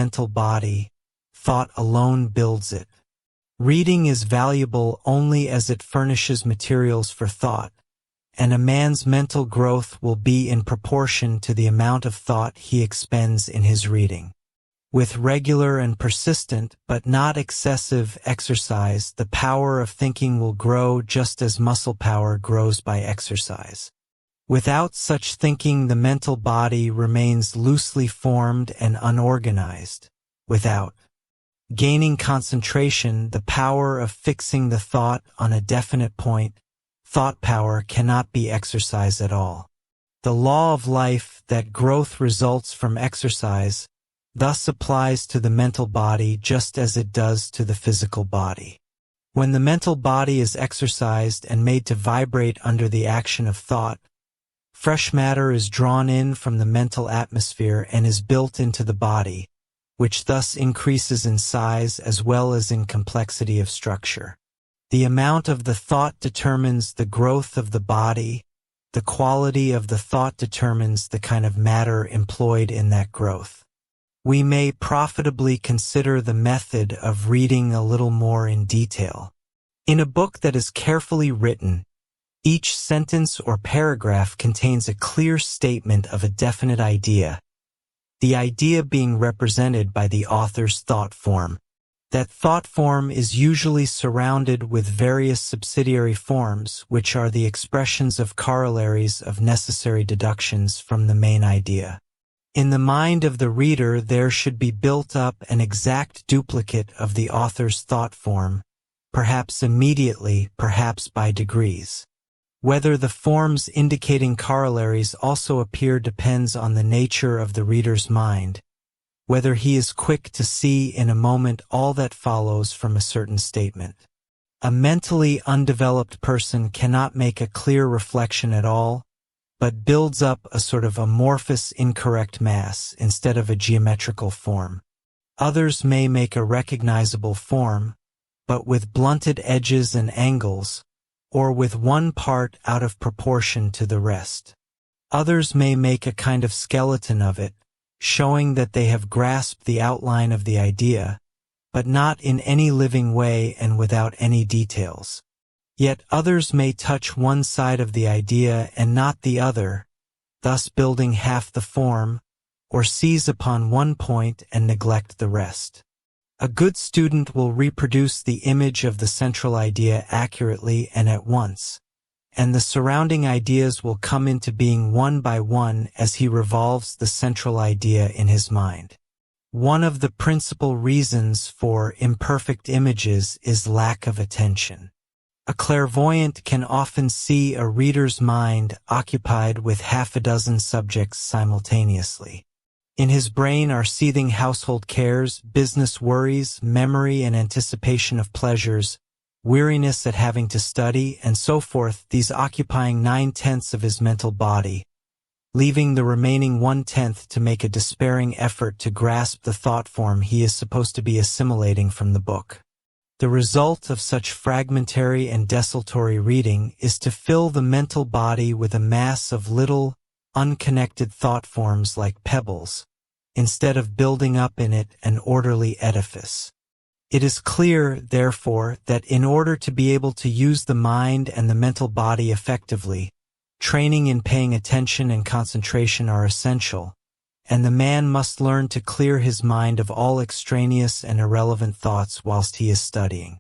mental body, thought alone builds it. Reading is valuable only as it furnishes materials for thought, and a man's mental growth will be in proportion to the amount of thought he expends in his reading. With regular and persistent, but not excessive, exercise, the power of thinking will grow just as muscle power grows by exercise. Without such thinking, the mental body remains loosely formed and unorganized. Without gaining concentration, the power of fixing the thought on a definite point, thought power cannot be exercised at all. The law of life that growth results from exercise thus applies to the mental body just as it does to the physical body. When the mental body is exercised and made to vibrate under the action of thought, fresh matter is drawn in from the mental atmosphere and is built into the body, which thus increases in size as well as in complexity of structure. The amount of the thought determines the growth of the body. The quality of the thought determines the kind of matter employed in that growth. We may profitably consider the method of reading a little more in detail. In a book that is carefully written, each sentence or paragraph contains a clear statement of a definite idea, the idea being represented by the author's thought form. That thought form is usually surrounded with various subsidiary forms, which are the expressions of corollaries of necessary deductions from the main idea. In the mind of the reader, there should be built up an exact duplicate of the author's thought form, perhaps immediately, perhaps by degrees. Whether the forms indicating corollaries also appear depends on the nature of the reader's mind, whether he is quick to see in a moment all that follows from a certain statement. A mentally undeveloped person cannot make a clear reflection at all, but builds up a sort of amorphous incorrect mass instead of a geometrical form. Others may make a recognizable form, but with blunted edges and angles, or with one part out of proportion to the rest. Others may make a kind of skeleton of it, showing that they have grasped the outline of the idea, but not in any living way and without any details. Yet others may touch one side of the idea and not the other, thus building half the form, or seize upon one point and neglect the rest. A good student will reproduce the image of the central idea accurately and at once, and the surrounding ideas will come into being one by one as he revolves the central idea in his mind. One of the principal reasons for imperfect images is lack of attention. A clairvoyant can often see a reader's mind occupied with half a dozen subjects simultaneously. In his brain are seething household cares, business worries, memory and anticipation of pleasures, weariness at having to study, and so forth, these occupying 9/10 of his mental body, leaving the remaining 1/10 to make a despairing effort to grasp the thought form he is supposed to be assimilating from the book. The result of such fragmentary and desultory reading is to fill the mental body with a mass of little, unconnected thought forms like pebbles, instead of building up in it an orderly edifice. It is clear, therefore, that in order to be able to use the mind and the mental body effectively, training in paying attention and concentration are essential, and the man must learn to clear his mind of all extraneous and irrelevant thoughts whilst he is studying.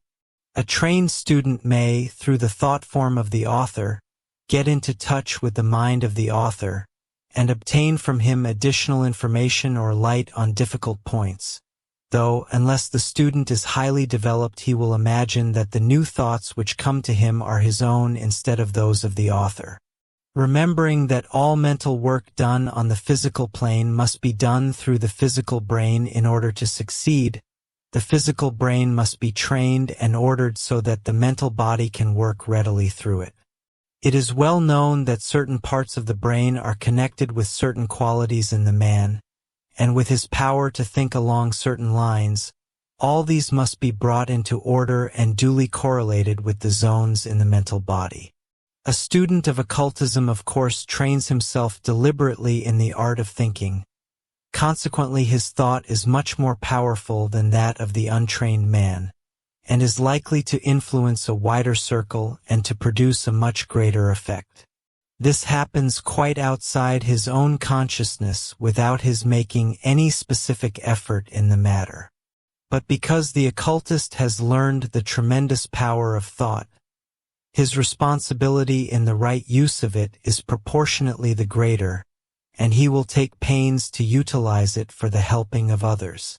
A trained student may, through the thought form of the author, get into touch with the mind of the author, and obtain from him additional information or light on difficult points, though, unless the student is highly developed, he will imagine that the new thoughts which come to him are his own instead of those of the author. Remembering that all mental work done on the physical plane must be done through the physical brain in order to succeed, the physical brain must be trained and ordered so that the mental body can work readily through it. It is well known that certain parts of the brain are connected with certain qualities in the man, and with his power to think along certain lines, all these must be brought into order and duly correlated with the zones in the mental body. A student of occultism, of course, trains himself deliberately in the art of thinking, Consequently, his thought is much more powerful than that of the untrained man, and is likely to influence a wider circle and to produce a much greater effect. This happens quite outside his own consciousness without his making any specific effort in the matter. But because the occultist has learned the tremendous power of thought, his responsibility in the right use of it is proportionately the greater, and he will take pains to utilize it for the helping of others.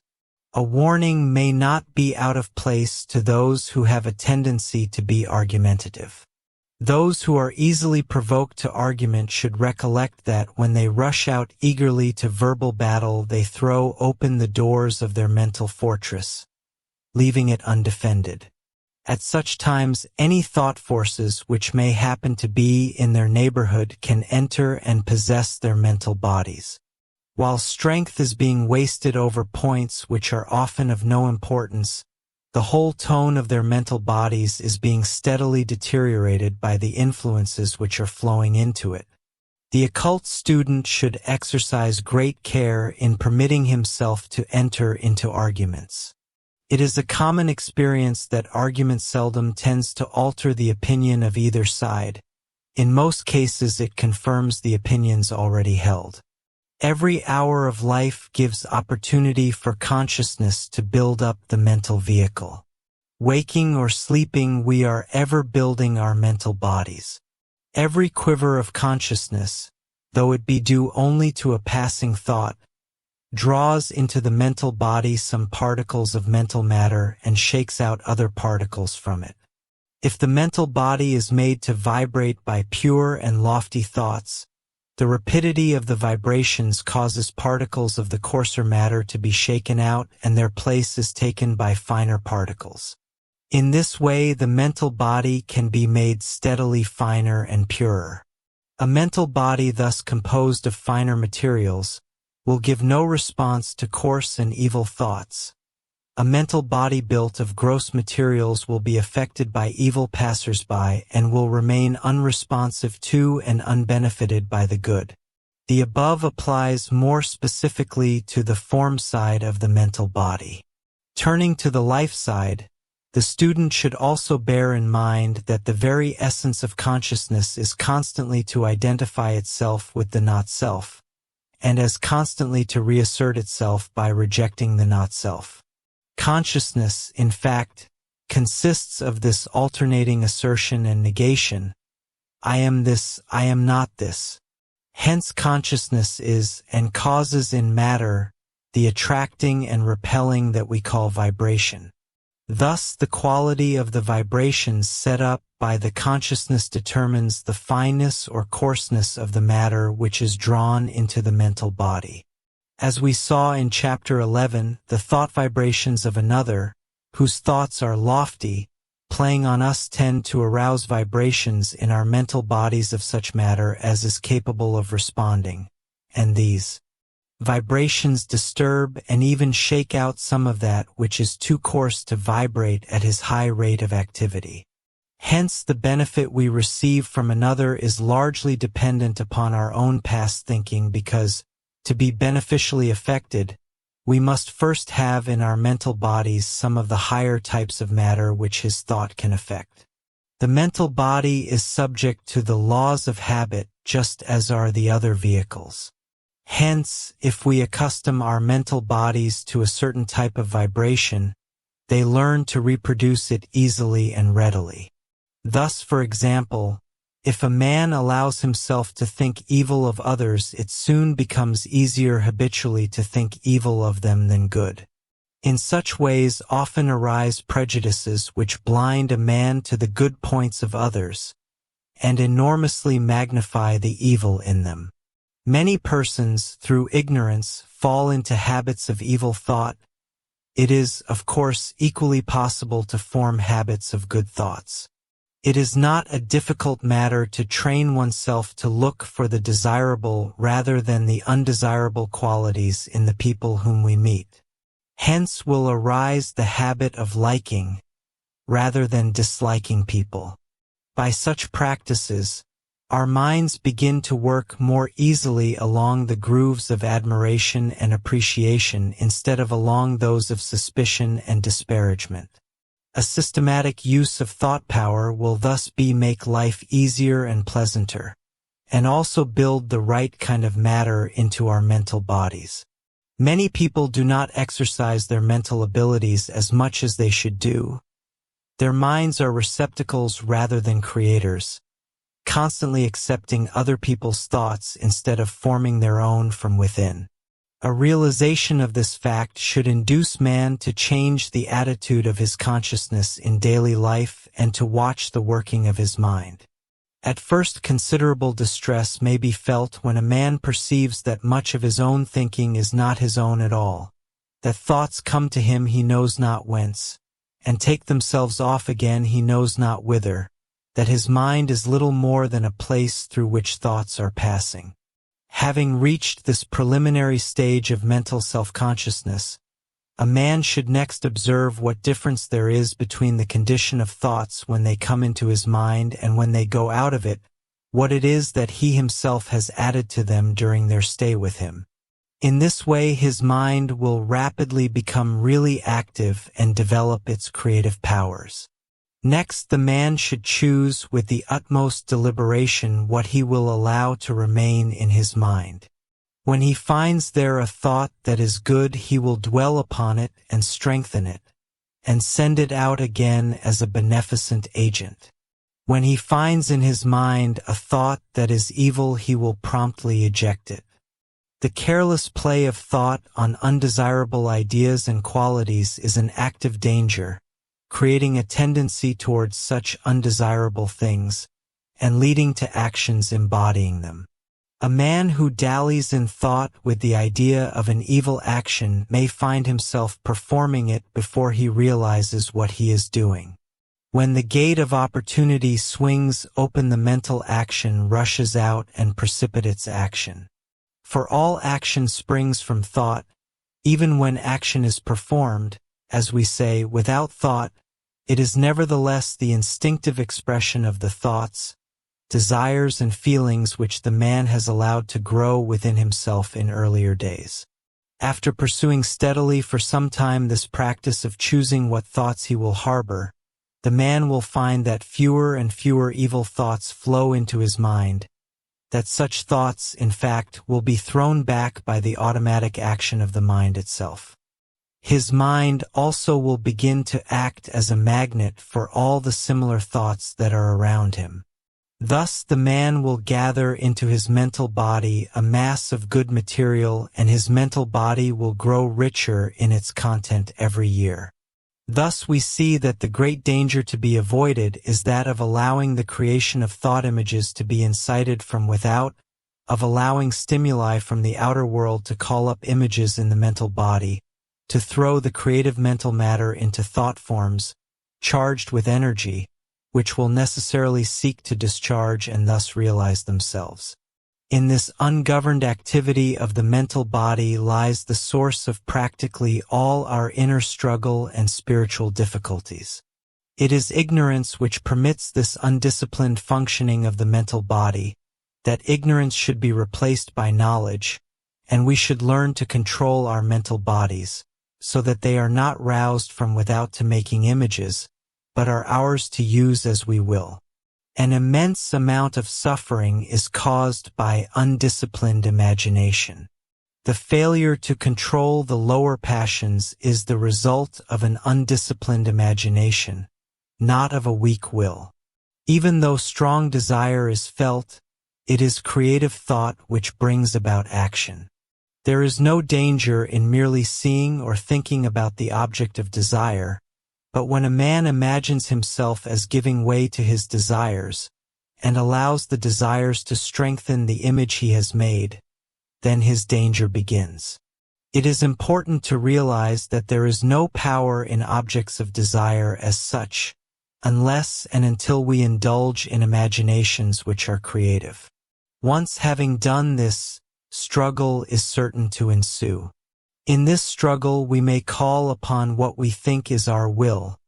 A warning may not be out of place to those who have a tendency to be argumentative. Those who are easily provoked to argument should recollect that when they rush out eagerly to verbal battle, they throw open the doors of their mental fortress, leaving it undefended. At such times, any thought forces which may happen to be in their neighborhood can enter and possess their mental bodies. While strength is being wasted over points which are often of no importance, the whole tone of their mental bodies is being steadily deteriorated by the influences which are flowing into it. The occult student should exercise great care in permitting himself to enter into arguments. It is a common experience that argument seldom tends to alter the opinion of either side. In most cases, it confirms the opinions already held. Every hour of life gives opportunity for consciousness to build up the mental vehicle. Waking or sleeping, we are ever building our mental bodies. Every quiver of consciousness, though it be due only to a passing thought, draws into the mental body some particles of mental matter and shakes out other particles from it. If the mental body is made to vibrate by pure and lofty thoughts, the rapidity of the vibrations causes particles of the coarser matter to be shaken out, and their place is taken by finer particles. In this way, the mental body can be made steadily finer and purer. A mental body thus composed of finer materials will give no response to coarse and evil thoughts. A mental body built of gross materials will be affected by evil passers-by and will remain unresponsive to and unbenefited by the good. The above applies more specifically to the form side of the mental body. Turning to the life side, the student should also bear in mind that the very essence of consciousness is constantly to identify itself with the not-self, and as constantly to reassert itself by rejecting the not-self. Consciousness, in fact, consists of this alternating assertion and negation. I am this, I am not this. Hence consciousness is and causes in matter the attracting and repelling that we call vibration. Thus, the quality of the vibrations set up by the consciousness determines the fineness or coarseness of the matter which is drawn into the mental body. As we saw in Chapter 11, the thought vibrations of another, whose thoughts are lofty, playing on us tend to arouse vibrations in our mental bodies of such matter as is capable of responding, and these vibrations disturb and even shake out some of that which is too coarse to vibrate at his high rate of activity. Hence, the benefit we receive from another is largely dependent upon our own past thinking, because, to be beneficially affected, we must first have in our mental bodies some of the higher types of matter which his thought can affect. The mental body is subject to the laws of habit just as are the other vehicles. Hence, if we accustom our mental bodies to a certain type of vibration, they learn to reproduce it easily and readily. Thus, for example, if a man allows himself to think evil of others, it soon becomes easier habitually to think evil of them than good. In such ways often arise prejudices which blind a man to the good points of others, and enormously magnify the evil in them. Many persons, through ignorance, fall into habits of evil thought. It is, of course, equally possible to form habits of good thoughts. It is not a difficult matter to train oneself to look for the desirable rather than the undesirable qualities in the people whom we meet. Hence will arise the habit of liking rather than disliking people. By such practices, Our minds begin to work more easily along the grooves of admiration and appreciation instead of along those of suspicion and disparagement. A systematic use of thought power will thus make life easier and pleasanter, and also build the right kind of matter into our mental bodies. Many people do not exercise their mental abilities as much as they should do. Their minds are receptacles rather than creators, constantly accepting other people's thoughts instead of forming their own from within. A realization of this fact should induce man to change the attitude of his consciousness in daily life and to watch the working of his mind. At first, considerable distress may be felt when a man perceives that much of his own thinking is not his own at all, that thoughts come to him he knows not whence, and take themselves off again he knows not whither, that his mind is little more than a place through which thoughts are passing. Having reached this preliminary stage of mental self-consciousness, a man should next observe what difference there is between the condition of thoughts when they come into his mind and when they go out of it, what it is that he himself has added to them during their stay with him. In this way, his mind will rapidly become really active and develop its creative powers. Next, the man should choose with the utmost deliberation what he will allow to remain in his mind. When he finds there a thought that is good, he will dwell upon it and strengthen it, and send it out again as a beneficent agent. When he finds in his mind a thought that is evil, he will promptly eject it. The careless play of thought on undesirable ideas and qualities is an active danger, creating a tendency towards such undesirable things, and leading to actions embodying them. A man who dallies in thought with the idea of an evil action may find himself performing it before he realizes what he is doing. When the gate of opportunity swings open, the mental action rushes out and precipitates action. For all action springs from thought, even when action is performed, as we say, without thought, it is nevertheless the instinctive expression of the thoughts, desires and feelings which the man has allowed to grow within himself in earlier days. After pursuing steadily for some time this practice of choosing what thoughts he will harbor, the man will find that fewer and fewer evil thoughts flow into his mind, that such thoughts, in fact, will be thrown back by the automatic action of the mind itself. His mind also will begin to act as a magnet for all the similar thoughts that are around him. Thus the man will gather into his mental body a mass of good material, and his mental body will grow richer in its content every year. Thus we see that the great danger to be avoided is that of allowing the creation of thought images to be incited from without, of allowing stimuli from the outer world to call up images in the mental body, to throw the creative mental matter into thought forms, charged with energy, which will necessarily seek to discharge and thus realize themselves. In this ungoverned activity of the mental body lies the source of practically all our inner struggle and spiritual difficulties. It is ignorance which permits this undisciplined functioning of the mental body, that ignorance should be replaced by knowledge, and we should learn to control our mental bodies, so that they are not roused from without to making images, but are ours to use as we will. An immense amount of suffering is caused by undisciplined imagination. The failure to control the lower passions is the result of an undisciplined imagination, not of a weak will. Even though strong desire is felt, it is creative thought which brings about action. There is no danger in merely seeing or thinking about the object of desire, but when a man imagines himself as giving way to his desires, and allows the desires to strengthen the image he has made, then his danger begins. It is important to realize that there is no power in objects of desire as such, unless and until we indulge in imaginations which are creative. Once having done this, struggle is certain to ensue. In this struggle we may call upon what we think is our will,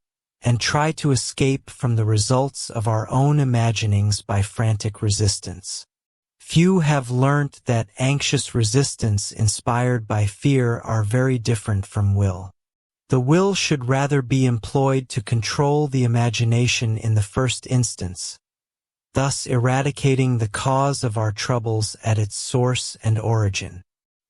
and try to escape from the results of our own imaginings by frantic resistance. Few have learnt that anxious resistance inspired by fear are very different from will. The will should rather be employed to control the imagination in the first instance, thus eradicating the cause of our troubles at its source and origin.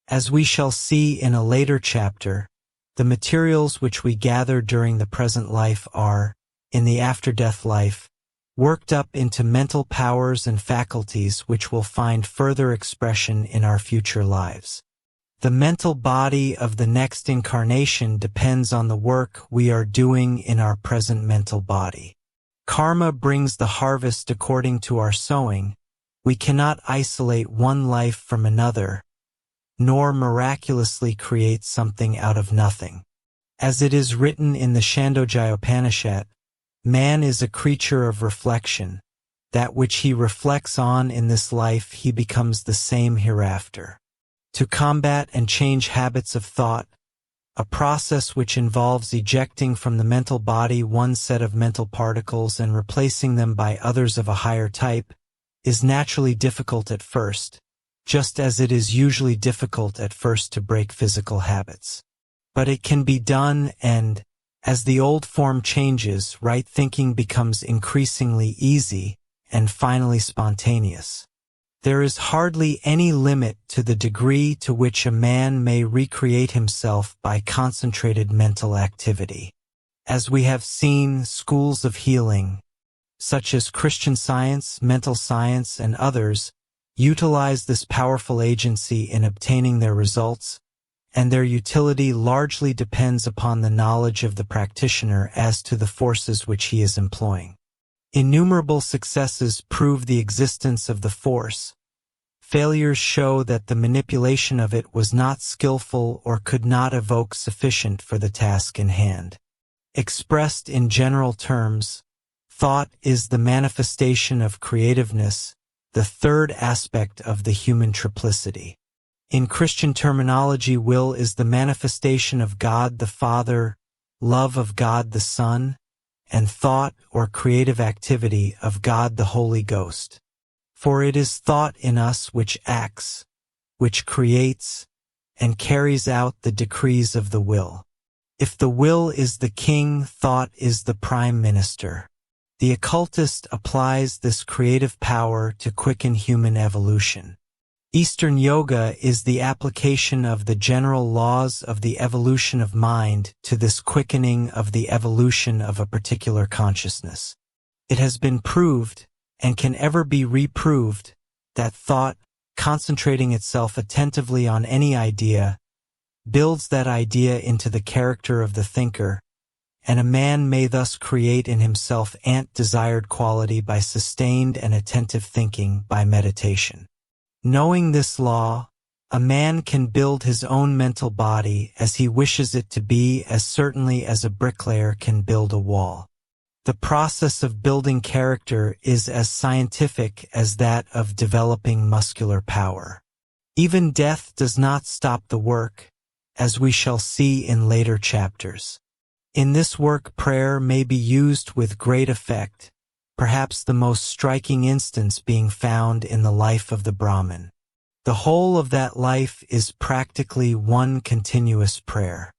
As we shall see in a later chapter, the materials which we gather during the present life are, in the after-death life, worked up into mental powers and faculties which will find further expression in our future lives. The mental body of the next incarnation depends on the work we are doing in our present mental body. Karma brings the harvest according to our sowing. We cannot isolate one life from another, nor miraculously create something out of nothing. As it is written in the Chandogyopanishad, man is a creature of reflection. That which he reflects on in this life he becomes the same hereafter. To combat and change habits of thought, a process which involves ejecting from the mental body one set of mental particles and replacing them by others of a higher type, is naturally difficult at first, just as it is usually difficult at first to break physical habits. But it can be done, and, as the old form changes, right thinking becomes increasingly easy and finally spontaneous. There is hardly any limit to the degree to which a man may recreate himself by concentrated mental activity. As we have seen, schools of healing, such as Christian Science, mental science, and others, utilize this powerful agency in obtaining their results, and their utility largely depends upon the knowledge of the practitioner as to the forces which he is employing. Innumerable successes prove the existence of the force. Failures show that the manipulation of it was not skillful or could not evoke sufficient for the task in hand. Expressed in general terms, thought is the manifestation of creativeness, the third aspect of the human triplicity. In Christian terminology, will is the manifestation of God the Father, love of God the Son, and thought or creative activity of God the Holy Ghost. For it is thought in us which acts, which creates, and carries out the decrees of the will. If the will is the king, thought is the prime minister. The occultist applies this creative power to quicken human evolution. Eastern Yoga is the application of the general laws of the evolution of mind to this quickening of the evolution of a particular consciousness. It has been proved, and can ever be reproved, that thought, concentrating itself attentively on any idea, builds that idea into the character of the thinker, and a man may thus create in himself desired quality by sustained and attentive thinking by meditation. Knowing this law, a man can build his own mental body as he wishes it to be as certainly as a bricklayer can build a wall. The process of building character is as scientific as that of developing muscular power. Even death does not stop the work, as we shall see in later chapters. In this work, prayer may be used with great effect, perhaps the most striking instance being found in the life of the Brahmin. The whole of that life is practically one continuous prayer.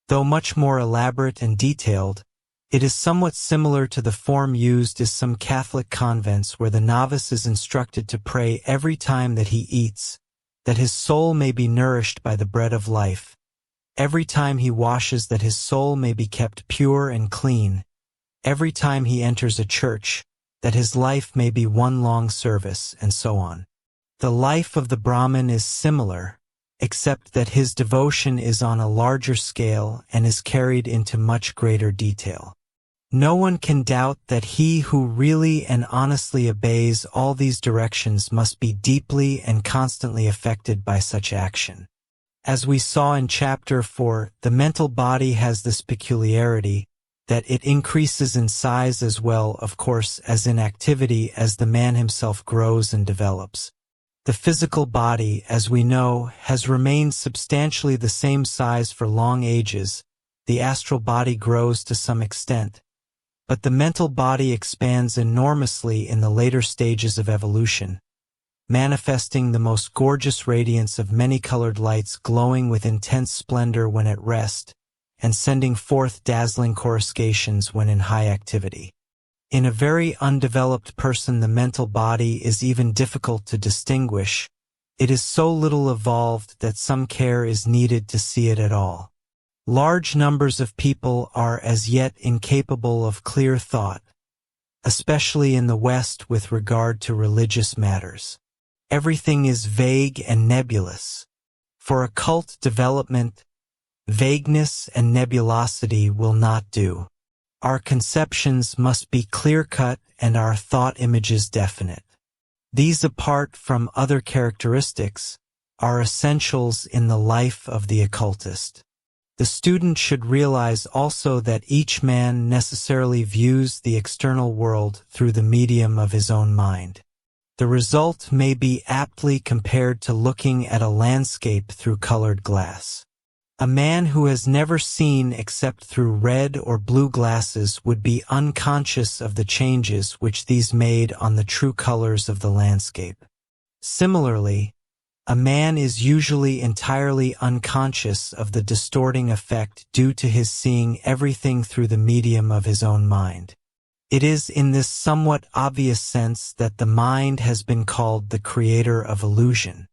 Though much more elaborate and detailed, it is somewhat similar to the form used in some Catholic convents where the novice is instructed to pray every time that he eats, that his soul may be nourished by the bread of life, every time he washes that his soul may be kept pure and clean, every time he enters a church, that his life may be one long service, and so on. The life of the Brahmin is similar, except that his devotion is on a larger scale and is carried into much greater detail. No one can doubt that he who really and honestly obeys all these directions must be deeply and constantly affected by such action. As we saw in Chapter 4, the mental body has this peculiarity, that it increases in size as well, of course, as in activity as the man himself grows and develops. The physical body, as we know, has remained substantially the same size for long ages. The astral body grows to some extent, But the mental body expands enormously in the later stages of evolution, manifesting the most gorgeous radiance of many-colored lights glowing with intense splendor when at rest, and sending forth dazzling coruscations when in high activity. In a very undeveloped person, the mental body is even difficult to distinguish. It is so little evolved that some care is needed to see it at all. Large numbers of people are as yet incapable of clear thought, especially in the West with regard to religious matters. Everything is vague and nebulous. For occult development, vagueness and nebulosity will not do. Our conceptions must be clear-cut and our thought images definite. These, apart from other characteristics, are essentials in the life of the occultist. The student should realize also that each man necessarily views the external world through the medium of his own mind. The result may be aptly compared to looking at a landscape through colored glass. A man who has never seen except through red or blue glasses would be unconscious of the changes which these made on the true colors of the landscape. Similarly, a man is usually entirely unconscious of the distorting effect due to his seeing everything through the medium of his own mind. It is in this somewhat obvious sense that the mind has been called the creator of illusion.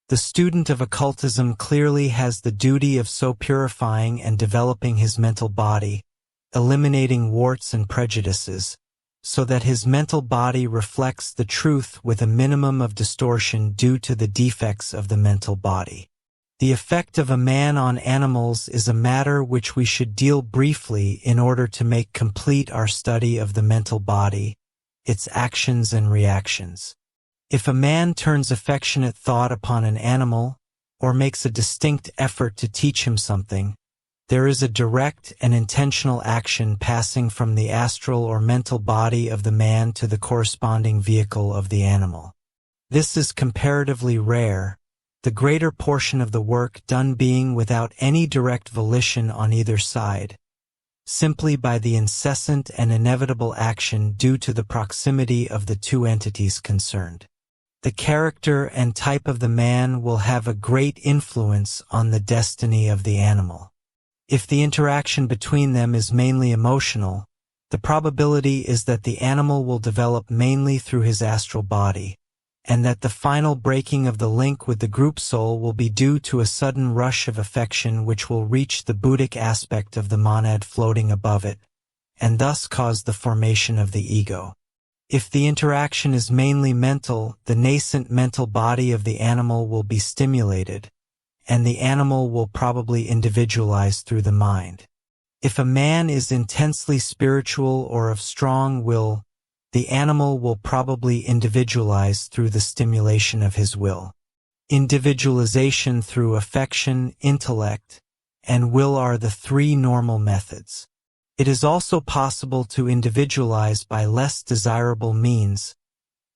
The student of occultism clearly has the duty of so purifying and developing his mental body, eliminating warts and prejudices, so that his mental body reflects the truth with a minimum of distortion due to the defects of the mental body. The effect of a man on animals is a matter which we should deal briefly in order to make complete our study of the mental body, its actions and reactions. If a man turns affectionate thought upon an animal, or makes a distinct effort to teach him something, there is a direct and intentional action passing from the astral or mental body of the man to the corresponding vehicle of the animal. This is comparatively rare, the greater portion of the work done being without any direct volition on either side, simply by the incessant and inevitable action due to the proximity of the two entities concerned. The character and type of the man will have a great influence on the destiny of the animal. If the interaction between them is mainly emotional, the probability is that the animal will develop mainly through his astral body, and that the final breaking of the link with the group soul will be due to a sudden rush of affection which will reach the Buddhic aspect of the monad floating above it, and thus cause the formation of the ego. If the interaction is mainly mental, the nascent mental body of the animal will be stimulated, and the animal will probably individualize through the mind. If a man is intensely spiritual or of strong will, the animal will probably individualize through the stimulation of his will. Individualization through affection, intellect, and will are the three normal methods. It is also possible to individualize by less desirable means,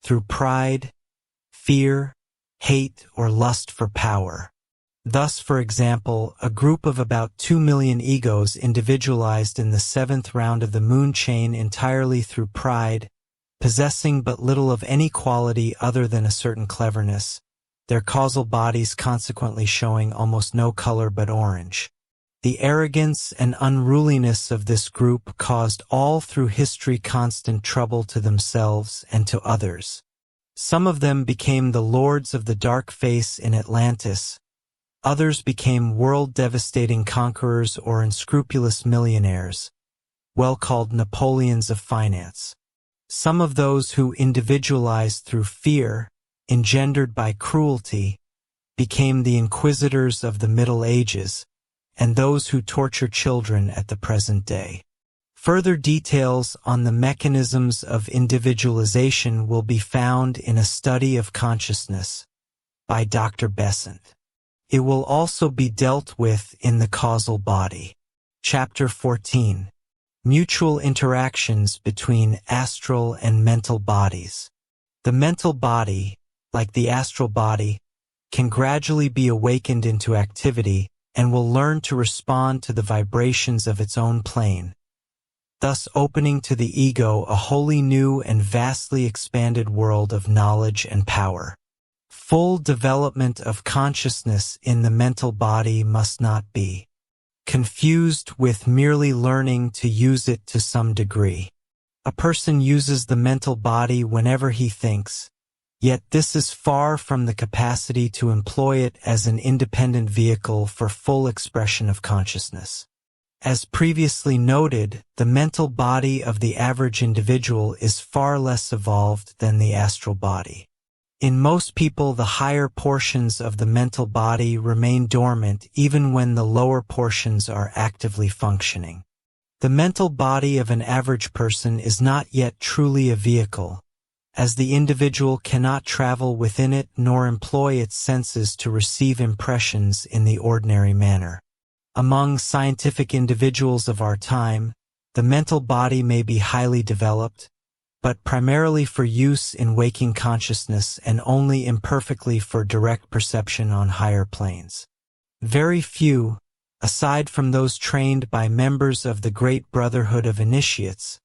through pride, fear, hate, or lust for power. Thus, for example, a group of about 2 million egos individualized in the 7th round of the moon chain entirely through pride, possessing but little of any quality other than a certain cleverness, their causal bodies consequently showing almost no color but orange. The arrogance and unruliness of this group caused all through history constant trouble to themselves and to others. Some of them became the lords of the dark face in Atlantis. Others became world-devastating conquerors or unscrupulous millionaires, well called Napoleons of finance. Some of those who individualized through fear, engendered by cruelty, became the inquisitors of the Middle Ages, and those who torture children at the present day. Further details on the mechanisms of individualization will be found in A Study of Consciousness by Dr. Besant. It will also be dealt with in The Causal Body. Chapter 14. Mutual interactions between astral and mental bodies. The mental body, like the astral body, can gradually be awakened into activity and will learn to respond to the vibrations of its own plane, thus opening to the ego a wholly new and vastly expanded world of knowledge and power. Full development of consciousness in the mental body must not be confused with merely learning to use it to some degree. A person uses the mental body whenever he thinks, yet this is far from the capacity to employ it as an independent vehicle for full expression of consciousness. As previously noted, the mental body of the average individual is far less evolved than the astral body. In most people, the higher portions of the mental body remain dormant even when the lower portions are actively functioning. The mental body of an average person is not yet truly a vehicle, as the individual cannot travel within it nor employ its senses to receive impressions in the ordinary manner. Among scientific individuals of our time, the mental body may be highly developed, but primarily for use in waking consciousness and only imperfectly for direct perception on higher planes. Very few, aside from those trained by members of the Great Brotherhood of Initiates,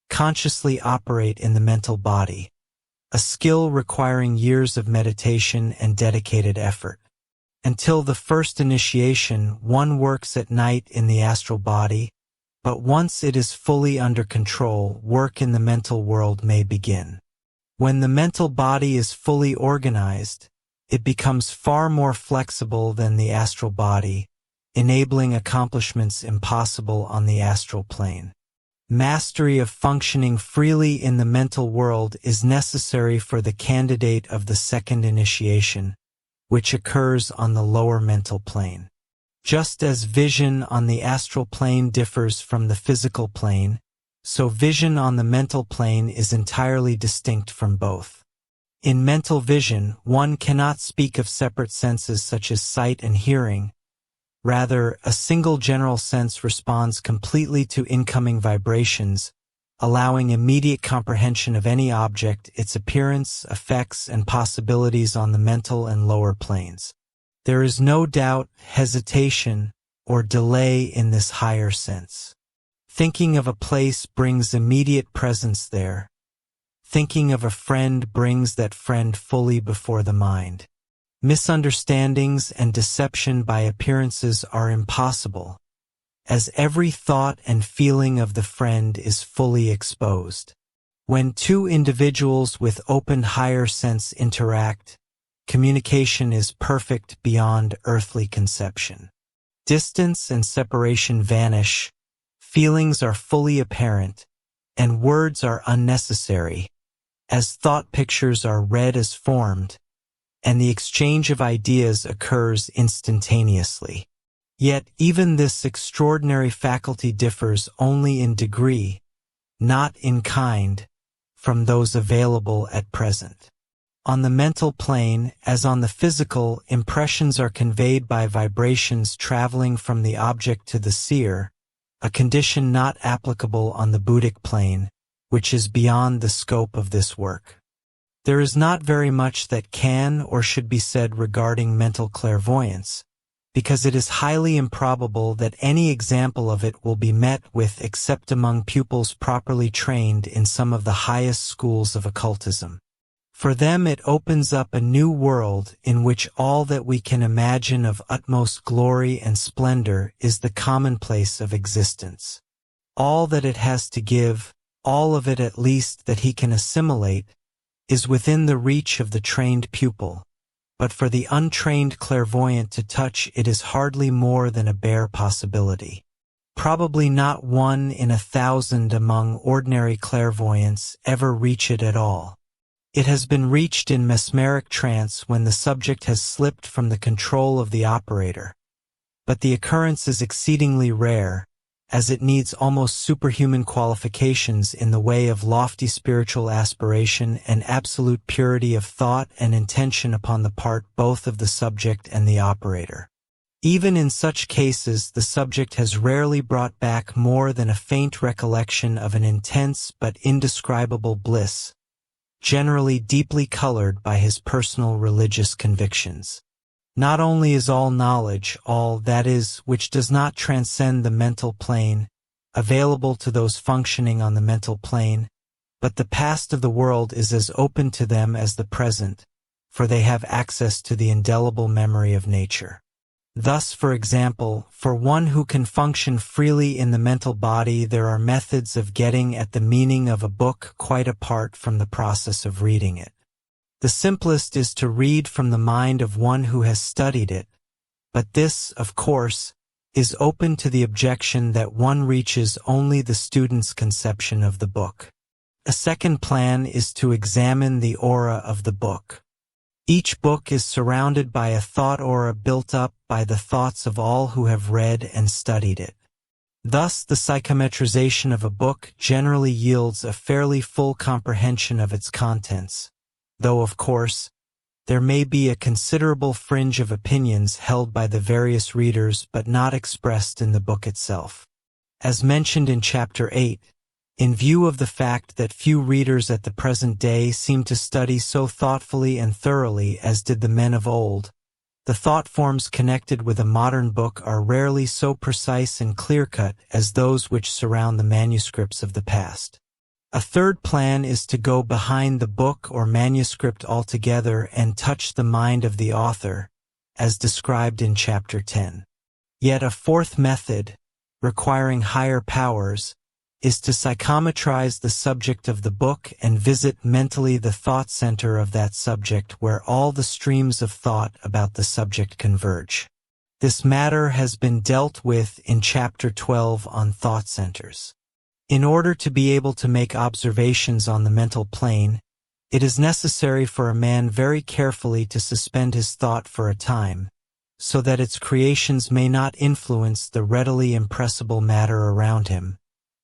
consciously operate in the mental body, a skill requiring years of meditation and dedicated effort. Until the first initiation, one works at night in the astral body, but once it is fully under control, work in the mental world may begin. When the mental body is fully organized, it becomes far more flexible than the astral body, enabling accomplishments impossible on the astral plane. Mastery of functioning freely in the mental world is necessary for the candidate of the second initiation, which occurs on the lower mental plane. Just as vision on the astral plane differs from the physical plane, so vision on the mental plane is entirely distinct from both. In mental vision, one cannot speak of separate senses such as sight and hearing. Rather, a single general sense responds completely to incoming vibrations, allowing immediate comprehension of any object, its appearance, effects, and possibilities on the mental and lower planes. There is no doubt, hesitation, or delay in this higher sense. Thinking of a place brings immediate presence there. Thinking of a friend brings that friend fully before the mind. Misunderstandings and deception by appearances are impossible, as every thought and feeling of the friend is fully exposed. When two individuals with open higher sense interact, communication is perfect beyond earthly conception. Distance and separation vanish, feelings are fully apparent, and words are unnecessary, as thought pictures are read as formed, and the exchange of ideas occurs instantaneously. Yet even this extraordinary faculty differs only in degree, not in kind, from those available at present. On the mental plane, as on the physical, impressions are conveyed by vibrations traveling from the object to the seer, a condition not applicable on the Buddhic plane, which is beyond the scope of this work. There is not very much that can or should be said regarding mental clairvoyance, because it is highly improbable that any example of it will be met with except among pupils properly trained in some of the highest schools of occultism. For them it opens up a new world in which all that we can imagine of utmost glory and splendor is the commonplace of existence. All that it has to give, all of it at least that he can assimilate, is within the reach of the trained pupil. But for the untrained clairvoyant to touch it is hardly more than a bare possibility. Probably not 1 in 1,000 among ordinary clairvoyants ever reach it at all. It has been reached in mesmeric trance when the subject has slipped from the control of the operator. But the occurrence is exceedingly rare, as it needs almost superhuman qualifications in the way of lofty spiritual aspiration and absolute purity of thought and intention upon the part both of the subject and the operator. Even in such cases, the subject has rarely brought back more than a faint recollection of an intense but indescribable bliss, generally deeply colored by his personal religious convictions. Not only is all knowledge, all, that is, which does not transcend the mental plane, available to those functioning on the mental plane, but the past of the world is as open to them as the present, for they have access to the indelible memory of nature. Thus, for example, for one who can function freely in the mental body, there are methods of getting at the meaning of a book quite apart from the process of reading it. The simplest is to read from the mind of one who has studied it, but this, of course, is open to the objection that one reaches only the student's conception of the book. A second plan is to examine the aura of the book. Each book is surrounded by a thought aura built up by the thoughts of all who have read and studied it. Thus, the psychometrization of a book generally yields a fairly full comprehension of its contents, though, of course, there may be a considerable fringe of opinions held by the various readers but not expressed in the book itself. As mentioned in Chapter 8, in view of the fact that few readers at the present day seem to study so thoughtfully and thoroughly as did the men of old, the thought forms connected with a modern book are rarely so precise and clear-cut as those which surround the manuscripts of the past. A third plan is to go behind the book or manuscript altogether and touch the mind of the author, as described in Chapter 10. Yet a fourth method, requiring higher powers, is to psychometrize the subject of the book and visit mentally the thought center of that subject where all the streams of thought about the subject converge. This matter has been dealt with in Chapter 12 on thought centers. In order to be able to make observations on the mental plane, it is necessary for a man very carefully to suspend his thought for a time, so that its creations may not influence the readily impressible matter around him,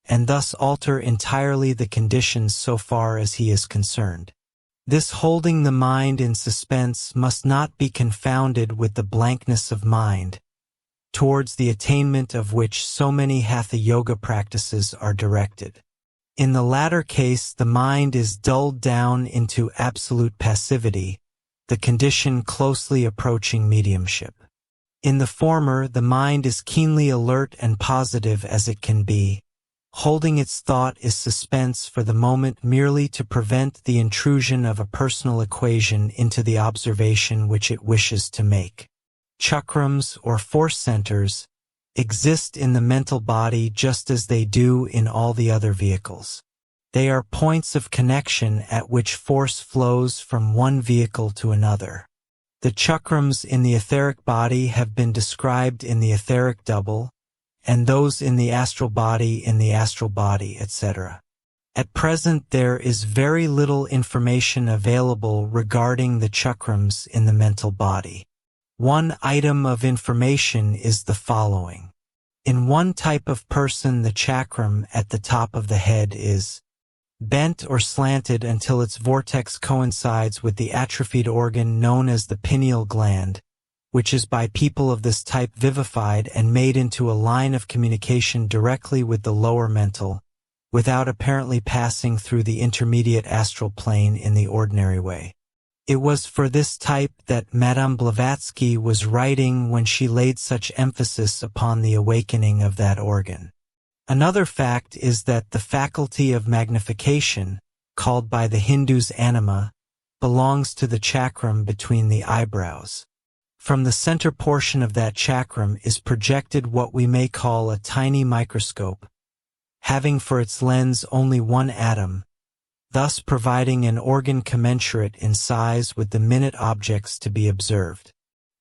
and thus alter entirely the conditions so far as he is concerned. This holding the mind in suspense must not be confounded with the blankness of mind, towards the attainment of which so many hatha yoga practices are directed. In the latter case, the mind is dulled down into absolute passivity, the condition closely approaching mediumship. In the former, the mind is keenly alert and positive as it can be. Holding its thought is suspense for the moment merely to prevent the intrusion of a personal equation into the observation which it wishes to make. Chakrams, or force centers, exist in the mental body just as they do in all the other vehicles. They are points of connection at which force flows from one vehicle to another. The chakrams in the etheric body have been described in the etheric double, and those in the astral body in the astral body, etc. At present there is very little information available regarding the chakrams in the mental body. One item of information is the following. In one type of person, the chakram at the top of the head is bent or slanted until its vortex coincides with the atrophied organ known as the pineal gland, which is by people of this type vivified and made into a line of communication directly with the lower mental, without apparently passing through the intermediate astral plane in the ordinary way. It was for this type that Madame Blavatsky was writing when she laid such emphasis upon the awakening of that organ. Another fact is that the faculty of magnification, called by the Hindus anima, belongs to the chakram between the eyebrows. From the center portion of that chakram is projected what we may call a tiny microscope, having for its lens only one atom, thus providing an organ commensurate in size with the minute objects to be observed.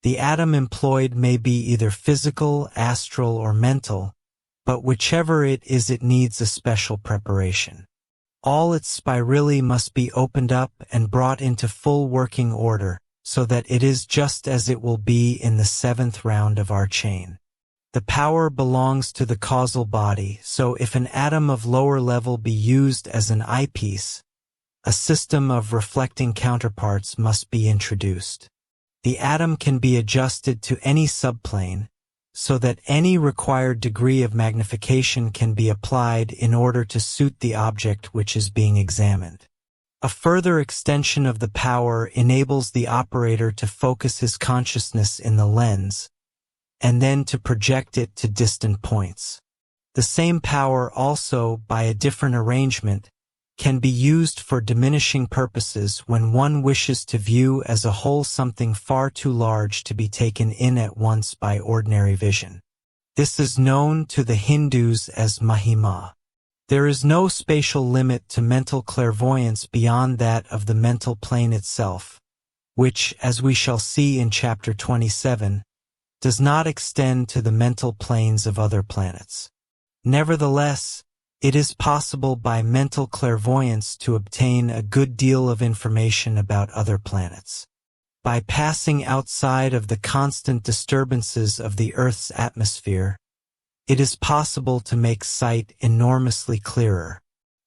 The atom employed may be either physical, astral, or mental, but whichever it is, it needs a special preparation. All its spirally must be opened up and brought into full working order, so that it is just as it will be in the seventh round of our chain. The power belongs to the causal body, so if an atom of lower level be used as an eyepiece, a system of reflecting counterparts must be introduced. The atom can be adjusted to any subplane, so that any required degree of magnification can be applied in order to suit the object which is being examined. A further extension of the power enables the operator to focus his consciousness in the lens, and then to project it to distant points. The same power also, by a different arrangement, can be used for diminishing purposes when one wishes to view as a whole something far too large to be taken in at once by ordinary vision. This is known to the Hindus as Mahima. There is no spatial limit to mental clairvoyance beyond that of the mental plane itself, which, as we shall see in chapter 27, does not extend to the mental planes of other planets. Nevertheless, it is possible by mental clairvoyance to obtain a good deal of information about other planets. By passing outside of the constant disturbances of the Earth's atmosphere, it is possible to make sight enormously clearer.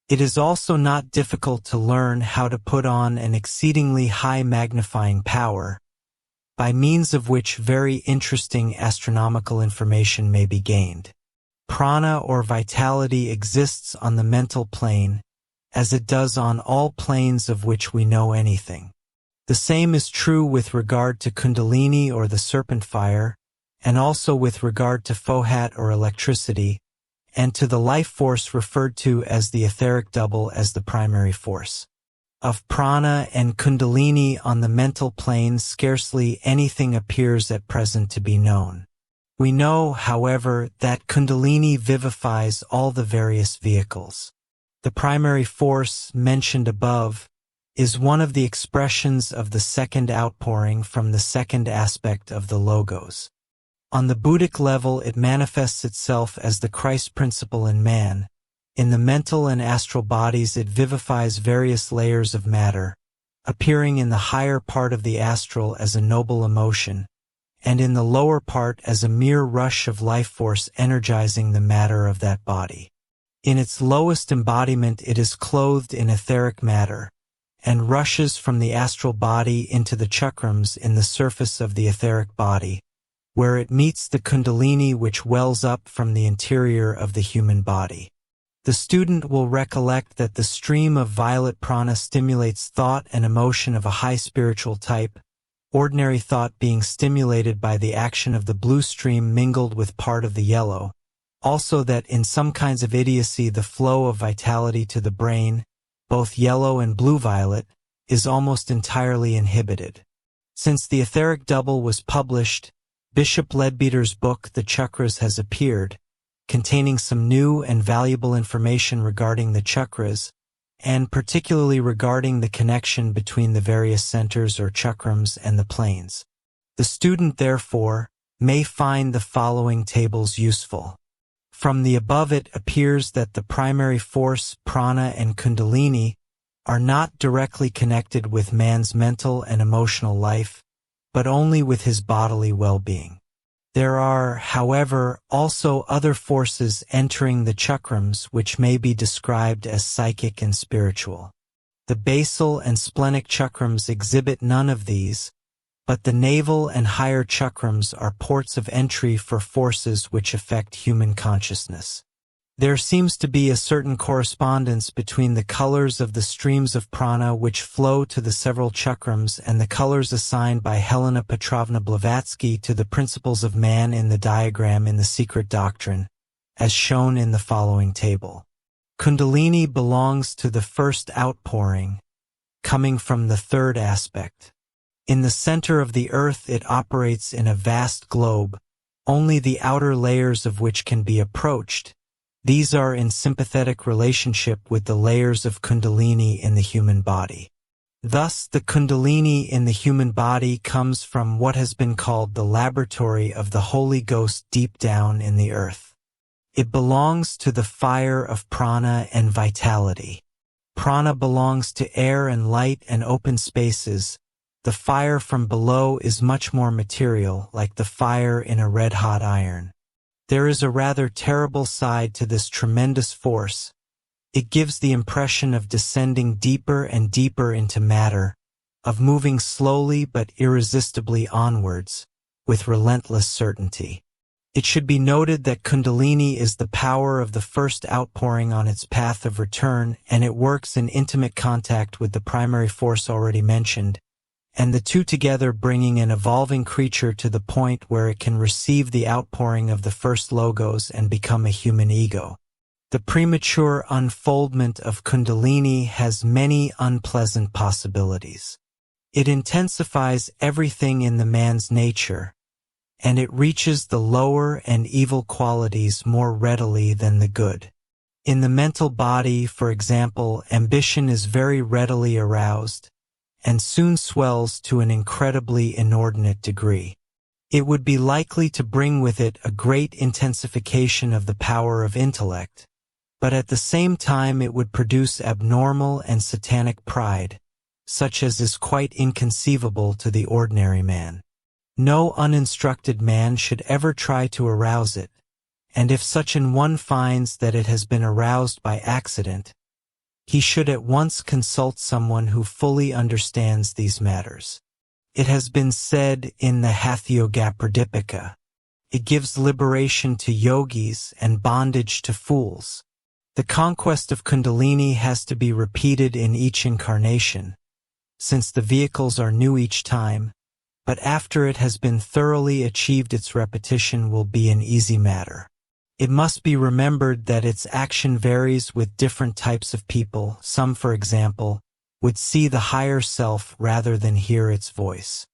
It is also not difficult to learn how to put on an exceedingly high magnifying power, by means of which very interesting astronomical information may be gained. Prana or vitality exists on the mental plane, as it does on all planes of which we know anything. The same is true with regard to Kundalini or the serpent fire, and also with regard to Fohat or electricity, and to the life force referred to as the etheric double as the primary force. Of Prana and Kundalini on the mental plane scarcely anything appears at present to be known. We know, however, that Kundalini vivifies all the various vehicles. The primary force, mentioned above, is one of the expressions of the second outpouring from the second aspect of the Logos. On the Buddhic level, it manifests itself as the Christ principle in man. In the mental and astral bodies, it vivifies various layers of matter, appearing in the higher part of the astral as a noble emotion, and in the lower part as a mere rush of life force energizing the matter of that body. In its lowest embodiment, it is clothed in etheric matter, and rushes from the astral body into the chakrams in the surface of the etheric body, where it meets the Kundalini which wells up from the interior of the human body. The student will recollect that the stream of violet prana stimulates thought and emotion of a high spiritual type, ordinary thought being stimulated by the action of the blue stream mingled with part of the yellow. Also that in some kinds of idiocy the flow of vitality to the brain, both yellow and blue-violet, is almost entirely inhibited. Since the etheric double was published, Bishop Leadbeater's book The Chakras has appeared, containing some new and valuable information regarding the chakras, and particularly regarding the connection between the various centers or chakrams and the planes. The student, therefore, may find the following tables useful. From the above it appears that the primary force, prana and kundalini, are not directly connected with man's mental and emotional life, but only with his bodily well-being. There are, however, also other forces entering the chakrams which may be described as psychic and spiritual. The basal and splenic chakrams exhibit none of these, but the navel and higher chakrams are ports of entry for forces which affect human consciousness. There seems to be a certain correspondence between the colors of the streams of prana which flow to the several chakrams and the colors assigned by Helena Petrovna Blavatsky to the principles of man in the diagram in The Secret Doctrine, as shown in the following table. Kundalini belongs to the first outpouring, coming from the third aspect. In the center of the earth it operates in a vast globe, only the outer layers of which can be approached. These are in sympathetic relationship with the layers of Kundalini in the human body. Thus, the Kundalini in the human body comes from what has been called the laboratory of the Holy Ghost deep down in the earth. It belongs to the fire of prana and vitality. Prana belongs to air and light and open spaces. The fire from below is much more material, like the fire in a red-hot iron. There is a rather terrible side to this tremendous force. It gives the impression of descending deeper and deeper into matter, of moving slowly but irresistibly onwards, with relentless certainty. It should be noted that Kundalini is the power of the first outpouring on its path of return, and it works in intimate contact with the primary force already mentioned, and the two together bringing an evolving creature to the point where it can receive the outpouring of the first logos and become a human ego. The premature unfoldment of Kundalini has many unpleasant possibilities. It intensifies everything in the man's nature, and it reaches the lower and evil qualities more readily than the good. In the mental body, for example, ambition is very readily aroused, and soon swells to an incredibly inordinate degree. It would be likely to bring with it a great intensification of the power of intellect, but at the same time it would produce abnormal and satanic pride, such as is quite inconceivable to the ordinary man. No uninstructed man should ever try to arouse it, and if such an one finds that it has been aroused by accident, he should at once consult someone who fully understands these matters. It has been said in the Hatha-yoga-pradipika, it gives liberation to yogis and bondage to fools. The conquest of Kundalini has to be repeated in each incarnation, since the vehicles are new each time, but after it has been thoroughly achieved its repetition will be an easy matter. It must be remembered that its action varies with different types of people. Some, for example, would see the higher self rather than hear its voice.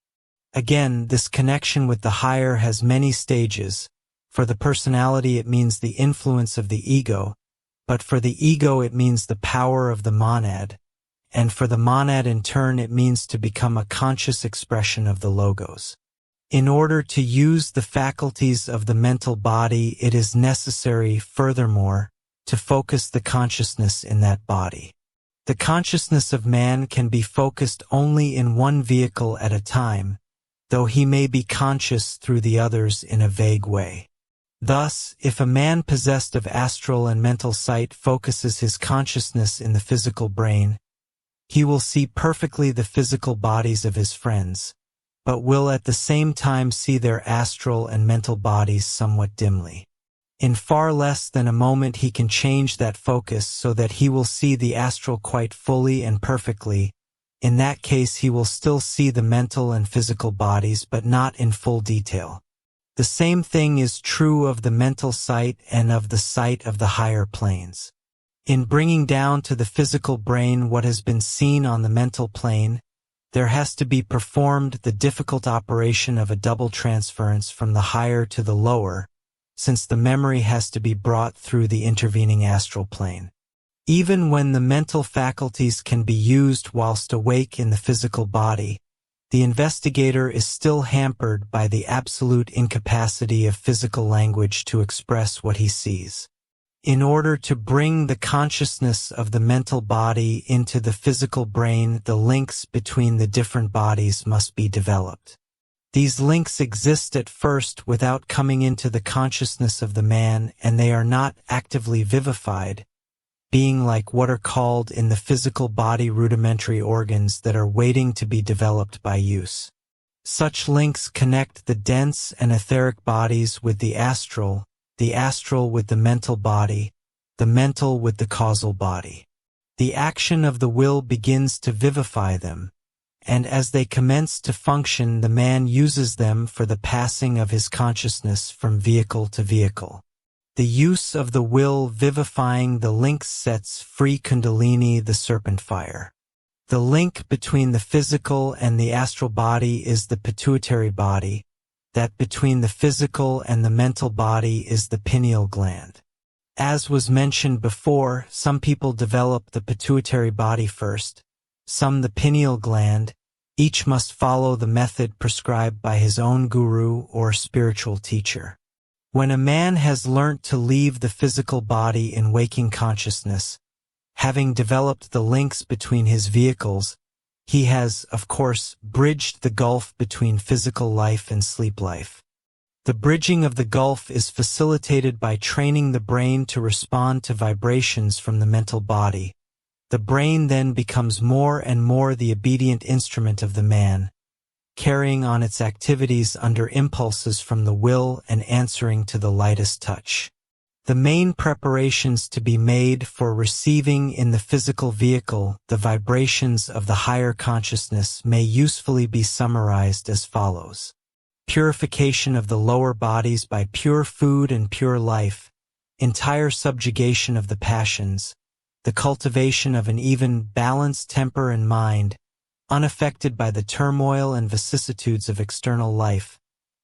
Again, this connection with the higher has many stages. For the personality it means the influence of the ego, but for the ego it means the power of the monad, and for the monad in turn it means to become a conscious expression of the logos. In order to use the faculties of the mental body, it is necessary, furthermore, to focus the consciousness in that body. The consciousness of man can be focused only in one vehicle at a time, though he may be conscious through the others in a vague way. Thus, if a man possessed of astral and mental sight focuses his consciousness in the physical brain, he will see perfectly the physical bodies of his friends, but will at the same time see their astral and mental bodies somewhat dimly. In far less than a moment he can change that focus so that he will see the astral quite fully and perfectly. In that case he will still see the mental and physical bodies, but not in full detail. The same thing is true of the mental sight and of the sight of the higher planes. In bringing down to the physical brain what has been seen on the mental plane, there has to be performed the difficult operation of a double transference from the higher to the lower, since the memory has to be brought through the intervening astral plane. Even when the mental faculties can be used whilst awake in the physical body, the investigator is still hampered by the absolute incapacity of physical language to express what he sees. In order to bring the consciousness of the mental body into the physical brain, the links between the different bodies must be developed. These links exist at first without coming into the consciousness of the man, and they are not actively vivified, being like what are called in the physical body rudimentary organs that are waiting to be developed by use. Such links connect the dense and etheric bodies with the astral with the mental body, the mental with the causal body. The action of the will begins to vivify them, and as they commence to function, the man uses them for the passing of his consciousness from vehicle to vehicle. The use of the will vivifying the links sets free Kundalini, the serpent fire. The link between the physical and the astral body is the pituitary body, that between the physical and the mental body is the pineal gland. As was mentioned before, some people develop the pituitary body first, some the pineal gland. Each must follow the method prescribed by his own guru or spiritual teacher. When a man has learnt to leave the physical body in waking consciousness, having developed the links between his vehicles, he has, of course, bridged the gulf between physical life and sleep life. The bridging of the gulf is facilitated by training the brain to respond to vibrations from the mental body. The brain then becomes more and more the obedient instrument of the man, carrying on its activities under impulses from the will and answering to the lightest touch. The main preparations to be made for receiving in the physical vehicle the vibrations of the higher consciousness may usefully be summarized as follows. Purification of the lower bodies by pure food and pure life, entire subjugation of the passions, the cultivation of an even, balanced temper and mind, unaffected by the turmoil and vicissitudes of external life,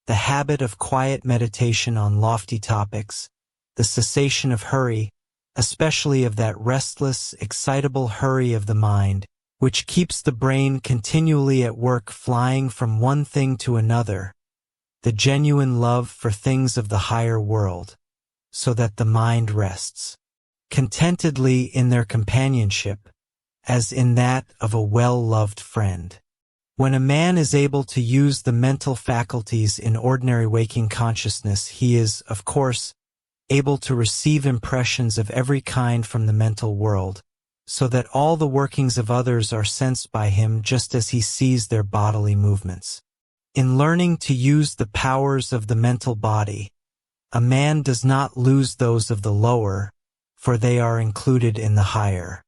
the habit of quiet meditation on lofty topics, the cessation of hurry, especially of that restless, excitable hurry of the mind, which keeps the brain continually at work flying from one thing to another, the genuine love for things of the higher world, so that the mind rests contentedly in their companionship, as in that of a well-loved friend. When a man is able to use the mental faculties in ordinary waking consciousness, he is, of course, able to receive impressions of every kind from the mental world, so that all the workings of others are sensed by him just as he sees their bodily movements. In learning to use the powers of the mental body, a man does not lose those of the lower, for they are included in the higher.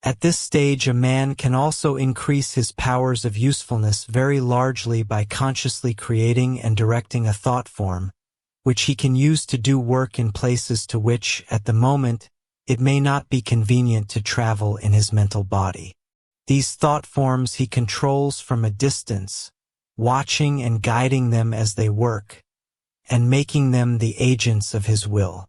At this stage, a man can also increase his powers of usefulness very largely by consciously creating and directing a thought form, which he can use to do work in places to which, at the moment, it may not be convenient to travel in his mental body. These thought forms he controls from a distance, watching and guiding them as they work, and making them the agents of his will.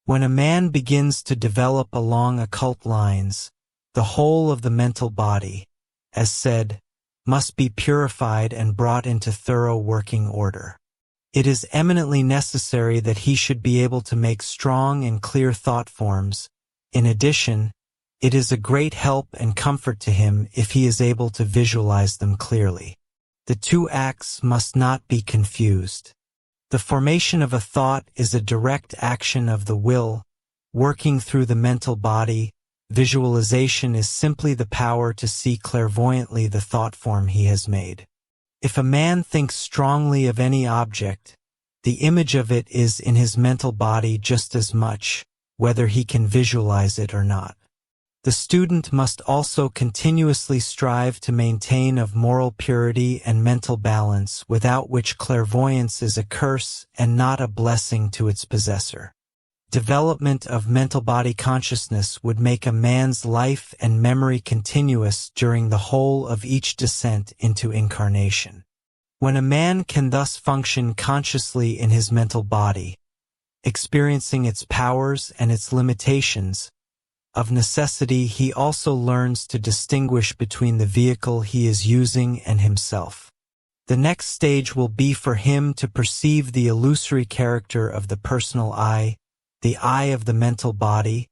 When a man begins to develop along occult lines, the whole of the mental body, as said, must be purified and brought into thorough working order. It is eminently necessary that he should be able to make strong and clear thought forms. In addition, it is a great help and comfort to him if he is able to visualize them clearly. The two acts must not be confused. The formation of a thought is a direct action of the will, working through the mental body. Visualization is simply the power to see clairvoyantly the thought form he has made. If a man thinks strongly of any object, the image of it is in his mental body just as much, whether he can visualize it or not. The student must also continuously strive to maintain of moral purity and mental balance, without which clairvoyance is a curse and not a blessing to its possessor. Development of mental body consciousness would make a man's life and memory continuous during the whole of each descent into incarnation. When a man can thus function consciously in his mental body, experiencing its powers and its limitations, of necessity he also learns to distinguish between the vehicle he is using and himself. The next stage will be for him to perceive the illusory character of the personal I, the I of the mental body,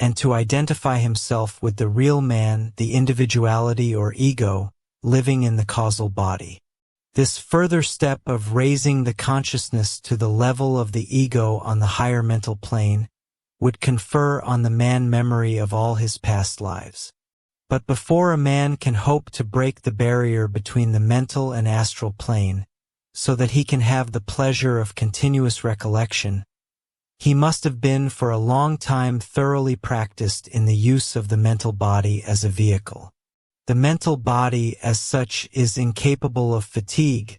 and to identify himself with the real man, the individuality or ego, living in the causal body. This further step of raising the consciousness to the level of the ego on the higher mental plane would confer on the man memory of all his past lives. But before a man can hope to break the barrier between the mental and astral plane, so that he can have the pleasure of continuous recollection, he must have been for a long time thoroughly practiced in the use of the mental body as a vehicle. The mental body as such is incapable of fatigue.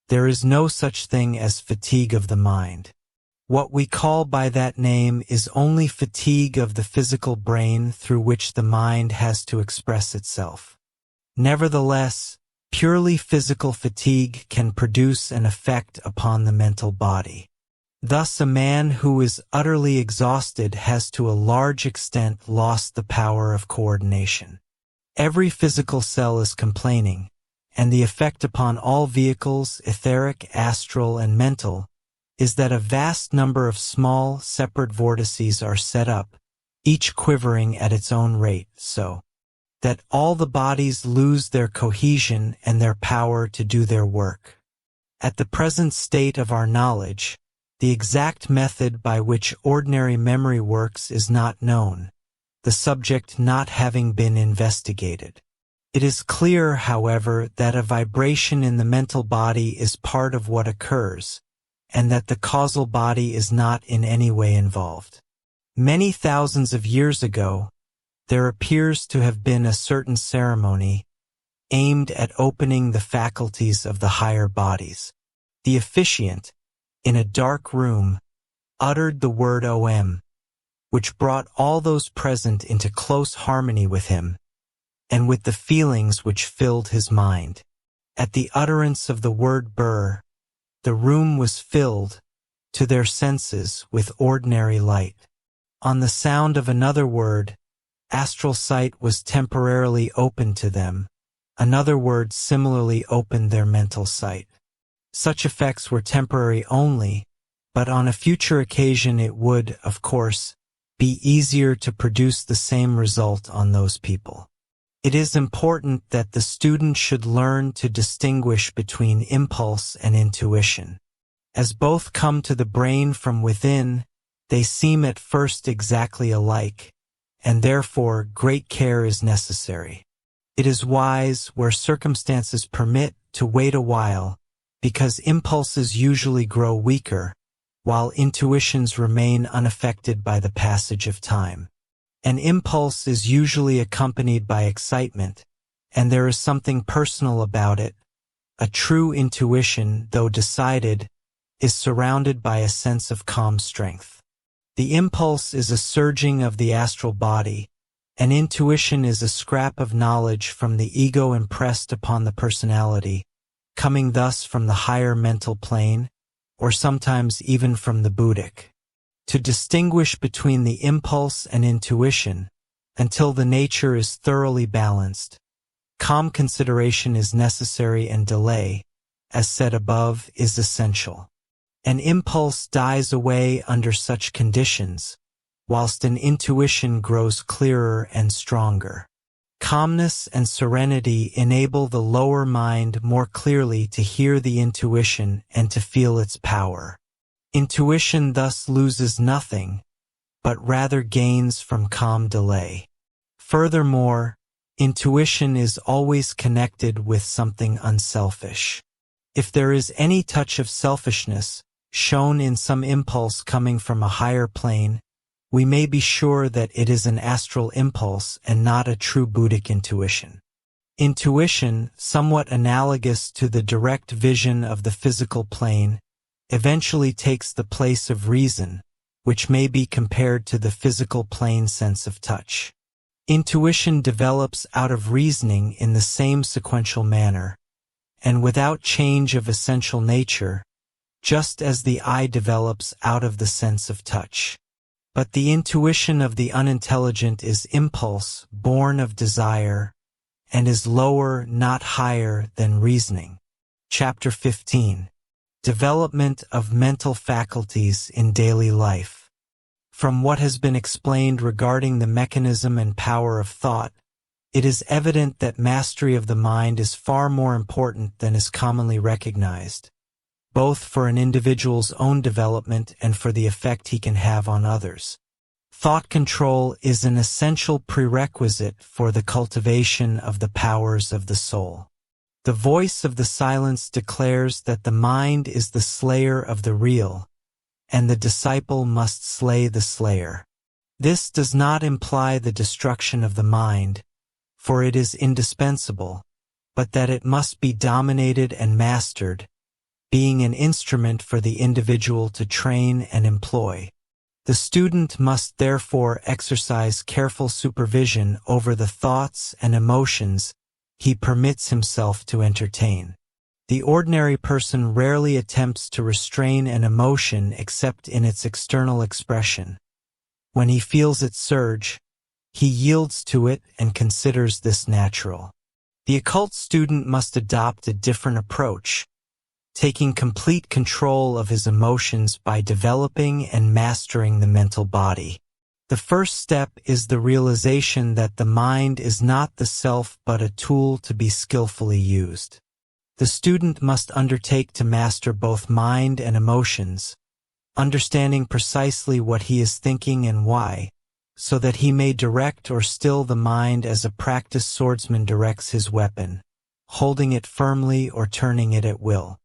There is no such thing as fatigue of the mind. What we call by that name is only fatigue of the physical brain through which the mind has to express itself. Nevertheless, purely physical fatigue can produce an effect upon the mental body. Thus, a man who is utterly exhausted has to a large extent lost the power of coordination. Every physical cell is complaining, and the effect upon all vehicles, etheric, astral, and mental, is that a vast number of small, separate vortices are set up, each quivering at its own rate, so that all the bodies lose their cohesion and their power to do their work. At the present state of our knowledge, the exact method by which ordinary memory works is not known, the subject not having been investigated. It is clear, however, that a vibration in the mental body is part of what occurs, and that the causal body is not in any way involved. Many thousands of years ago, there appears to have been a certain ceremony aimed at opening the faculties of the higher bodies. The officiant, in a dark room, uttered the word Om, which brought all those present into close harmony with him, and with the feelings which filled his mind. At the utterance of the word Bur, the room was filled, to their senses, with ordinary light. On the sound of another word, astral sight was temporarily opened to them. Another word similarly opened their mental sight. Such effects were temporary only, but on a future occasion it would, of course, be easier to produce the same result on those people. It is important that the student should learn to distinguish between impulse and intuition. As both come to the brain from within, they seem at first exactly alike, and therefore great care is necessary. It is wise, where circumstances permit, to wait a while, because impulses usually grow weaker, while intuitions remain unaffected by the passage of time. An impulse is usually accompanied by excitement, and there is something personal about it. A true intuition, though decided, is surrounded by a sense of calm strength. The impulse is a surging of the astral body, and intuition is a scrap of knowledge from the ego impressed upon the personality, coming thus from the higher mental plane, or sometimes even from the Buddhic. To distinguish between the impulse and intuition, until the nature is thoroughly balanced, calm consideration is necessary, and delay, as said above, is essential. An impulse dies away under such conditions, whilst an intuition grows clearer and stronger. Calmness and serenity enable the lower mind more clearly to hear the intuition and to feel its power. Intuition thus loses nothing, but rather gains from calm delay. Furthermore, intuition is always connected with something unselfish. If there is any touch of selfishness shown in some impulse coming from a higher plane, we may be sure that it is an astral impulse and not a true Buddhic intuition. Intuition, somewhat analogous to the direct vision of the physical plane, eventually takes the place of reason, which may be compared to the physical plane sense of touch. Intuition develops out of reasoning in the same sequential manner, and without change of essential nature, just as the eye develops out of the sense of touch. But the intuition of the unintelligent is impulse, born of desire, and is lower, not higher, than reasoning. Chapter 15. Development of mental faculties in daily life. From what has been explained regarding the mechanism and power of thought, it is evident that mastery of the mind is far more important than is commonly recognized, both for an individual's own development and for the effect he can have on others. Thought control is an essential prerequisite for the cultivation of the powers of the soul. The voice of the silence declares that the mind is the slayer of the real, and the disciple must slay the slayer. This does not imply the destruction of the mind, for it is indispensable, but that it must be dominated and mastered, being an instrument for the individual to train and employ. The student must therefore exercise careful supervision over the thoughts and emotions he permits himself to entertain. The ordinary person rarely attempts to restrain an emotion except in its external expression. When he feels it surge, he yields to it and considers this natural. The occult student must adopt a different approach, taking complete control of his emotions by developing and mastering the mental body. The first step is the realization that the mind is not the self but a tool to be skillfully used. The student must undertake to master both mind and emotions, understanding precisely what he is thinking and why, so that he may direct or still the mind as a practiced swordsman directs his weapon, holding it firmly or turning it at will.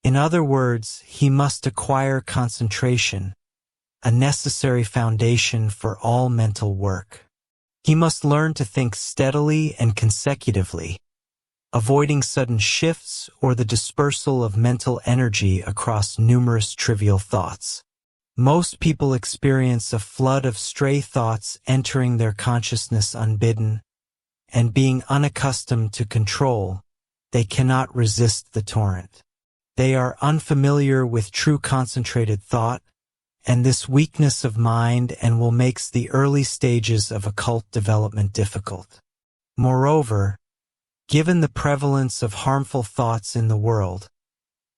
In other words, he must acquire concentration, a necessary foundation for all mental work. He must learn to think steadily and consecutively, avoiding sudden shifts or the dispersal of mental energy across numerous trivial thoughts. Most people experience a flood of stray thoughts entering their consciousness unbidden, and being unaccustomed to control, they cannot resist the torrent. They are unfamiliar with true concentrated thought, and this weakness of mind will makes the early stages of occult development difficult. Moreover, given the prevalence of harmful thoughts in the world,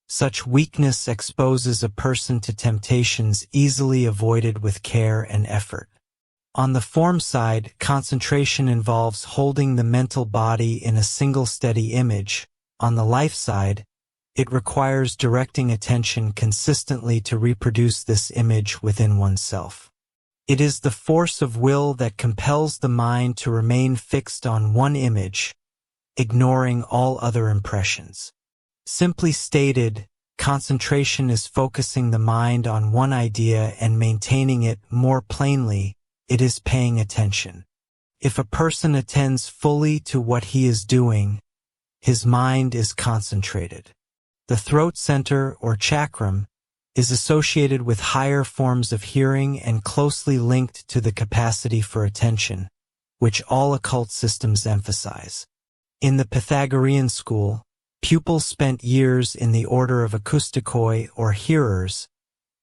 such weakness exposes a person to temptations easily avoided with care and effort. On the form side, concentration involves holding the mental body in a single steady image. On the life side, it requires directing attention consistently to reproduce this image within oneself. It is the force of will that compels the mind to remain fixed on one image, ignoring all other impressions. Simply stated, concentration is focusing the mind on one idea and maintaining it. More plainly, it is paying attention. If a person attends fully to what he is doing, his mind is concentrated. The throat center, or chakram, is associated with higher forms of hearing and closely linked to the capacity for attention, which all occult systems emphasize. In the Pythagorean school, pupils spent years in the order of acoustikoi, or hearers,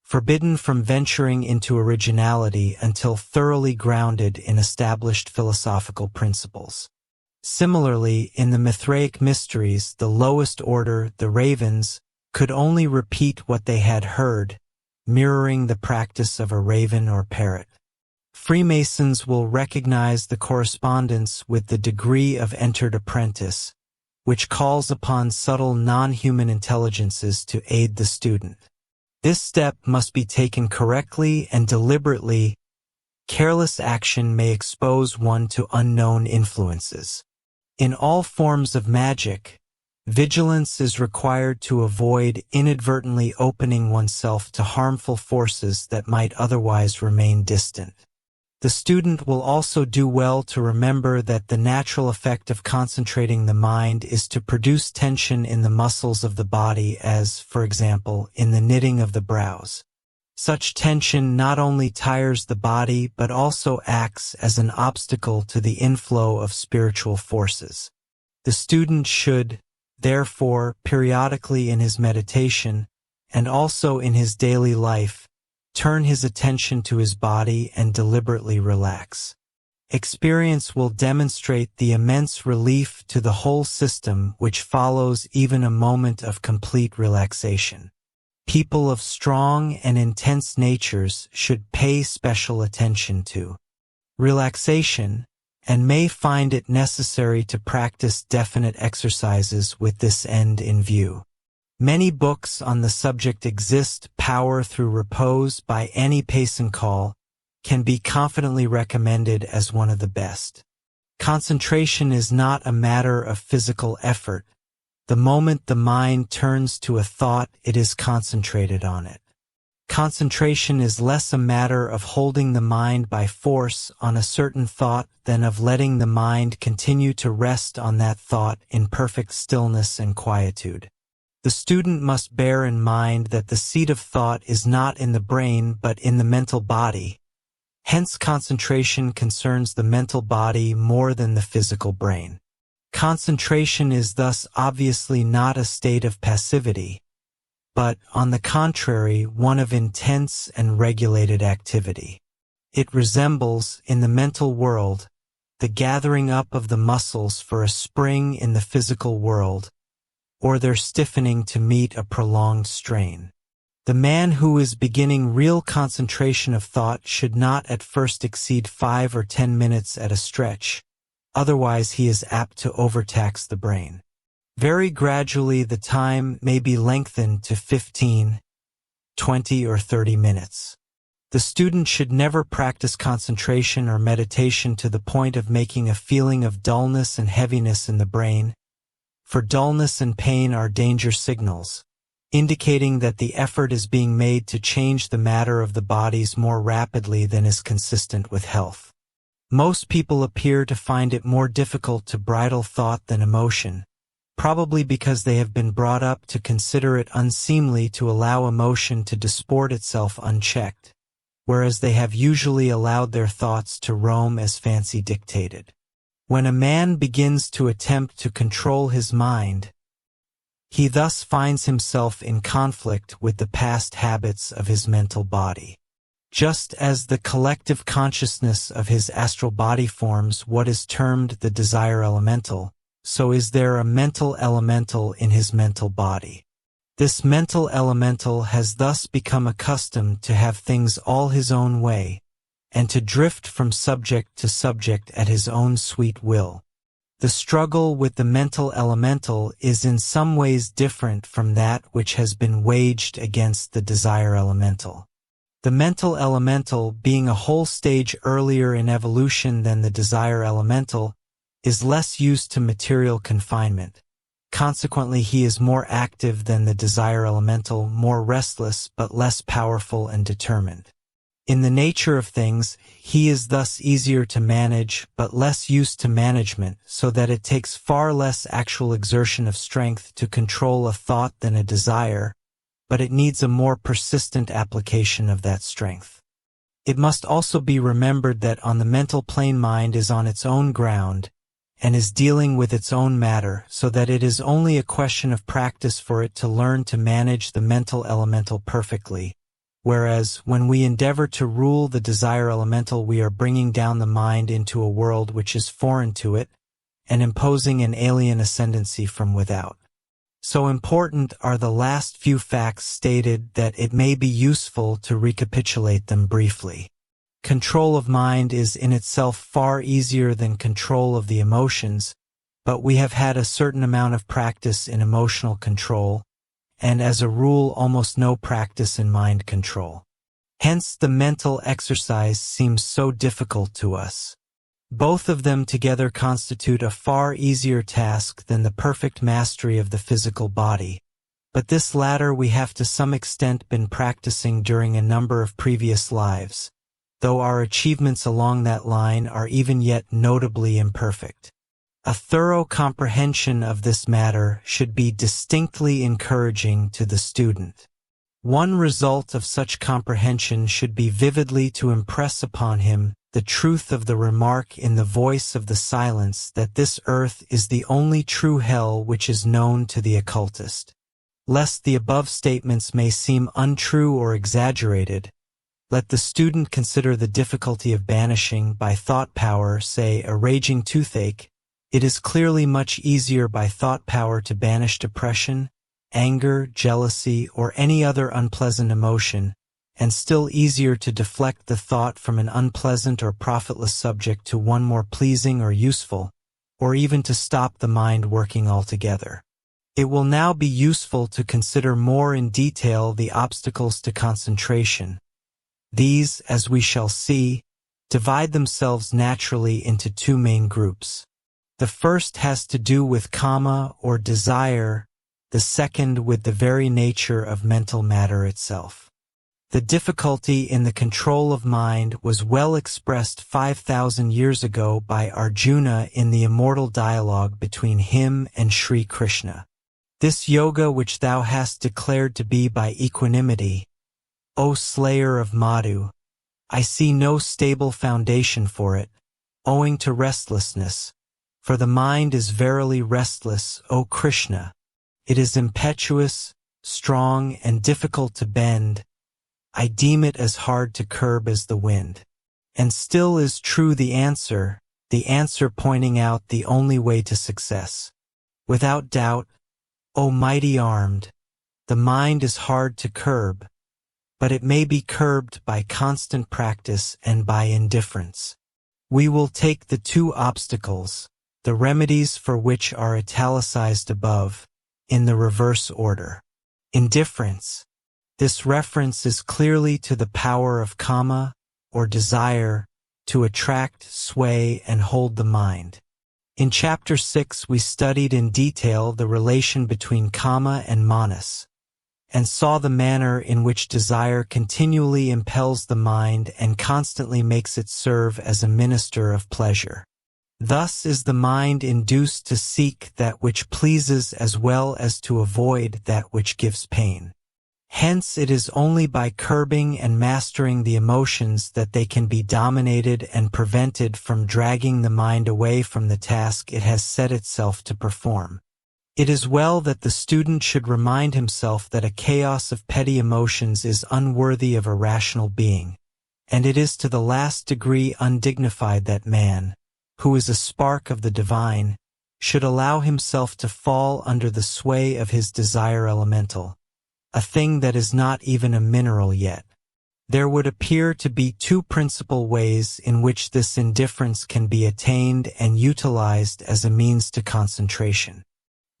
forbidden from venturing into originality until thoroughly grounded in established philosophical principles. Similarly, in the Mithraic mysteries, the lowest order, the ravens, could only repeat what they had heard, mirroring the practice of a raven or parrot. Freemasons will recognize the correspondence with the degree of entered apprentice, which calls upon subtle non-human intelligences to aid the student. This step must be taken correctly and deliberately. Careless action may expose one to unknown influences. In all forms of magic, vigilance is required to avoid inadvertently opening oneself to harmful forces that might otherwise remain distant. The student will also do well to remember that the natural effect of concentrating the mind is to produce tension in the muscles of the body, as, for example, in the knitting of the brows. Such tension not only tires the body but also acts as an obstacle to the inflow of spiritual forces. The student should, therefore, periodically in his meditation, and also in his daily life, turn his attention to his body and deliberately relax. Experience will demonstrate the immense relief to the whole system which follows even a moment of complete relaxation. People of strong and intense natures should pay special attention to relaxation, and may find it necessary to practice definite exercises with this end in view. Many books on the subject exist. Power Through Repose by Annie Payson-Call can be confidently recommended as one of the best. Concentration is not a matter of physical effort. The moment the mind turns to a thought, it is concentrated on it. Concentration is less a matter of holding the mind by force on a certain thought than of letting the mind continue to rest on that thought in perfect stillness and quietude. The student must bear in mind that the seat of thought is not in the brain but in the mental body. Hence, concentration concerns the mental body more than the physical brain. Concentration is thus obviously not a state of passivity, but, on the contrary, one of intense and regulated activity. It resembles, in the mental world, the gathering up of the muscles for a spring in the physical world, or their stiffening to meet a prolonged strain. The man who is beginning real concentration of thought should not at first exceed 5 or 10 minutes at a stretch, otherwise he is apt to overtax the brain. Very gradually the time may be lengthened to 15, 20 or 30 minutes. The student should never practice concentration or meditation to the point of making a feeling of dullness and heaviness in the brain, for dullness and pain are danger signals, indicating that the effort is being made to change the matter of the bodies more rapidly than is consistent with health. Most people appear to find it more difficult to bridle thought than emotion, probably because they have been brought up to consider it unseemly to allow emotion to disport itself unchecked, whereas they have usually allowed their thoughts to roam as fancy dictated. When a man begins to attempt to control his mind, he thus finds himself in conflict with the past habits of his mental body. Just as the collective consciousness of his astral body forms what is termed the desire elemental, so is there a mental elemental in his mental body. This mental elemental has thus become accustomed to have things all his own way, and to drift from subject to subject at his own sweet will. The struggle with the mental elemental is in some ways different from that which has been waged against the desire elemental. The mental elemental, being a whole stage earlier in evolution than the desire elemental, is less used to material confinement. Consequently, he is more active than the desire elemental, more restless but less powerful and determined. In the nature of things, he is thus easier to manage but less used to management, so that it takes far less actual exertion of strength to control a thought than a desire, but it needs a more persistent application of that strength. It must also be remembered that on the mental plane mind is on its own ground, and is dealing with its own matter, so that it is only a question of practice for it to learn to manage the mental elemental perfectly, whereas when we endeavor to rule the desire elemental we are bringing down the mind into a world which is foreign to it, and imposing an alien ascendancy from without. So important are the last few facts stated that it may be useful to recapitulate them briefly. Control of mind is in itself far easier than control of the emotions, but we have had a certain amount of practice in emotional control, and as a rule almost no practice in mind control. Hence the mental exercise seems so difficult to us. Both of them together constitute a far easier task than the perfect mastery of the physical body, but this latter we have to some extent been practicing during a number of previous lives, though our achievements along that line are even yet notably imperfect. A thorough comprehension of this matter should be distinctly encouraging to the student. One result of such comprehension should be vividly to impress upon him the truth of the remark in the voice of the silence that this earth is the only true hell which is known to the occultist. Lest the above statements may seem untrue or exaggerated, let the student consider the difficulty of banishing by thought power, say, a raging toothache. It is clearly much easier by thought power to banish depression, anger, jealousy, or any other unpleasant emotion, and still easier to deflect the thought from an unpleasant or profitless subject to one more pleasing or useful, or even to stop the mind working altogether. It will now be useful to consider more in detail the obstacles to concentration. These, as we shall see, divide themselves naturally into two main groups. The first has to do with kama or desire, the second with the very nature of mental matter itself. The difficulty in the control of mind was well expressed 5,000 years ago by Arjuna in the immortal dialogue between him and Sri Krishna. This yoga which thou hast declared to be by equanimity, O slayer of Madhu, I see no stable foundation for it, owing to restlessness, for the mind is verily restless, O Krishna. It is impetuous, strong, and difficult to bend. I deem it as hard to curb as the wind. And still is true the answer pointing out the only way to success. Without doubt, O mighty armed, the mind is hard to curb, but it may be curbed by constant practice and by indifference. We will take the two obstacles, the remedies for which are italicized above, in the reverse order. Indifference. This reference is clearly to the power of kama, or desire, to attract, sway, and hold the mind. In Chapter 6 we studied in detail the relation between kama and manas, and saw the manner in which desire continually impels the mind and constantly makes it serve as a minister of pleasure. Thus is the mind induced to seek that which pleases as well as to avoid that which gives pain. Hence it is only by curbing and mastering the emotions that they can be dominated and prevented from dragging the mind away from the task it has set itself to perform. It is well that the student should remind himself that a chaos of petty emotions is unworthy of a rational being, and it is to the last degree undignified that man, who is a spark of the divine, should allow himself to fall under the sway of his desire elemental, a thing that is not even a mineral yet. There would appear to be two principal ways in which this indifference can be attained and utilized as a means to concentration.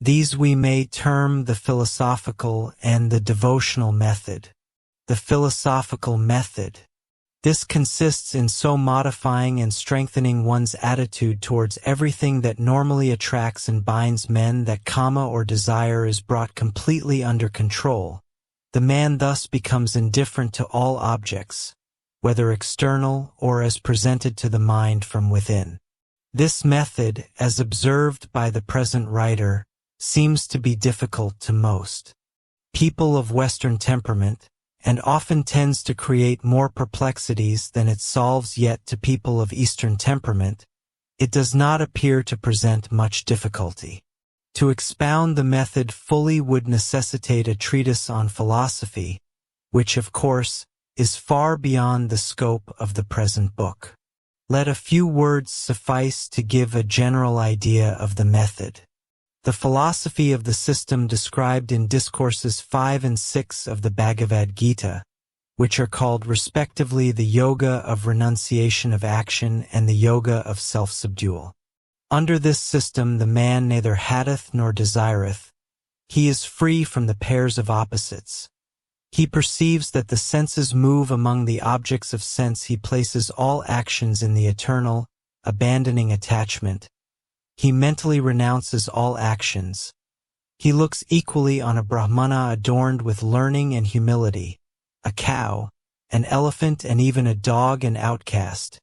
These we may term the philosophical and the devotional method. The philosophical method. This consists in so modifying and strengthening one's attitude towards everything that normally attracts and binds men that karma or desire is brought completely under control. The man thus becomes indifferent to all objects, whether external or as presented to the mind from within. This method, as observed by the present writer, seems to be difficult to most people of Western temperament, and often tends to create more perplexities than it solves. Yet to people of Eastern temperament, it does not appear to present much difficulty. To expound the method fully would necessitate a treatise on philosophy, which of course is far beyond the scope of the present book. Let a few words suffice to give a general idea of the method. The philosophy of the system described in Discourses 5 and 6 of the Bhagavad Gita, which are called respectively the Yoga of Renunciation of Action and the Yoga of Self-Subdual. Under this system the man neither hatteth nor desireth. He is free from the pairs of opposites. He perceives that the senses move among the objects of sense. He places all actions in the eternal, abandoning attachment. He mentally renounces all actions. He looks equally on a Brahmana adorned with learning and humility, a cow, an elephant, and even a dog and outcast.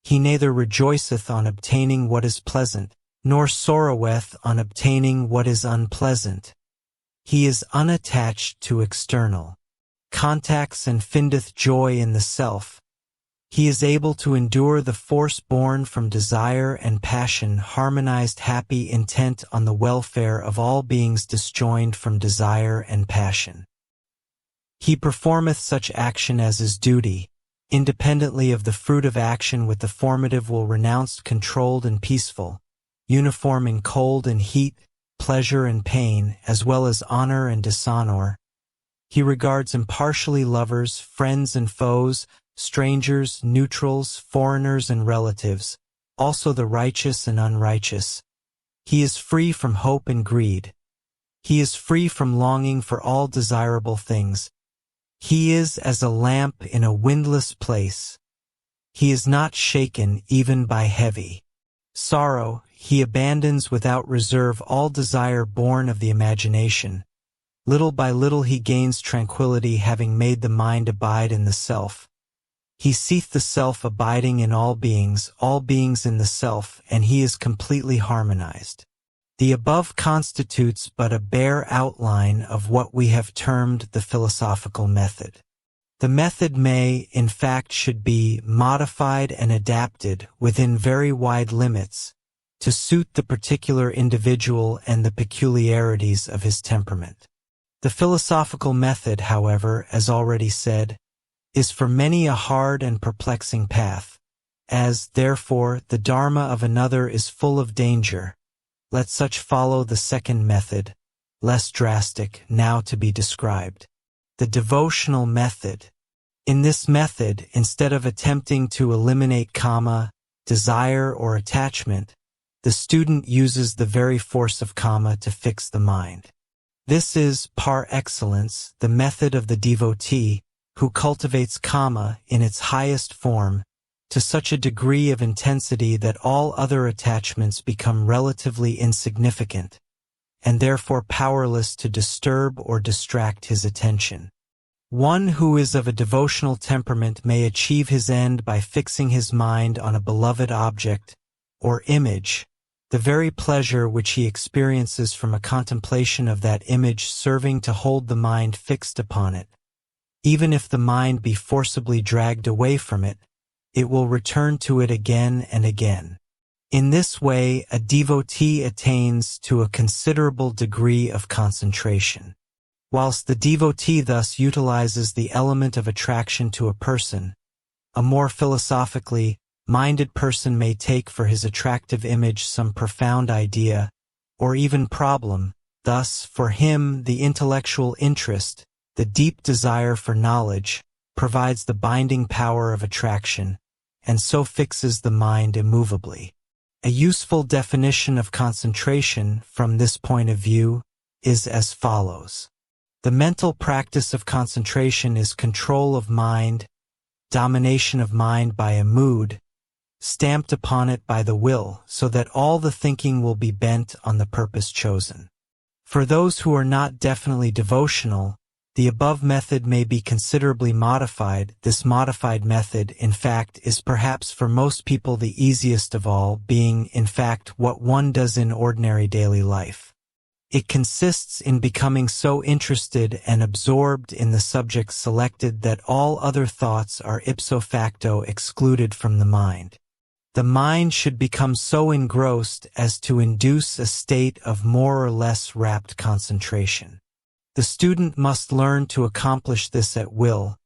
He neither rejoiceth on obtaining what is pleasant, nor sorroweth on obtaining what is unpleasant. He is unattached to external contacts and findeth joy in the self. He is able to endure the force born from desire and passion, harmonized, happy, intent on the welfare of all beings disjoined from desire and passion. He performeth such action as is duty, independently of the fruit of action, with the formative will renounced, controlled and peaceful, uniform in cold and heat, pleasure and pain, as well as honor and dishonor. He regards impartially lovers, friends and foes, strangers, neutrals, foreigners and relatives, also the righteous and unrighteous. He is free from hope and greed. He is free from longing for all desirable things. He is as a lamp in a windless place. He is not shaken even by heavy sorrow. He abandons without reserve all desire born of the imagination. Little by little he gains tranquility, having made the mind abide in the self. He seeth the self abiding in all beings in the self, and he is completely harmonized. The above constitutes but a bare outline of what we have termed the philosophical method. The method may, in fact, should be modified and adapted within very wide limits to suit the particular individual and the peculiarities of his temperament. The philosophical method, however, as already said, is for many a hard and perplexing path. As, therefore, the dharma of another is full of danger, let such follow the second method, less drastic, now to be described. The devotional method. In this method, instead of attempting to eliminate kama, desire or attachment, the student uses the very force of kama to fix the mind. This is, par excellence, the method of the devotee, who cultivates kama in its highest form to such a degree of intensity that all other attachments become relatively insignificant, and therefore powerless to disturb or distract his attention. One who is of a devotional temperament may achieve his end by fixing his mind on a beloved object or image, the very pleasure which he experiences from a contemplation of that image serving to hold the mind fixed upon it. Even if the mind be forcibly dragged away from it, it will return to it again and again. In this way, a devotee attains to a considerable degree of concentration. Whilst the devotee thus utilizes the element of attraction to a person, a more philosophically minded person may take for his attractive image some profound idea, or even problem. Thus, for him, the intellectual interest, the deep desire for knowledge, provides the binding power of attraction, and so fixes the mind immovably. A useful definition of concentration from this point of view is as follows. The mental practice of concentration is control of mind, domination of mind by a mood, stamped upon it by the will, so that all the thinking will be bent on the purpose chosen. For those who are not definitely devotional, the above method may be considerably modified. This modified method, in fact, is perhaps for most people the easiest of all, being, in fact, what one does in ordinary daily life. It consists in becoming so interested and absorbed in the subject selected that all other thoughts are ipso facto excluded from the mind. The mind should become so engrossed as to induce a state of more or less rapt concentration. The student must learn to accomplish this at will,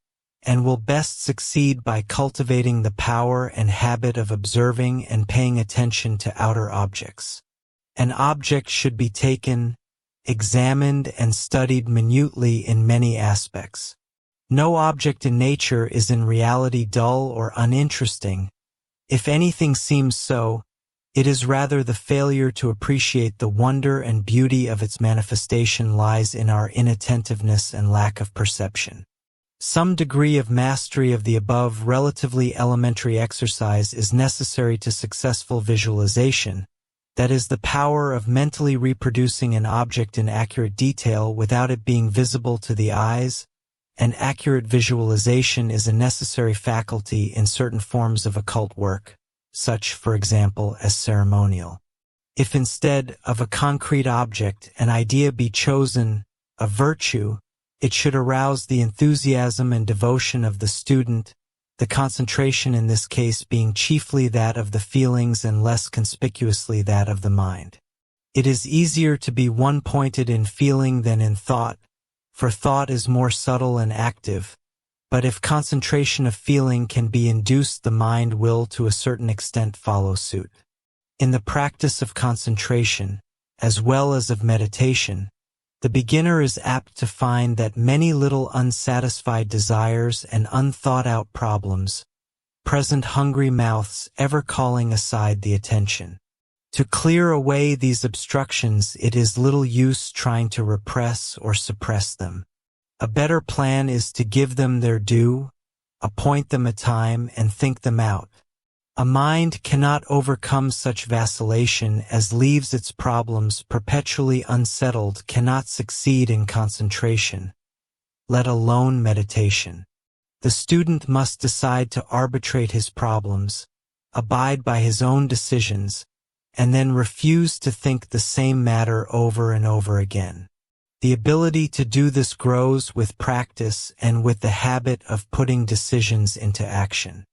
and will best succeed by cultivating the power and habit of observing and paying attention to outer objects. An object should be taken, examined, and studied minutely in many aspects. No object in nature is in reality dull or uninteresting. If anything seems so, it is rather the failure to appreciate the wonder and beauty of its manifestation lies in our inattentiveness and lack of perception. Some degree of mastery of the above relatively elementary exercise is necessary to successful visualization, that is, the power of mentally reproducing an object in accurate detail without it being visible to the eyes. An accurate visualization is a necessary faculty in certain forms of occult work, such, for example, as ceremonial. If instead of a concrete object an idea be chosen, a virtue, it should arouse the enthusiasm and devotion of the student, the concentration in this case being chiefly that of the feelings and less conspicuously that of the mind. It is easier to be one-pointed in feeling than in thought, for thought is more subtle and active, but if concentration of feeling can be induced, the mind will to a certain extent follow suit. In the practice of concentration, as well as of meditation, the beginner is apt to find that many little unsatisfied desires and unthought-out problems present hungry mouths ever calling aside the attention. To clear away these obstructions, it is little use trying to repress or suppress them. A better plan is to give them their due, appoint them a time, and think them out. A mind cannot overcome such vacillation as leaves its problems perpetually unsettled, cannot succeed in concentration, let alone meditation. The student must decide to arbitrate his problems, abide by his own decisions, and then refuse to think the same matter over and over again. The ability to do this grows with practice and with the habit of putting decisions into action.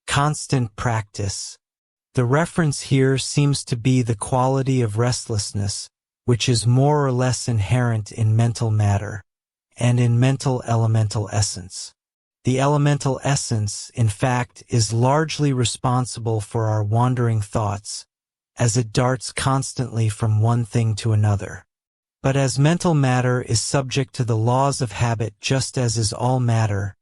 Constant practice. The reference here seems to be the quality of restlessness, which is more or less inherent in mental matter, and in mental elemental essence. The elemental essence, in fact, is largely responsible for our wandering thoughts, as it darts constantly from one thing to another. But as mental matter is subject to the laws of habit just as is all matter,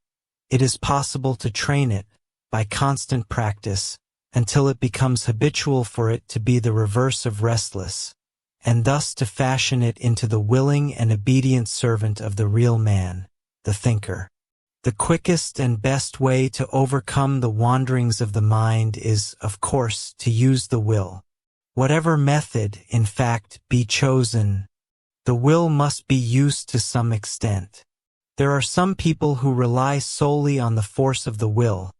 it is possible to train it, by constant practice, until it becomes habitual for it to be the reverse of restless, and thus to fashion it into the willing and obedient servant of the real man, the thinker. The quickest and best way to overcome the wanderings of the mind is, of course, to use the will. Whatever method, in fact, be chosen, The will must be used to some extent. There are some people who rely solely on the force of the will,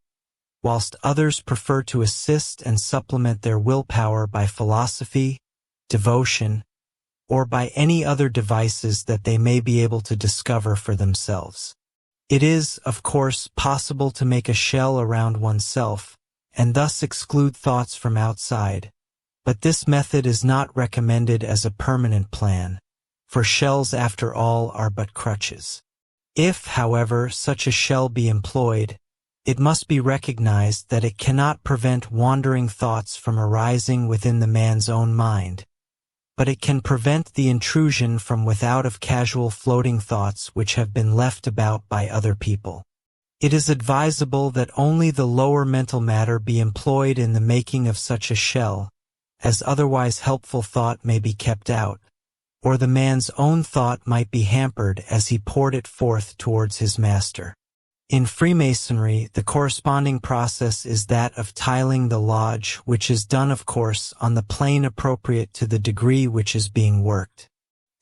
whilst others prefer to assist and supplement their willpower by philosophy, devotion, or by any other devices that they may be able to discover for themselves. It is, of course, possible to make a shell around oneself, and thus exclude thoughts from outside, but this method is not recommended as a permanent plan, for shells, after all, are but crutches. If, however, such a shell be employed, it must be recognized that it cannot prevent wandering thoughts from arising within the man's own mind, but it can prevent the intrusion from without of casual floating thoughts which have been left about by other people. It is advisable that only the lower mental matter be employed in the making of such a shell, as otherwise helpful thought may be kept out, or the man's own thought might be hampered as he poured it forth towards his master. In Freemasonry, the corresponding process is that of tiling the lodge, which is done, of course, on the plane appropriate to the degree which is being worked.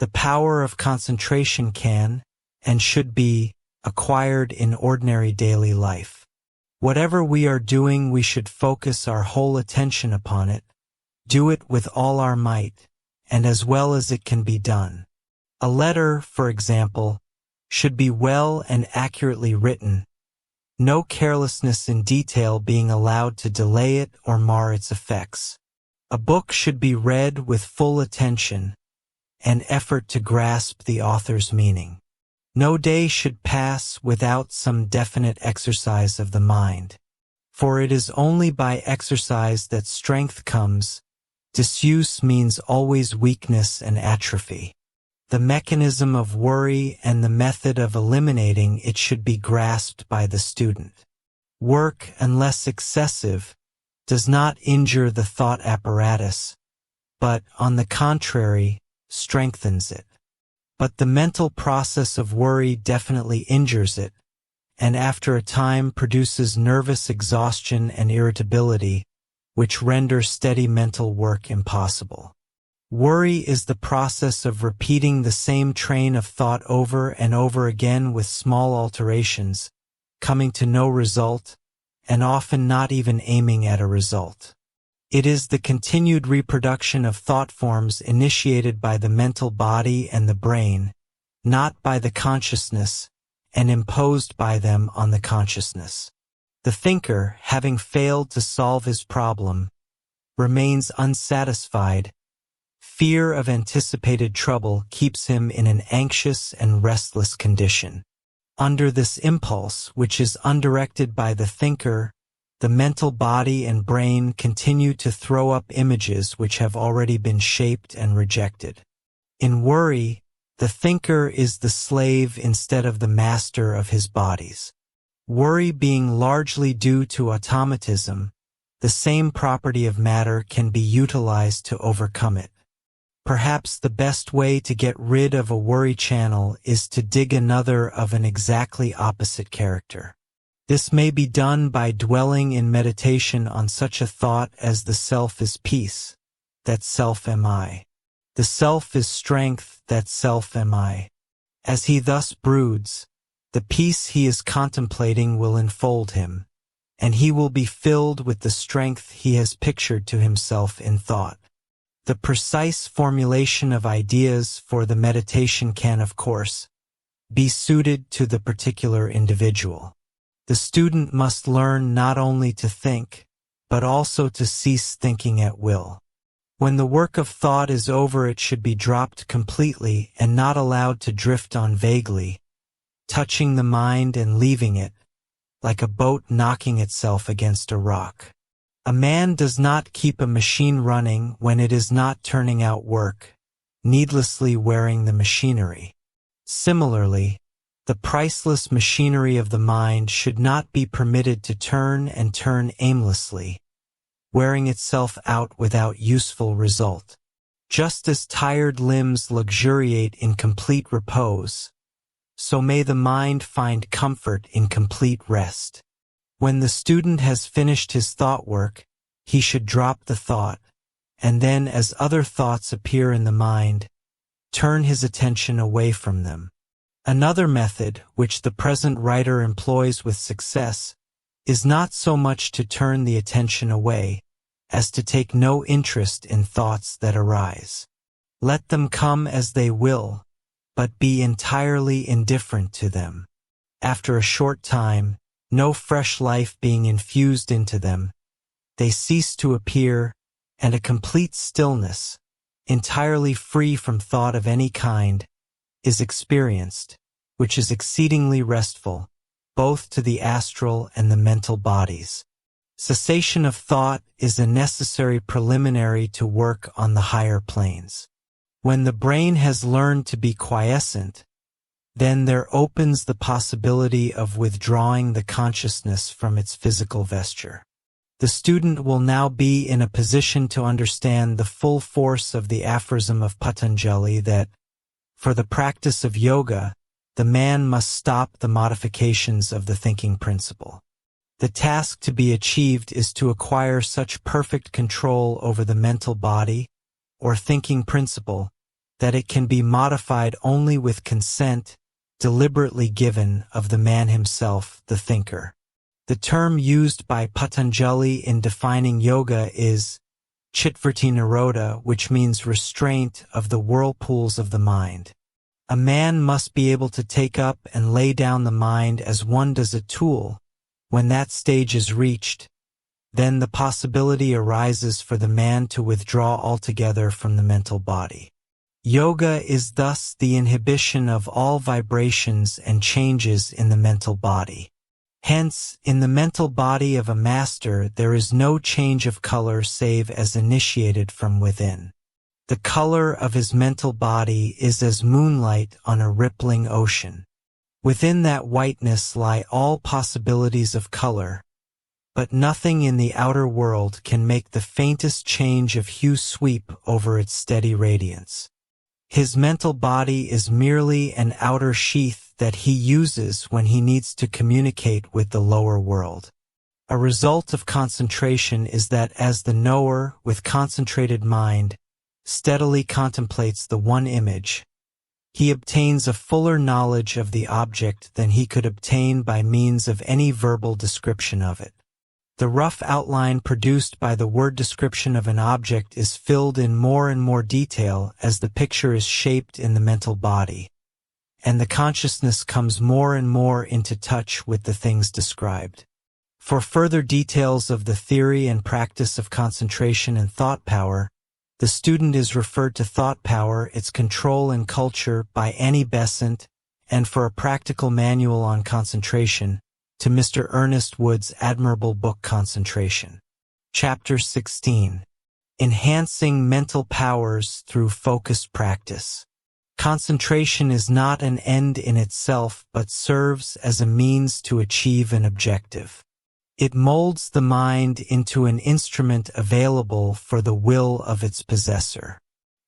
The power of concentration can, and should be, acquired in ordinary daily life. Whatever we are doing, we should focus our whole attention upon it, do it with all our might, and as well as it can be done. A letter, for example, should be well and accurately written, no carelessness in detail being allowed to delay it or mar its effects. A book should be read with full attention and effort to grasp the author's meaning. No day should pass without some definite exercise of the mind, for it is only by exercise that strength comes. Disuse means always weakness and atrophy. The mechanism of worry and the method of eliminating it should be grasped by the student. Work, unless excessive, does not injure the thought apparatus, but, on the contrary, strengthens it. But the mental process of worry definitely injures it, and after a time produces nervous exhaustion and irritability, which render steady mental work impossible. Worry is the process of repeating the same train of thought over and over again with small alterations, coming to no result, and often not even aiming at a result. It is the continued reproduction of thought forms initiated by the mental body and the brain, not by the consciousness, and imposed by them on the consciousness. The thinker, having failed to solve his problem, remains unsatisfied. Fear of anticipated trouble keeps him in an anxious and restless condition. Under this impulse, which is undirected by the thinker, the mental body and brain continue to throw up images which have already been shaped and rejected. In worry, the thinker is the slave instead of the master of his bodies. Worry being largely due to automatism, the same property of matter can be utilized to overcome it. Perhaps the best way to get rid of a worry channel is to dig another of an exactly opposite character. This may be done by dwelling in meditation on such a thought as the self is peace, that self am I. The self is strength, that self am I. As he thus broods, the peace he is contemplating will enfold him, and he will be filled with the strength he has pictured to himself in thought. The precise formulation of ideas for the meditation can, of course, be suited to the particular individual. The student must learn not only to think, but also to cease thinking at will. When the work of thought is over, it should be dropped completely and not allowed to drift on vaguely, touching the mind and leaving it, like a boat knocking itself against a rock. A man does not keep a machine running when it is not turning out work, needlessly wearing the machinery. Similarly, the priceless machinery of the mind should not be permitted to turn and turn aimlessly, wearing itself out without useful result. Just as tired limbs luxuriate in complete repose, so may the mind find comfort in complete rest. When the student has finished his thought work, he should drop the thought, and then as other thoughts appear in the mind, turn his attention away from them. Another method, which the present writer employs with success, is not so much to turn the attention away, as to take no interest in thoughts that arise. Let them come as they will, but be entirely indifferent to them. After a short time, no fresh life being infused into them, they cease to appear, and a complete stillness, entirely free from thought of any kind, is experienced, which is exceedingly restful, both to the astral and the mental bodies. Cessation of thought is a necessary preliminary to work on the higher planes. When the brain has learned to be quiescent, then there opens the possibility of withdrawing the consciousness from its physical vesture. The student will now be in a position to understand the full force of the aphorism of Patanjali that, for the practice of yoga, the man must stop the modifications of the thinking principle. The task to be achieved is to acquire such perfect control over the mental body, or thinking principle, that it can be modified only with consent, deliberately given, of the man himself, the thinker. The term used by Patanjali in defining yoga is Chitvritti Nirodha, which means restraint of the whirlpools of the mind. A man must be able to take up and lay down the mind as one does a tool. When that stage is reached, then the possibility arises for the man to withdraw altogether from the mental body. Yoga is thus the inhibition of all vibrations and changes in the mental body. Hence, in the mental body of a master there is no change of color save as initiated from within. The color of his mental body is as moonlight on a rippling ocean. Within that whiteness lie all possibilities of color, but nothing in the outer world can make the faintest change of hue sweep over its steady radiance. His mental body is merely an outer sheath that he uses when he needs to communicate with the lower world. A result of concentration is that as the knower, with concentrated mind, steadily contemplates the one image, he obtains a fuller knowledge of the object than he could obtain by means of any verbal description of it. The rough outline produced by the word description of an object is filled in more and more detail as the picture is shaped in the mental body, and the consciousness comes more and more into touch with the things described. For further details of the theory and practice of concentration and thought power, the student is referred to Thought Power, Its Control and Culture by Annie Besant, and for a practical manual on concentration, to Mr. Ernest Wood's admirable book Concentration. Chapter 16. Enhancing Mental Powers Through Focused Practice. Concentration is not an end in itself but serves as a means to achieve an objective. It molds the mind into an instrument available for the will of its possessor.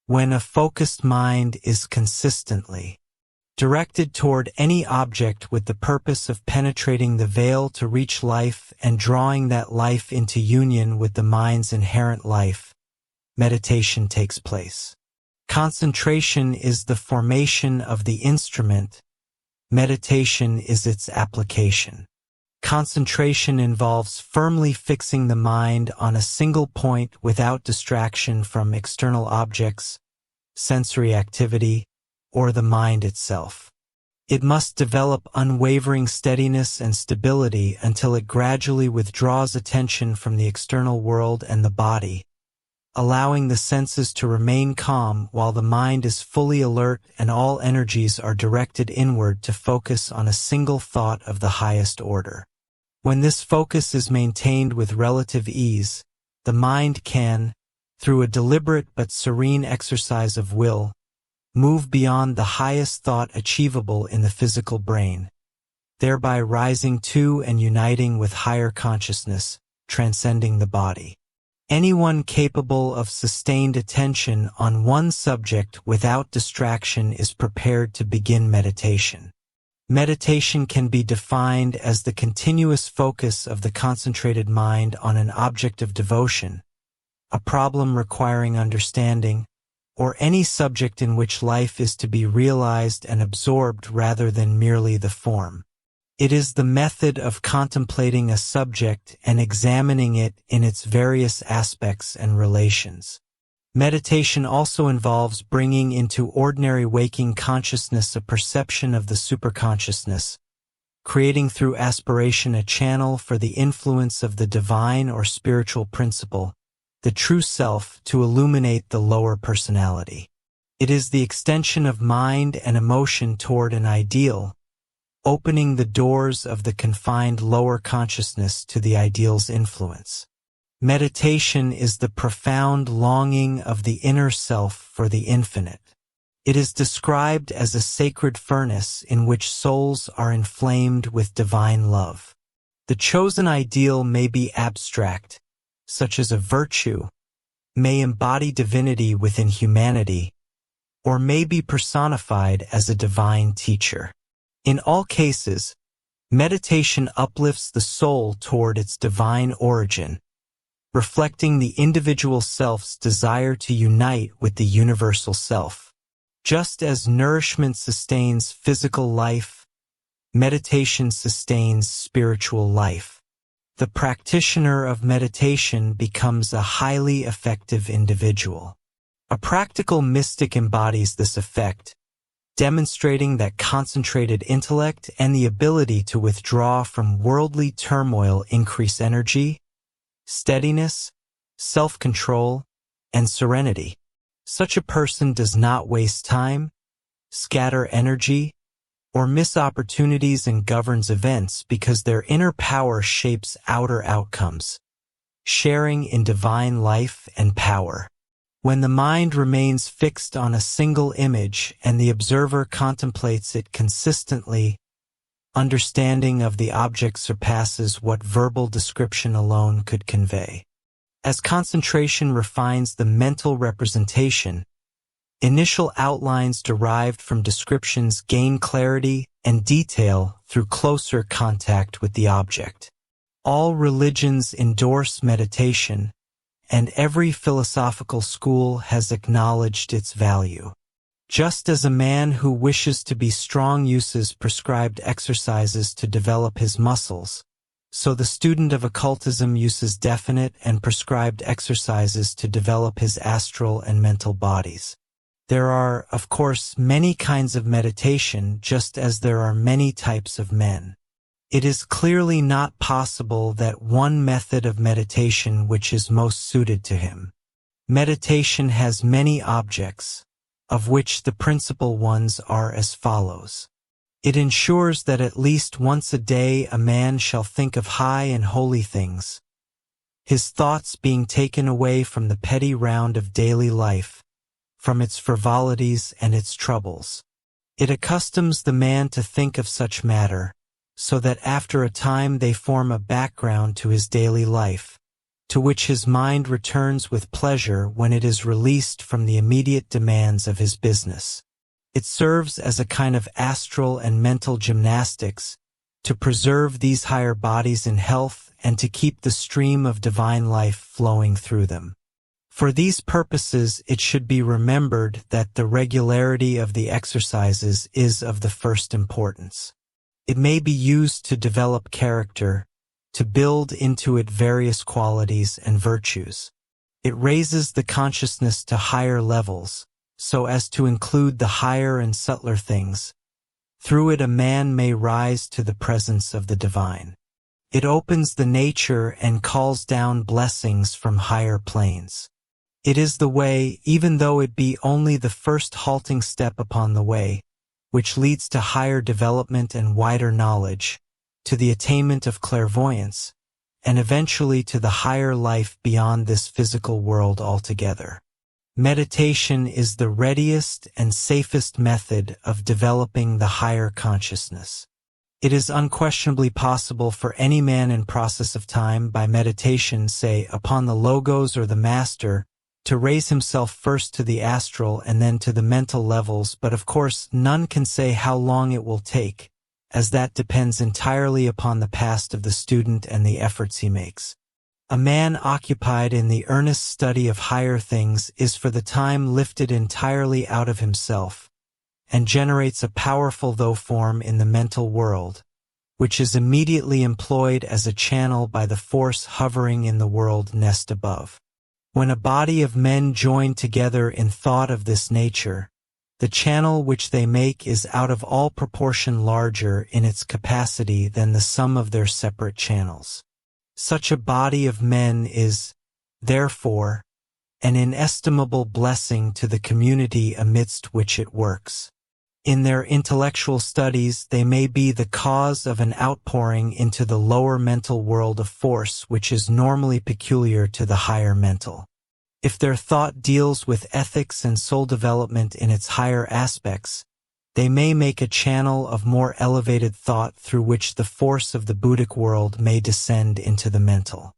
When a focused mind is consistently directed toward any object with the purpose of penetrating the veil to reach life and drawing that life into union with the mind's inherent life, meditation takes place. Concentration is the formation of the instrument, meditation is its application. Concentration involves firmly fixing the mind on a single point without distraction from external objects, sensory activity, or the mind itself. It must develop unwavering steadiness and stability until it gradually withdraws attention from the external world and the body, allowing the senses to remain calm while the mind is fully alert and all energies are directed inward to focus on a single thought of the highest order. When this focus is maintained with relative ease, the mind can, through a deliberate but serene exercise of will, move beyond the highest thought achievable in the physical brain, thereby rising to and uniting with higher consciousness, transcending the body. Anyone capable of sustained attention on one subject without distraction is prepared to begin meditation. Meditation can be defined as the continuous focus of the concentrated mind on an object of devotion, a problem requiring understanding, or any subject in which life is to be realized and absorbed rather than merely the form. It is the method of contemplating a subject and examining it in its various aspects and relations. Meditation also involves bringing into ordinary waking consciousness a perception of the superconsciousness, creating through aspiration a channel for the influence of the divine or spiritual principle, the true self, to illuminate the lower personality. It is the extension of mind and emotion toward an ideal, opening the doors of the confined lower consciousness to the ideal's influence. Meditation is the profound longing of the inner self for the infinite. It is described as a sacred furnace in which souls are inflamed with divine love. The chosen ideal may be abstract, such as a virtue, may embody divinity within humanity, or may be personified as a divine teacher. In all cases, meditation uplifts the soul toward its divine origin, reflecting the individual self's desire to unite with the universal self. Just as nourishment sustains physical life, meditation sustains spiritual life. The practitioner of meditation becomes a highly effective individual. A practical mystic embodies this effect, demonstrating that concentrated intellect and the ability to withdraw from worldly turmoil increase energy, steadiness, self-control, and serenity. Such a person does not waste time, scatter energy, or miss opportunities and governs events because their inner power shapes outer outcomes, sharing in divine life and power. When the mind remains fixed on a single image and the observer contemplates it consistently, understanding of the object surpasses what verbal description alone could convey. As concentration refines the mental representation, initial outlines derived from descriptions gain clarity and detail through closer contact with the object. All religions endorse meditation, and every philosophical school has acknowledged its value. Just as a man who wishes to be strong uses prescribed exercises to develop his muscles, so the student of occultism uses definite and prescribed exercises to develop his astral and mental bodies. There are, of course, many kinds of meditation, just as there are many types of men. It is clearly not possible that one method of meditation which is most suited to him. Meditation has many objects, of which the principal ones are as follows. It ensures that at least once a day a man shall think of high and holy things, his thoughts being taken away from the petty round of daily life, from its frivolities and its troubles. It accustoms the man to think of such matter, so that after a time they form a background to his daily life, to which his mind returns with pleasure when it is released from the immediate demands of his business. It serves as a kind of astral and mental gymnastics to preserve these higher bodies in health and to keep the stream of divine life flowing through them. For these purposes, it should be remembered that the regularity of the exercises is of the first importance. It may be used to develop character, to build into it various qualities and virtues. It raises the consciousness to higher levels, so as to include the higher and subtler things. Through it a man may rise to the presence of the divine. It opens the nature and calls down blessings from higher planes. It is the way, even though it be only the first halting step upon the way, which leads to higher development and wider knowledge, to the attainment of clairvoyance, and eventually to the higher life beyond this physical world altogether. Meditation is the readiest and safest method of developing the higher consciousness. It is unquestionably possible for any man in process of time by meditation, say, upon the logos or the master, to raise himself first to the astral and then to the mental levels, but of course none can say how long it will take, as that depends entirely upon the past of the student and the efforts he makes. A man occupied in the earnest study of higher things is for the time lifted entirely out of himself, and generates a powerful though form in the mental world, which is immediately employed as a channel by the force hovering in the world nest above. When a body of men join together in thought of this nature, the channel which they make is out of all proportion larger in its capacity than the sum of their separate channels. Such a body of men is, therefore, an inestimable blessing to the community amidst which it works. In their intellectual studies, they may be the cause of an outpouring into the lower mental world of force which is normally peculiar to the higher mental. If their thought deals with ethics and soul development in its higher aspects, they may make a channel of more elevated thought through which the force of the Buddhic world may descend into the mental.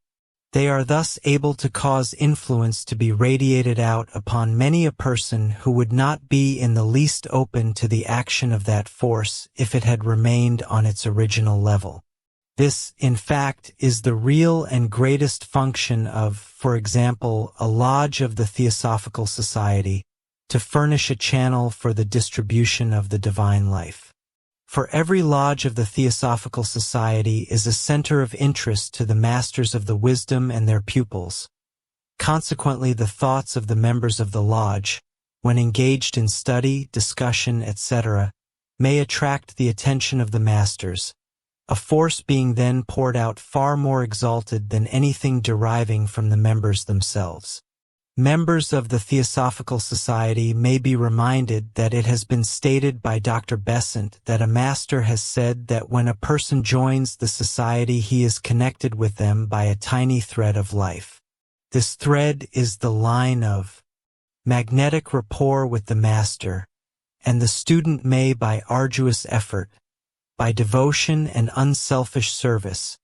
They are thus able to cause influence to be radiated out upon many a person who would not be in the least open to the action of that force if it had remained on its original level. This, in fact, is the real and greatest function of, for example, a lodge of the Theosophical Society, to furnish a channel for the distribution of the divine life. For every lodge of the Theosophical Society is a center of interest to the masters of the wisdom and their pupils. Consequently, the thoughts of the members of the lodge, when engaged in study, discussion, etc., may attract the attention of the masters, a force being then poured out far more exalted than anything deriving from the members themselves. Members of the Theosophical Society may be reminded that it has been stated by Dr. Besant that a master has said that when a person joins the society he is connected with them by a tiny thread of life. This thread is the line of magnetic rapport with the master, and the student may by arduous effort, by devotion and unselfish service,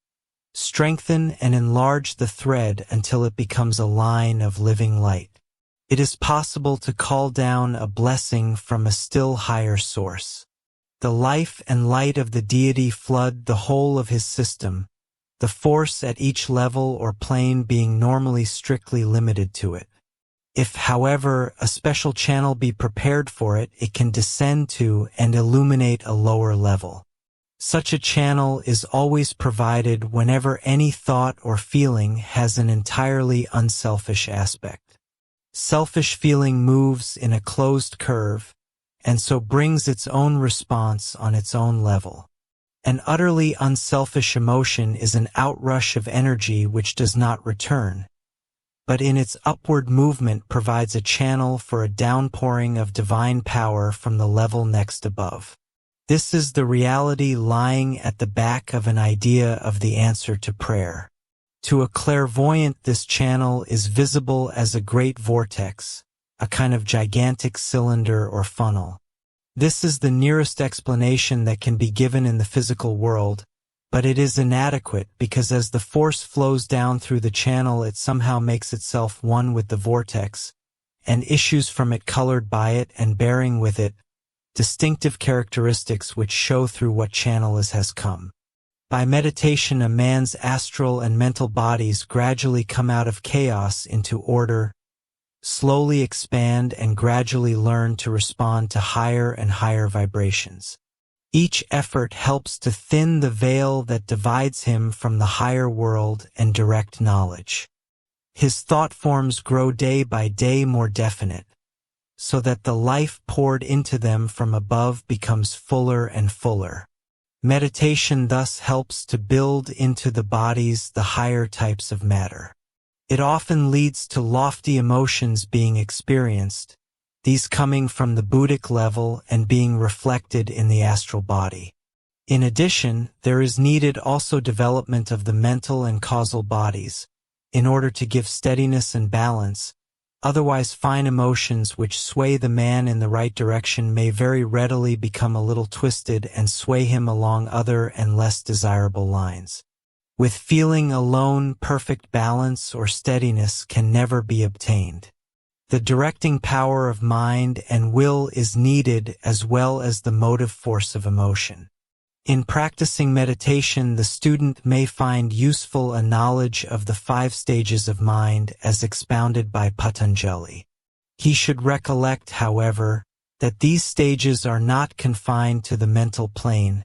strengthen and enlarge the thread until it becomes a line of living light. It is possible to call down a blessing from a still higher source. The life and light of the deity flood the whole of his system, the force at each level or plane being normally strictly limited to it. If, however, a special channel be prepared for it, it can descend to and illuminate a lower level. Such a channel is always provided whenever any thought or feeling has an entirely unselfish aspect. Selfish feeling moves in a closed curve, and so brings its own response on its own level. An utterly unselfish emotion is an outrush of energy which does not return, but in its upward movement provides a channel for a downpouring of divine power from the level next above. This is the reality lying at the back of an idea of the answer to prayer. To a clairvoyant, this channel is visible as a great vortex, a kind of gigantic cylinder or funnel. This is the nearest explanation that can be given in the physical world, but it is inadequate because as the force flows down through the channel it somehow makes itself one with the vortex, and issues from it colored by it and bearing with it distinctive characteristics which show through what channel it has come. By meditation, a man's astral and mental bodies gradually come out of chaos into order, slowly expand, and gradually learn to respond to higher and higher vibrations. Each effort helps to thin the veil that divides him from the higher world and direct knowledge. His thought forms grow day by day more definite, so that the life poured into them from above becomes fuller and fuller. Meditation thus helps to build into the bodies the higher types of matter. It often leads to lofty emotions being experienced, these coming from the Buddhic level and being reflected in the astral body. In addition, there is needed also development of the mental and causal bodies, in order to give steadiness and balance. Otherwise, fine emotions which sway the man in the right direction may very readily become a little twisted and sway him along other and less desirable lines. With feeling alone, perfect balance or steadiness can never be obtained. The directing power of mind and will is needed as well as the motive force of emotion. In practicing meditation, the student may find useful a knowledge of the 5 stages of mind as expounded by Patanjali. He should recollect, however, that these stages are not confined to the mental plane,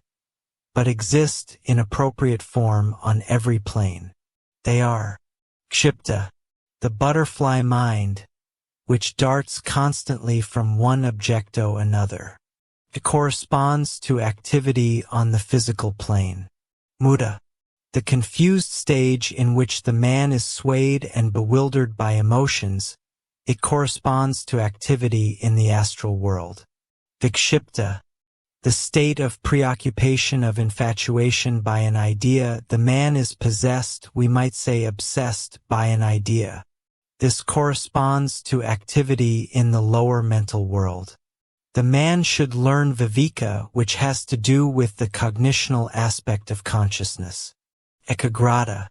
but exist in appropriate form on every plane. They are Kshipta, the butterfly mind, which darts constantly from one object to another. It corresponds to activity on the physical plane. Muda, the confused stage in which the man is swayed and bewildered by emotions. It corresponds to activity in the astral world. Vikshipta, the state of preoccupation of infatuation by an idea. The man is possessed, we might say obsessed, by an idea. This corresponds to activity in the lower mental world. The man should learn viveka, which has to do with the cognitional aspect of consciousness. Ekagrata,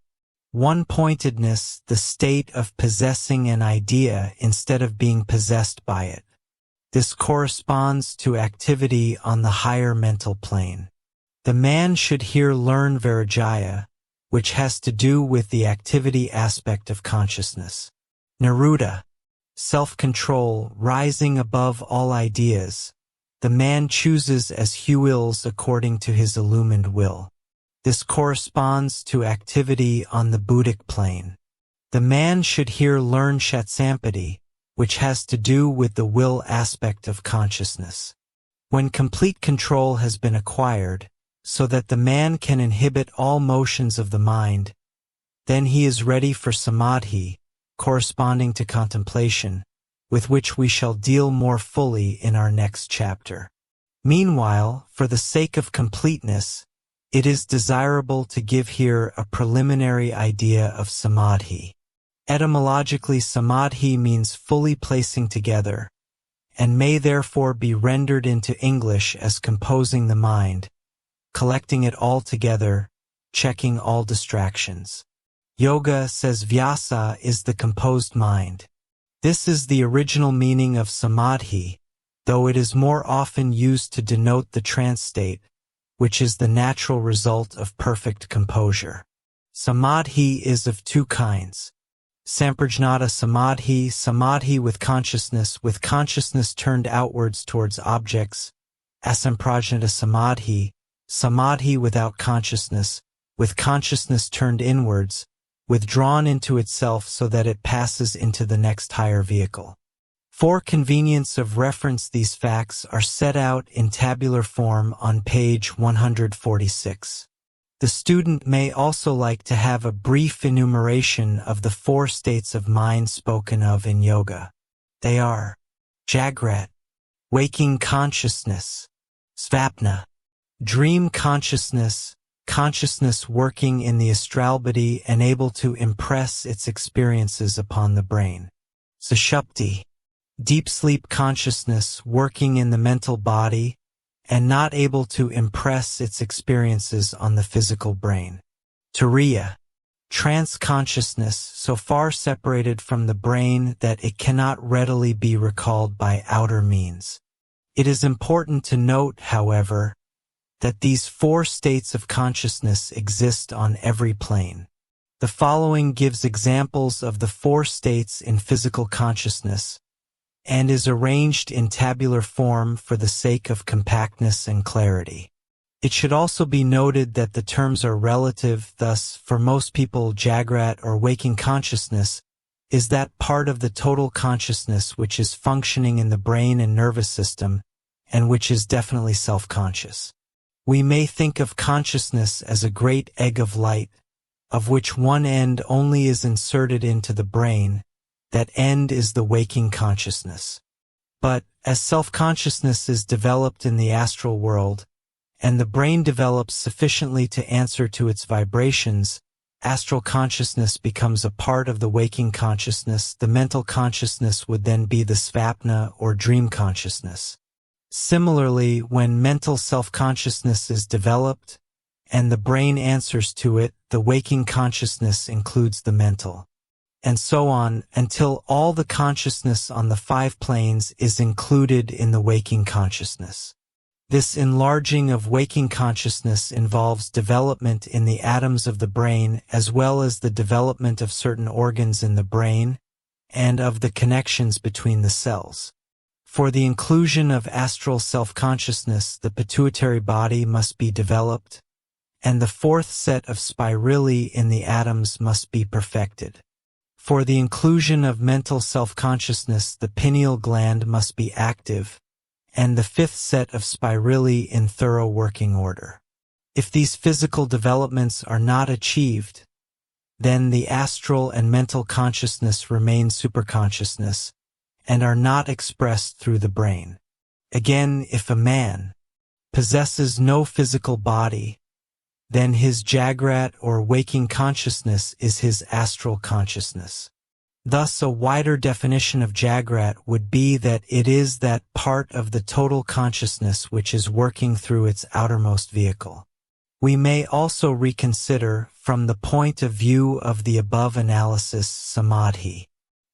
one-pointedness, the state of possessing an idea instead of being possessed by it. This corresponds to activity on the higher mental plane. The man should here learn Vairagya, which has to do with the activity aspect of consciousness. Niruddha, self-control, rising above all ideas. The man chooses as he wills according to his illumined will. This corresponds to activity on the Buddhic plane. The man should here learn Shatsampati, which has to do with the will aspect of consciousness. When complete control has been acquired, so that the man can inhibit all motions of the mind, then he is ready for samadhi, corresponding to contemplation, with which we shall deal more fully in our next chapter. Meanwhile, for the sake of completeness, it is desirable to give here a preliminary idea of samadhi. Etymologically, samadhi means fully placing together, and may therefore be rendered into English as composing the mind, collecting it all together, checking all distractions. Yoga, says Vyasa, is the composed mind. This is the original meaning of samadhi, though it is more often used to denote the trance state, which is the natural result of perfect composure. Samadhi is of 2 kinds. Samprajnata samadhi, samadhi with consciousness turned outwards towards objects. Asamprajnata samadhi, samadhi without consciousness, with consciousness turned inwards, withdrawn into itself so that it passes into the next higher vehicle. For convenience of reference, these facts are set out in tabular form on page 146. The student may also like to have a brief enumeration of the 4 states of mind spoken of in yoga. They are Jagrat, waking consciousness; Svapna, dream consciousness, consciousness working in the astral body and able to impress its experiences upon the brain; Sushupti, deep sleep consciousness working in the mental body and not able to impress its experiences on the physical brain; Turiya, trance consciousness so far separated from the brain that it cannot readily be recalled by outer means. It is important to note, however, that these 4 states of consciousness exist on every plane. The following gives examples of the 4 states in physical consciousness, and is arranged in tabular form for the sake of compactness and clarity. It should also be noted that the terms are relative, thus, for most people, Jagrat or waking consciousness is that part of the total consciousness which is functioning in the brain and nervous system, and which is definitely self-conscious. We may think of consciousness as a great egg of light, of which one end only is inserted into the brain. That end is the waking consciousness. But, as self-consciousness is developed in the astral world, and the brain develops sufficiently to answer to its vibrations, astral consciousness becomes a part of the waking consciousness. The mental consciousness would then be the svapna or dream consciousness. Similarly, when mental self-consciousness is developed, and the brain answers to it, the waking consciousness includes the mental. And so on, until all the consciousness on the 5 planes is included in the waking consciousness. This enlarging of waking consciousness involves development in the atoms of the brain as well as the development of certain organs in the brain and of the connections between the cells. For the inclusion of astral self-consciousness, the pituitary body must be developed, and the fourth set of spirali in the atoms must be perfected. For the inclusion of mental self-consciousness, the pineal gland must be active, and the fifth set of spirali in thorough working order. If these physical developments are not achieved, then the astral and mental consciousness remain superconsciousness and are not expressed through the brain. Again, if a man possesses no physical body, then his Jagrat or waking consciousness is his astral consciousness. Thus, a wider definition of Jagrat would be that it is that part of the total consciousness which is working through its outermost vehicle. We may also reconsider, from the point of view of the above analysis, Samadhi.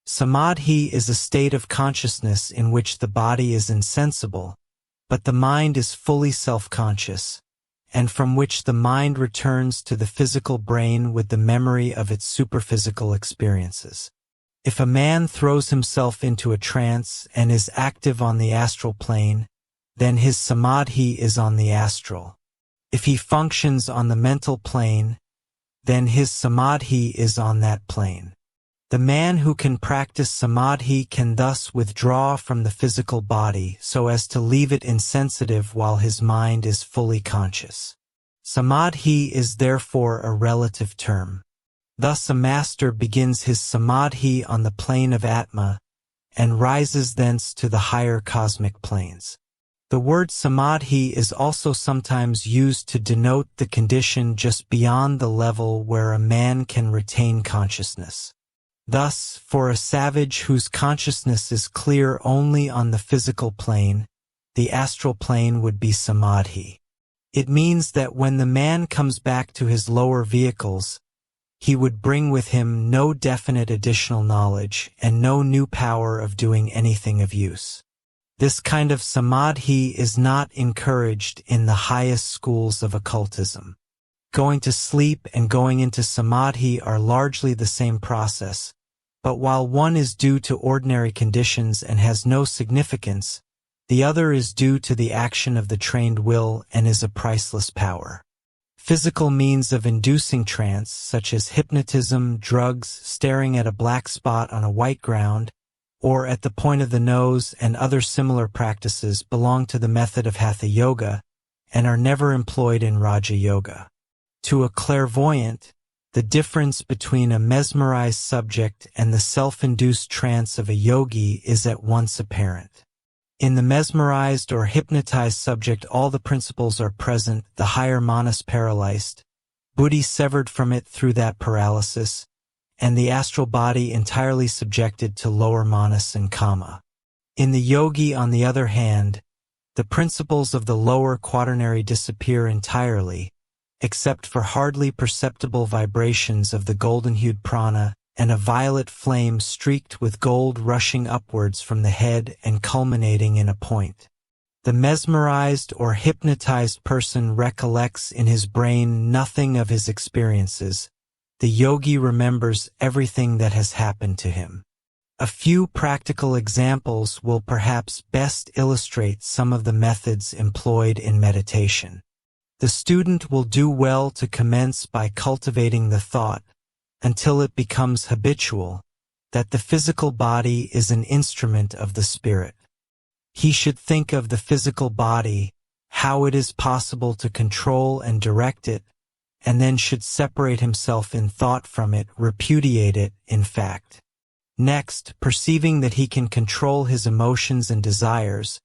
Samadhi is a state of consciousness in which the body is insensible, but the mind is fully self-conscious, and from which the mind returns to the physical brain with the memory of its superphysical experiences. If a man throws himself into a trance and is active on the astral plane, then his samadhi is on the astral. If he functions on the mental plane, then his samadhi is on that plane. The man who can practice samadhi can thus withdraw from the physical body so as to leave it insensitive while his mind is fully conscious. Samadhi is therefore a relative term. Thus a master begins his samadhi on the plane of Atma and rises thence to the higher cosmic planes. The word samadhi is also sometimes used to denote the condition just beyond the level where a man can retain consciousness. Thus, for a savage whose consciousness is clear only on the physical plane, the astral plane would be samadhi. It means that when the man comes back to his lower vehicles, he would bring with him no definite additional knowledge and no new power of doing anything of use. This kind of samadhi is not encouraged in the highest schools of occultism. Going to sleep and going into samadhi are largely the same process, but while one is due to ordinary conditions and has no significance, the other is due to the action of the trained will and is a priceless power. Physical means of inducing trance, such as hypnotism, drugs, staring at a black spot on a white ground, or at the point of the nose and other similar practices belong to the method of Hatha Yoga and are never employed in Raja Yoga. To a clairvoyant, the difference between a mesmerized subject and the self-induced trance of a yogi is at once apparent. In the mesmerized or hypnotized subject, all the principles are present, the higher manas paralyzed, buddhi severed from it through that paralysis, and the astral body entirely subjected to lower manas and kama. In the yogi, on the other hand, the principles of the lower quaternary disappear entirely, except for hardly perceptible vibrations of the golden-hued prana and a violet flame streaked with gold rushing upwards from the head and culminating in a point. The mesmerized or hypnotized person recollects in his brain nothing of his experiences. The yogi remembers everything that has happened to him. A few practical examples will perhaps best illustrate some of the methods employed in meditation. The student will do well to commence by cultivating the thought, until it becomes habitual, that the physical body is an instrument of the spirit. He should think of the physical body, how it is possible to control and direct it, and then should separate himself in thought from it, repudiate it, in fact. Next, perceiving that he can control his emotions and desires,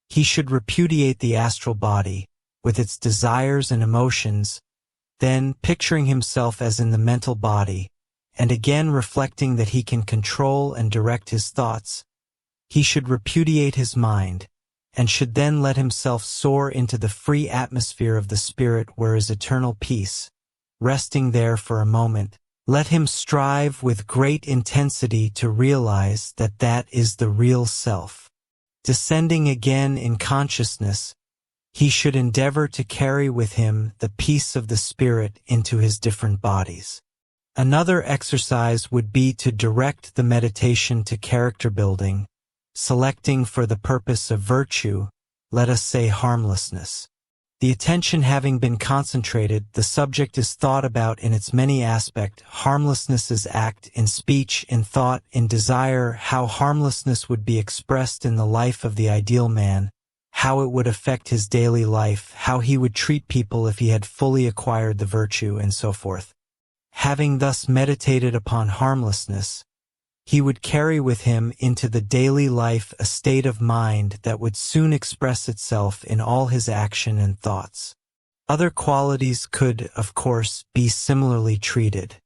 he should repudiate the astral body, with its desires and emotions, then picturing himself as in the mental body, and again reflecting that he can control and direct his thoughts, he should repudiate his mind, and should then let himself soar into the free atmosphere of the spirit where is eternal peace. Resting there for a moment, let him strive with great intensity to realize that that is the real self. Descending again in consciousness, he should endeavor to carry with him the peace of the Spirit into his different bodies. Another exercise would be to direct the meditation to character building, selecting for the purpose of virtue, let us say harmlessness. The attention having been concentrated, the subject is thought about in its many aspects. Harmlessness is act, in speech, in thought, in desire, how harmlessness would be expressed in the life of the ideal man, how it would affect his daily life, how he would treat people if he had fully acquired the virtue, and so forth. Having thus meditated upon harmlessness, he would carry with him into the daily life a state of mind that would soon express itself in all his action and thoughts. Other qualities could, of course, be similarly treated.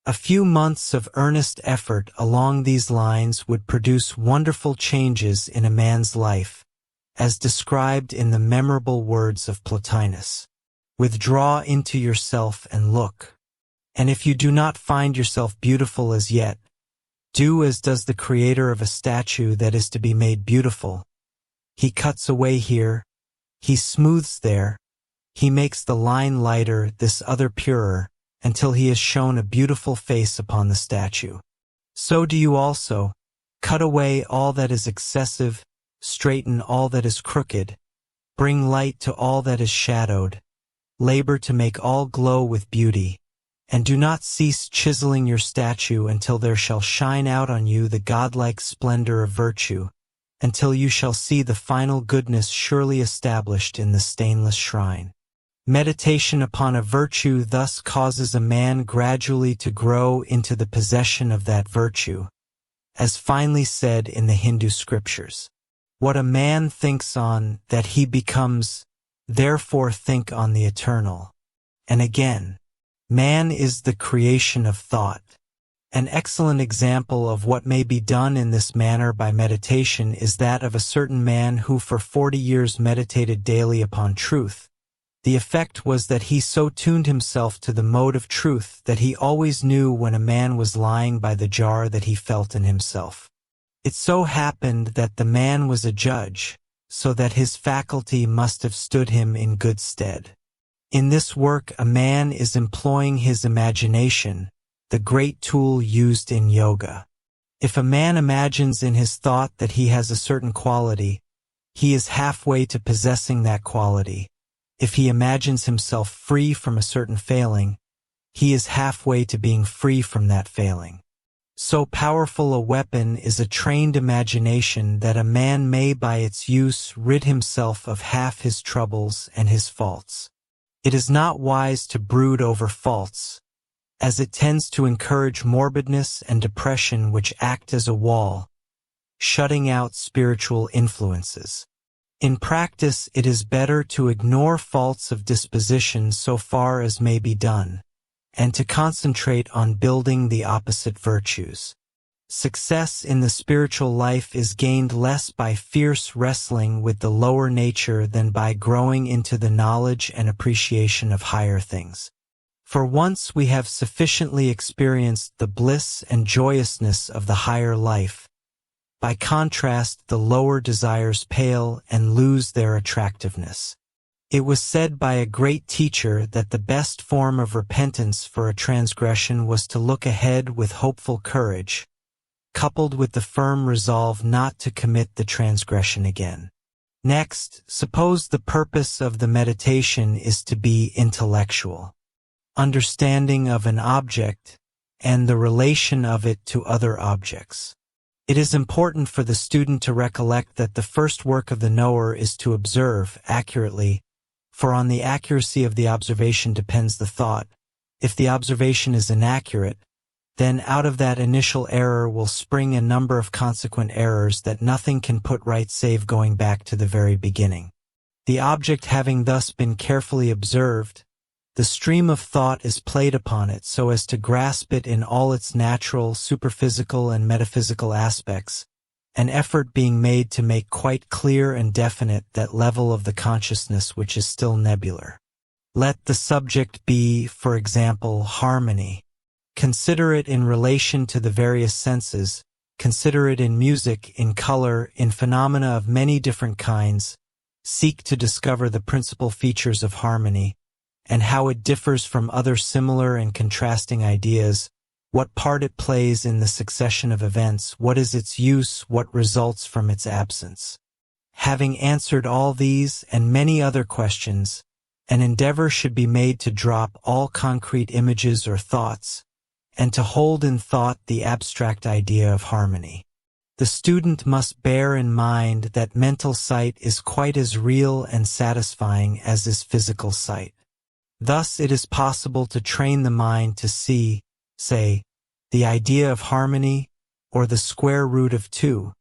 A few months of earnest effort along these lines would produce wonderful changes in a man's life, as described in the memorable words of Plotinus. Withdraw into yourself and look. And if you do not find yourself beautiful as yet, do as does the creator of a statue that is to be made beautiful. He cuts away here, he smooths there, he makes the line lighter, this other purer, until he has shown a beautiful face upon the statue. So do you also, cut away all that is excessive, straighten all that is crooked, bring light to all that is shadowed, labor to make all glow with beauty, and do not cease chiseling your statue until there shall shine out on you the godlike splendor of virtue, until you shall see the final goodness surely established in the stainless shrine. Meditation upon a virtue thus causes a man gradually to grow into the possession of that virtue, as finely said in the Hindu scriptures. What a man thinks on, that he becomes, therefore think on the eternal. And again, man is the creation of thought. An excellent example of what may be done in this manner by meditation is that of a certain man who for 40 years meditated daily upon truth. The effect was that he so tuned himself to the mode of truth that he always knew when a man was lying by the jar that he felt in himself. It so happened that the man was a judge, so that his faculty must have stood him in good stead. In this work a man is employing his imagination, the great tool used in yoga. If a man imagines in his thought that he has a certain quality, he is halfway to possessing that quality. If he imagines himself free from a certain failing, he is halfway to being free from that failing. So powerful a weapon is a trained imagination that a man may by its use rid himself of half his troubles and his faults. It is not wise to brood over faults, as it tends to encourage morbidness and depression which act as a wall, shutting out spiritual influences. In practice, it is better to ignore faults of disposition so far as may be done, and to concentrate on building the opposite virtues. Success in the spiritual life is gained less by fierce wrestling with the lower nature than by growing into the knowledge and appreciation of higher things. For once we have sufficiently experienced the bliss and joyousness of the higher life, by contrast the lower desires pale and lose their attractiveness. It was said by a great teacher that the best form of repentance for a transgression was to look ahead with hopeful courage, coupled with the firm resolve not to commit the transgression again. Next, suppose the purpose of the meditation is to be intellectual, understanding of an object and the relation of it to other objects. It is important for the student to recollect that the first work of the knower is to observe accurately, for on the accuracy of the observation depends the thought. If the observation is inaccurate, then out of that initial error will spring a number of consequent errors that nothing can put right save going back to the very beginning. The object having thus been carefully observed, the stream of thought is played upon it so as to grasp it in all its natural, superphysical, and metaphysical aspects, an effort being made to make quite clear and definite that level of the consciousness which is still nebular. Let the subject be, for example, harmony. Consider it in relation to the various senses, consider it in music, in color, in phenomena of many different kinds, seek to discover the principal features of harmony, and how it differs from other similar and contrasting ideas, what part it plays in the succession of events, what is its use, what results from its absence. Having answered all these and many other questions, an endeavor should be made to drop all concrete images or thoughts, and to hold in thought the abstract idea of harmony. The student must bear in mind that mental sight is quite as real and satisfying as is physical sight. Thus it is possible to train the mind to see, say, the idea of harmony, or the square root of 2,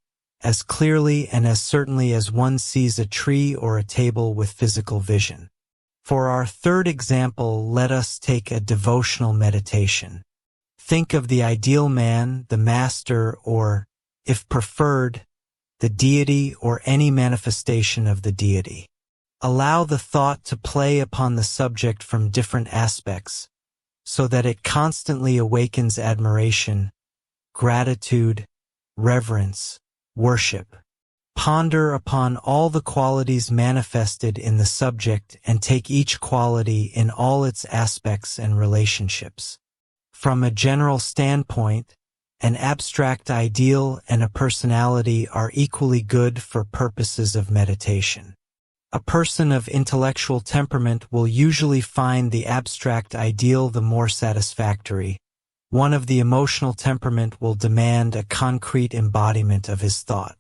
as clearly and as certainly as one sees a tree or a table with physical vision. For our third example, let us take a devotional meditation. Think of the ideal man, the master, or, if preferred, the deity or any manifestation of the deity. Allow the thought to play upon the subject from different aspects, so that it constantly awakens admiration, gratitude, reverence, worship. Ponder upon all the qualities manifested in the subject and take each quality in all its aspects and relationships. From a general standpoint, an abstract ideal and a personality are equally good for purposes of meditation. A person of intellectual temperament will usually find the abstract ideal the more satisfactory. One of the emotional temperament will demand a concrete embodiment of his thought.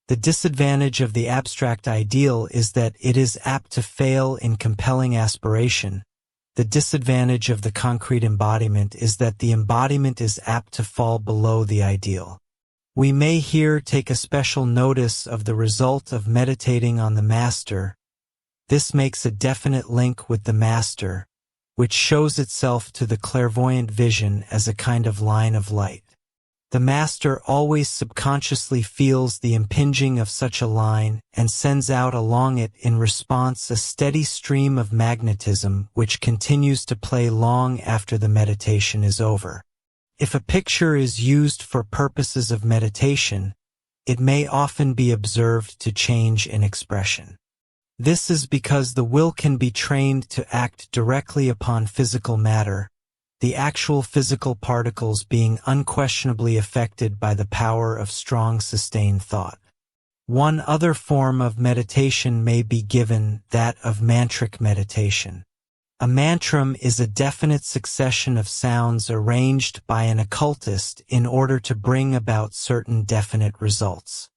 The disadvantage of the abstract ideal is that it is apt to fail in compelling aspiration. The disadvantage of the concrete embodiment is that the embodiment is apt to fall below the ideal. We may here take a special notice of the result of meditating on the master. This makes a definite link with the master, which shows itself to the clairvoyant vision as a kind of line of light. The master always subconsciously feels the impinging of such a line and sends out along it in response a steady stream of magnetism which continues to play long after the meditation is over. If a picture is used for purposes of meditation, it may often be observed to change in expression. This is because the will can be trained to act directly upon physical matter, the actual physical particles being unquestionably affected by the power of strong sustained thought. One other form of meditation may be given, that of mantric meditation. A mantram is a definite succession of sounds arranged by an occultist in order to bring about certain definite results.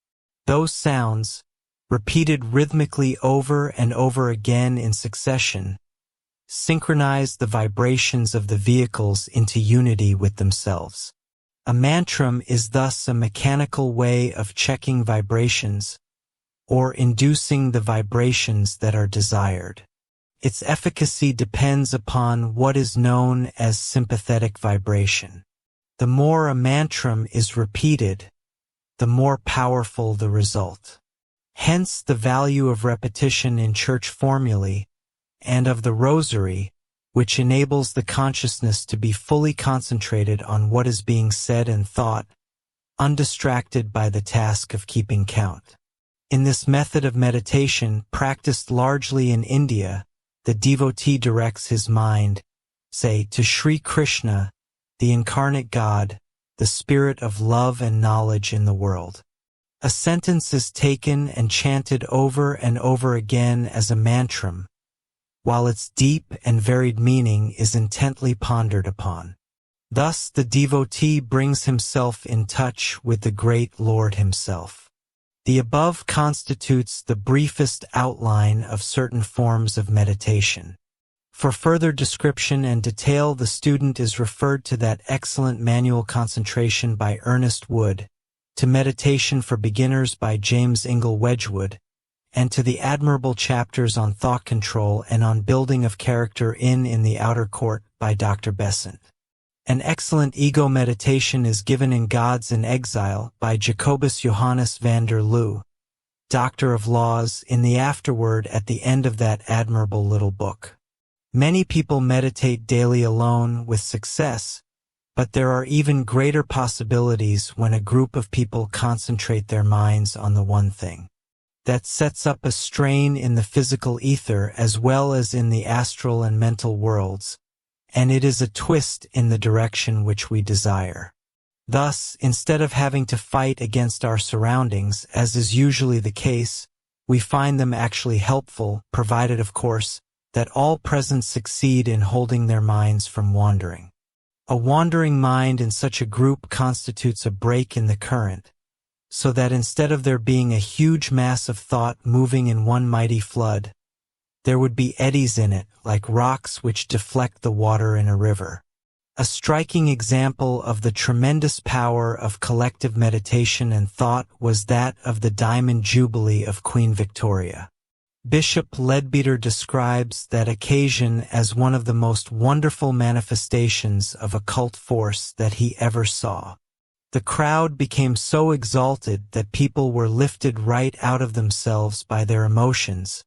Those sounds, repeated rhythmically over and over again in succession, synchronize the vibrations of the vehicles into unity with themselves. A mantram is thus a mechanical way of checking vibrations, or inducing the vibrations that are desired. Its efficacy depends upon what is known as sympathetic vibration. The more a mantram is repeated, the more powerful the result. Hence the value of repetition in church formulae, and of the rosary, which enables the consciousness to be fully concentrated on what is being said and thought, undistracted by the task of keeping count. In this method of meditation, practiced largely in India, the devotee directs his mind, say, to Sri Krishna, the incarnate God, the spirit of love and knowledge in the world. A sentence is taken and chanted over and over again as a mantram, while its deep and varied meaning is intently pondered upon. Thus the devotee brings himself in touch with the great Lord himself. The above constitutes the briefest outline of certain forms of meditation. For further description and detail, the student is referred to that excellent manual Concentration by Ernest Wood, to Meditation for Beginners by James Ingle Wedgwood, and to the admirable chapters on thought control and on building of character in the Outer Court by Dr. Besant. An excellent ego meditation is given in Gods in Exile by Jacobus Johannes van der Loo, Doctor of Laws, in the afterword at the end of that admirable little book. Many people meditate daily alone with success, but there are even greater possibilities when a group of people concentrate their minds on the one thing. that sets up a strain in the physical ether as well as in the astral and mental worlds, and it is a twist in the direction which we desire. Thus, instead of having to fight against our surroundings, as is usually the case, we find them actually helpful, provided, of course, that all present succeed in holding their minds from wandering. A wandering mind in such a group constitutes a break in the current, so that instead of there being a huge mass of thought moving in one mighty flood, there would be eddies in it, like rocks which deflect the water in a river. A striking example of the tremendous power of collective meditation and thought was that of the Diamond Jubilee of Queen Victoria. Bishop Leadbeater describes that occasion as one of the most wonderful manifestations of occult force that he ever saw. The crowd became so exalted that people were lifted right out of themselves by their emotions,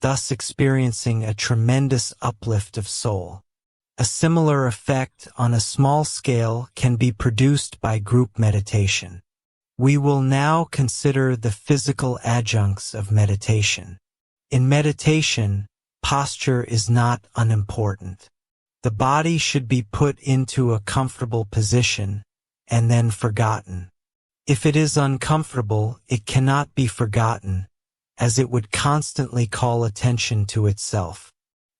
thus experiencing a tremendous uplift of soul. A similar effect on a small scale can be produced by group meditation. We will now consider the physical adjuncts of meditation. In meditation, posture is not unimportant. The body should be put into a comfortable position and then forgotten. If it is uncomfortable, it cannot be forgotten, as it would constantly call attention to itself.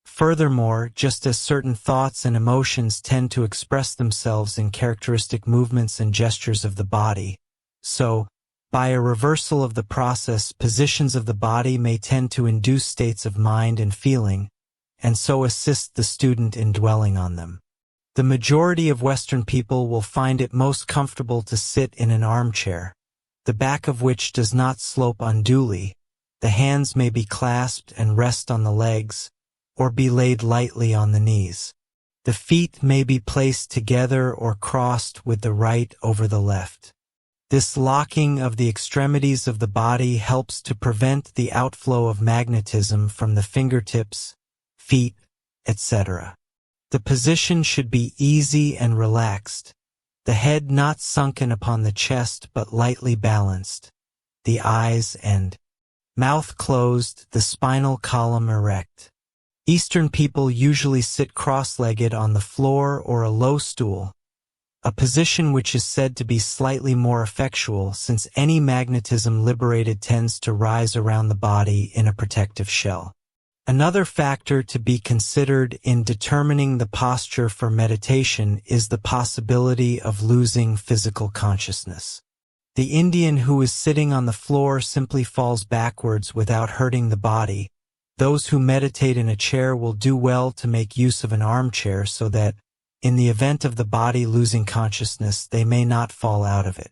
Furthermore, just as certain thoughts and emotions tend to express themselves in characteristic movements and gestures of the body, so, by a reversal of the process, positions of the body may tend to induce states of mind and feeling, and so assist the student in dwelling on them. The majority of Western people will find it most comfortable to sit in an armchair, the back of which does not slope unduly. The hands may be clasped and rest on the legs, or be laid lightly on the knees. The feet may be placed together or crossed with the right over the left. This locking of the extremities of the body helps to prevent the outflow of magnetism from the fingertips, feet, etc. The position should be easy and relaxed, the head not sunken upon the chest but lightly balanced, the eyes and mouth closed, the spinal column erect. Eastern people usually sit cross-legged on the floor or a low stool, a position which is said to be slightly more effectual since any magnetism liberated tends to rise around the body in a protective shell. Another factor to be considered in determining the posture for meditation is the possibility of losing physical consciousness. The Indian who is sitting on the floor simply falls backwards without hurting the body. Those who meditate in a chair will do well to make use of an armchair so that, in the event of the body losing consciousness, they may not fall out of it.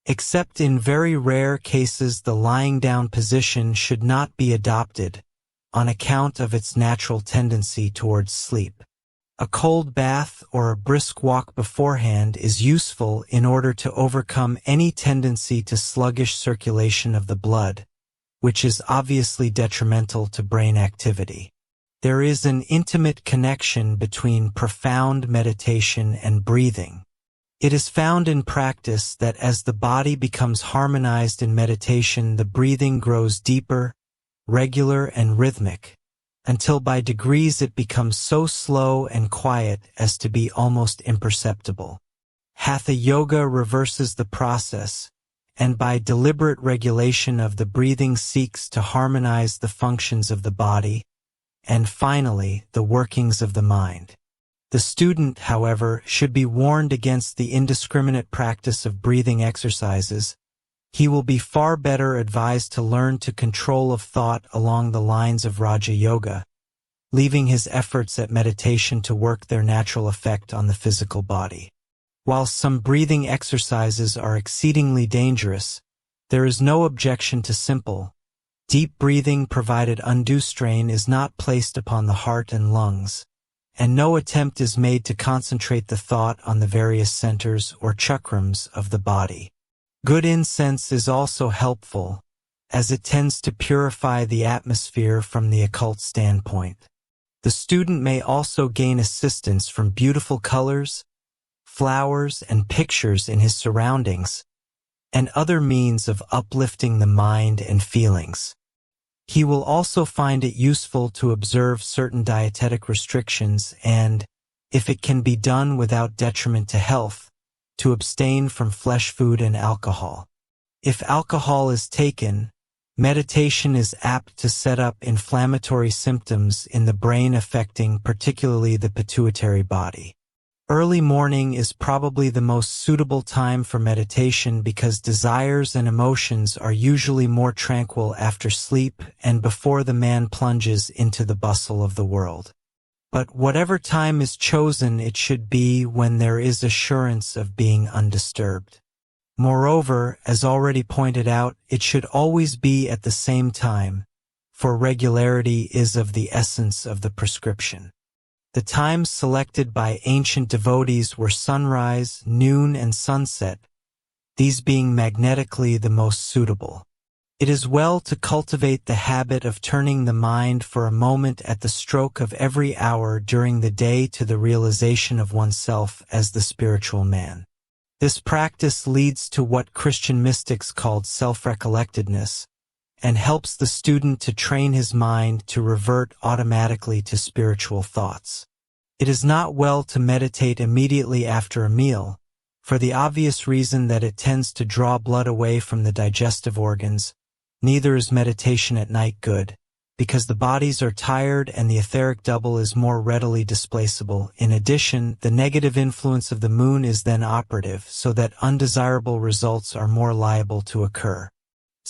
Except in very rare cases, the lying down position should not be adopted, on account of its natural tendency towards sleep. A cold bath or a brisk walk beforehand is useful in order to overcome any tendency to sluggish circulation of the blood, which is obviously detrimental to brain activity. There is an intimate connection between profound meditation and breathing. It is found in practice that as the body becomes harmonized in meditation, the breathing grows deeper, regular, and rhythmic, until by degrees it becomes so slow and quiet as to be almost imperceptible. Hatha Yoga reverses the process, and by deliberate regulation of the breathing seeks to harmonize the functions of the body, and finally, the workings of the mind. The student, however, should be warned against the indiscriminate practice of breathing exercises. He will be far better advised to learn to control of thought along the lines of Raja Yoga, leaving his efforts at meditation to work their natural effect on the physical body. While some breathing exercises are exceedingly dangerous, there is no objection to simple, deep breathing provided undue strain is not placed upon the heart and lungs, and no attempt is made to concentrate the thought on the various centers or chakrams of the body. Good incense is also helpful, as it tends to purify the atmosphere from the occult standpoint. The student may also gain assistance from beautiful colors, flowers, and pictures in his surroundings, and other means of uplifting the mind and feelings. He will also find it useful to observe certain dietetic restrictions and, if it can be done without detriment to health, to abstain from flesh food and alcohol. If alcohol is taken, meditation is apt to set up inflammatory symptoms in the brain affecting particularly the pituitary body. Early morning is probably the most suitable time for meditation because desires and emotions are usually more tranquil after sleep and before the man plunges into the bustle of the world. But whatever time is chosen, it should be when there is assurance of being undisturbed. Moreover, as already pointed out, it should always be at the same time, for regularity is of the essence of the prescription. The times selected by ancient devotees were sunrise, noon, and sunset, these being magnetically the most suitable. It is well to cultivate the habit of turning the mind for a moment at the stroke of every hour during the day to the realization of oneself as the spiritual man. This practice leads to what Christian mystics called self-recollectedness, and helps the student to train his mind to revert automatically to spiritual thoughts. It is not well to meditate immediately after a meal, for the obvious reason that it tends to draw blood away from the digestive organs. Neither is meditation at night good, because the bodies are tired and the etheric double is more readily displaceable. In addition, the negative influence of the moon is then operative, so that undesirable results are more liable to occur.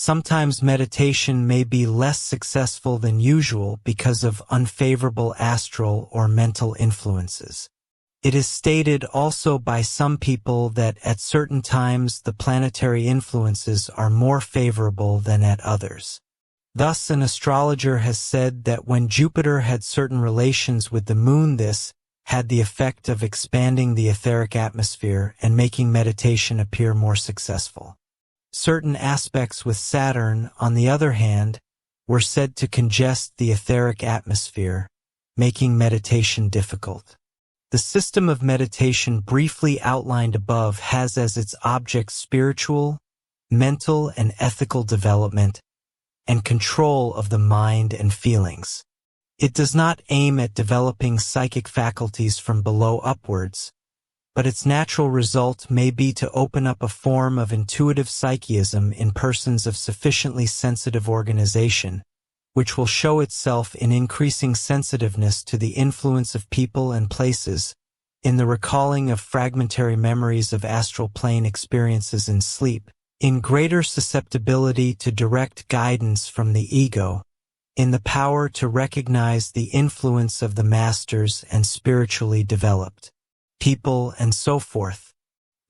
Sometimes meditation may be less successful than usual because of unfavorable astral or mental influences. It is stated also by some people that at certain times the planetary influences are more favorable than at others. Thus, an astrologer has said that when Jupiter had certain relations with the moon, this had the effect of expanding the etheric atmosphere and making meditation appear more successful. Certain aspects with Saturn, on the other hand, were said to congest the etheric atmosphere, making meditation difficult. The system of meditation briefly outlined above has as its object spiritual, mental, and ethical development and control of the mind and feelings. It does not aim at developing psychic faculties from below upwards, but its natural result may be to open up a form of intuitive psychism in persons of sufficiently sensitive organization, which will show itself in increasing sensitiveness to the influence of people and places, in the recalling of fragmentary memories of astral plane experiences in sleep, in greater susceptibility to direct guidance from the ego, in the power to recognize the influence of the masters and spiritually developed people, and so forth.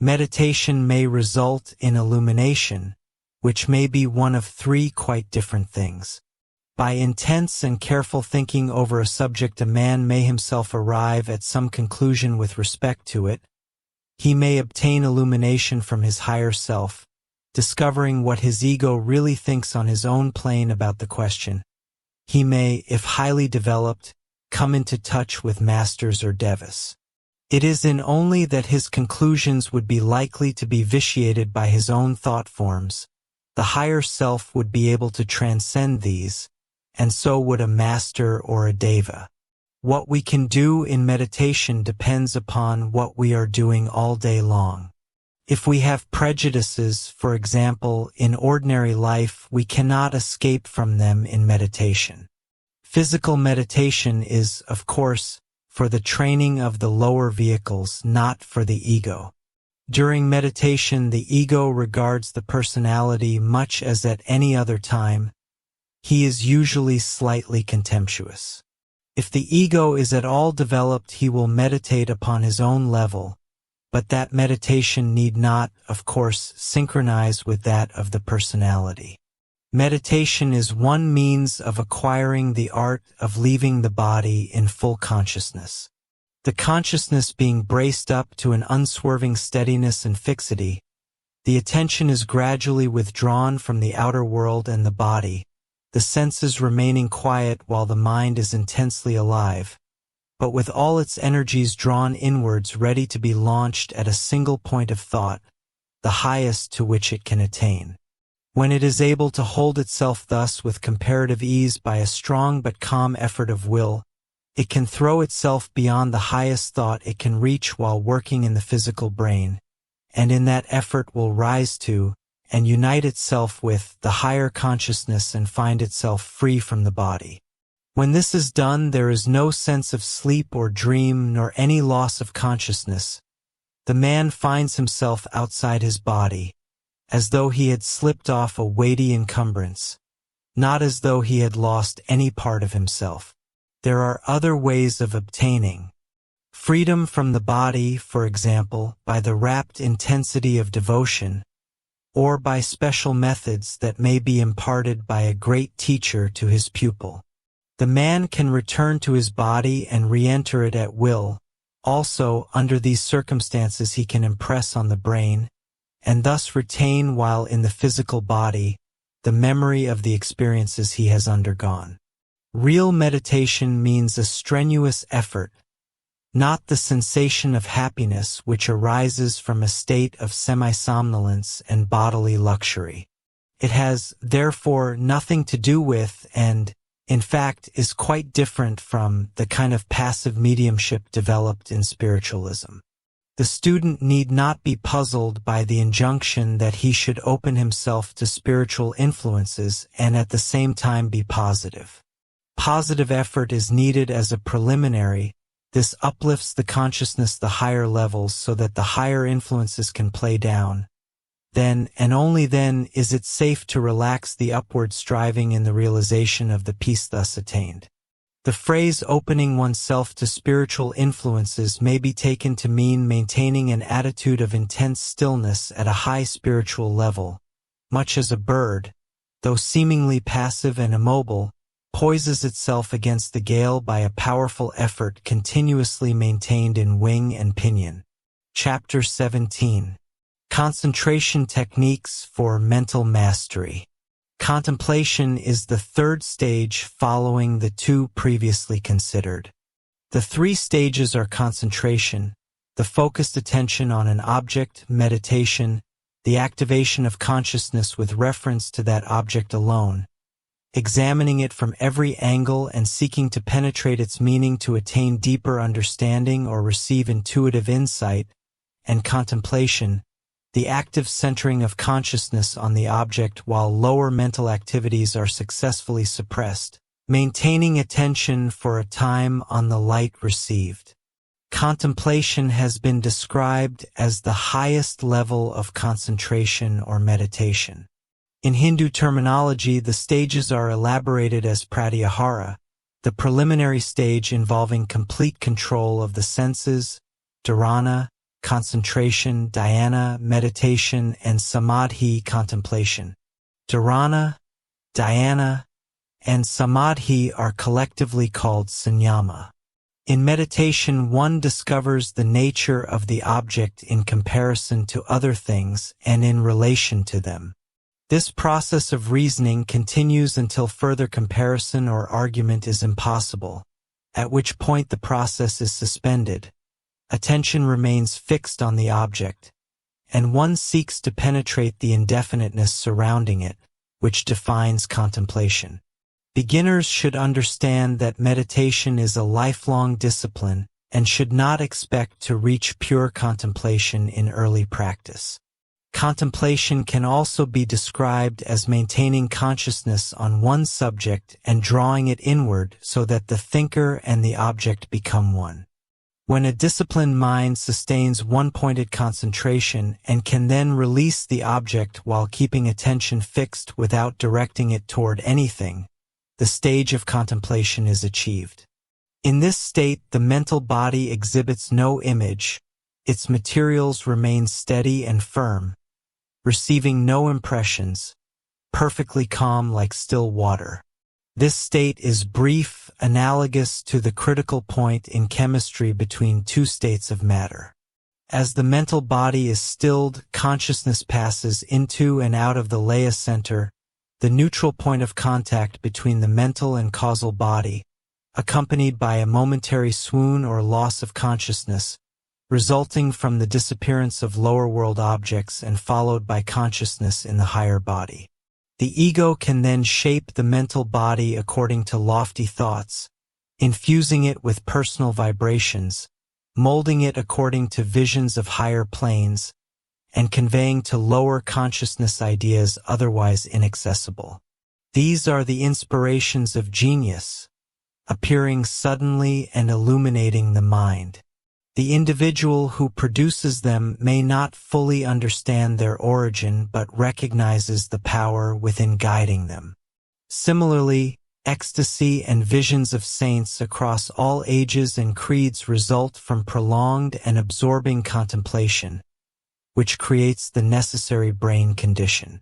Meditation may result in illumination, which may be one of three quite different things. By intense and careful thinking over a subject, a man may himself arrive at some conclusion with respect to it. He may obtain illumination from his higher self, discovering what his ego really thinks on his own plane about the question. He may, if highly developed, come into touch with masters or devas. It is in only that his conclusions would be likely to be vitiated by his own thought forms. The higher self would be able to transcend these, and so would a master or a deva. What we can do in meditation depends upon what we are doing all day long. If we have prejudices, for example, in ordinary life, we cannot escape from them in meditation. Physical meditation is, of course, for the training of the lower vehicles, not for the ego. During meditation, the ego regards the personality much as at any other time. He is usually slightly contemptuous. If the ego is at all developed, he will meditate upon his own level, but that meditation need not, of course, synchronize with that of the personality. Meditation is one means of acquiring the art of leaving the body in full consciousness. The consciousness being braced up to an unswerving steadiness and fixity, the attention is gradually withdrawn from the outer world and the body, the senses remaining quiet while the mind is intensely alive, but with all its energies drawn inwards ready to be launched at a single point of thought, the highest to which it can attain. When it is able to hold itself thus with comparative ease by a strong but calm effort of will, it can throw itself beyond the highest thought it can reach while working in the physical brain, and in that effort will rise to and unite itself with the higher consciousness and find itself free from the body. When this is done, there is no sense of sleep or dream nor any loss of consciousness. The man finds himself outside his body, as though he had slipped off a weighty encumbrance, not as though he had lost any part of himself. There are other ways of obtaining freedom from the body, for example, by the rapt intensity of devotion, or by special methods that may be imparted by a great teacher to his pupil. The man can return to his body and re-enter it at will. Also, under these circumstances he can impress on the brain, and thus retain while in the physical body, the memory of the experiences he has undergone. Real meditation means a strenuous effort, not the sensation of happiness which arises from a state of semi-somnolence and bodily luxury. It has, therefore, nothing to do with and, in fact, is quite different from the kind of passive mediumship developed in spiritualism. The student need not be puzzled by the injunction that he should open himself to spiritual influences and at the same time be positive. Positive effort is needed as a preliminary. This uplifts the consciousness the higher levels so that the higher influences can play down. Then, and only then, is it safe to relax the upward striving in the realization of the peace thus attained. The phrase opening oneself to spiritual influences may be taken to mean maintaining an attitude of intense stillness at a high spiritual level, much as a bird, though seemingly passive and immobile, poises itself against the gale by a powerful effort continuously maintained in wing and pinion. Chapter 17. Concentration Techniques for Mental Mastery. Contemplation is the third stage following the two previously considered. The three stages are concentration, the focused attention on an object, meditation, the activation of consciousness with reference to that object alone, examining it from every angle and seeking to penetrate its meaning to attain deeper understanding or receive intuitive insight, and contemplation, the active centering of consciousness on the object while lower mental activities are successfully suppressed, maintaining attention for a time on the light received. Contemplation has been described as the highest level of concentration or meditation. In Hindu terminology, the stages are elaborated as pratyahara, the preliminary stage involving complete control of the senses, dharana, concentration, dhyana, meditation, and samadhi, contemplation. Dharana, dhyana, and samadhi are collectively called sanyama. In meditation, one discovers the nature of the object in comparison to other things and in relation to them. This process of reasoning continues until further comparison or argument is impossible, at which point the process is suspended. Attention remains fixed on the object, and one seeks to penetrate the indefiniteness surrounding it, which defines contemplation. Beginners should understand that meditation is a lifelong discipline and should not expect to reach pure contemplation in early practice. Contemplation can also be described as maintaining consciousness on one subject and drawing it inward so that the thinker and the object become one. When a disciplined mind sustains one-pointed concentration and can then release the object while keeping attention fixed without directing it toward anything, the stage of contemplation is achieved. In this state, the mental body exhibits no image, its materials remain steady and firm, receiving no impressions, perfectly calm like still water. This state is brief, analogous to the critical point in chemistry between two states of matter. As the mental body is stilled, consciousness passes into and out of the laya center, the neutral point of contact between the mental and causal body, accompanied by a momentary swoon or loss of consciousness, resulting from the disappearance of lower world objects and followed by consciousness in the higher body. The ego can then shape the mental body according to lofty thoughts, infusing it with personal vibrations, molding it according to visions of higher planes, and conveying to lower consciousness ideas otherwise inaccessible. These are the inspirations of genius, appearing suddenly and illuminating the mind. The individual who produces them may not fully understand their origin but recognizes the power within guiding them. Similarly, ecstasy and visions of saints across all ages and creeds result from prolonged and absorbing contemplation, which creates the necessary brain condition.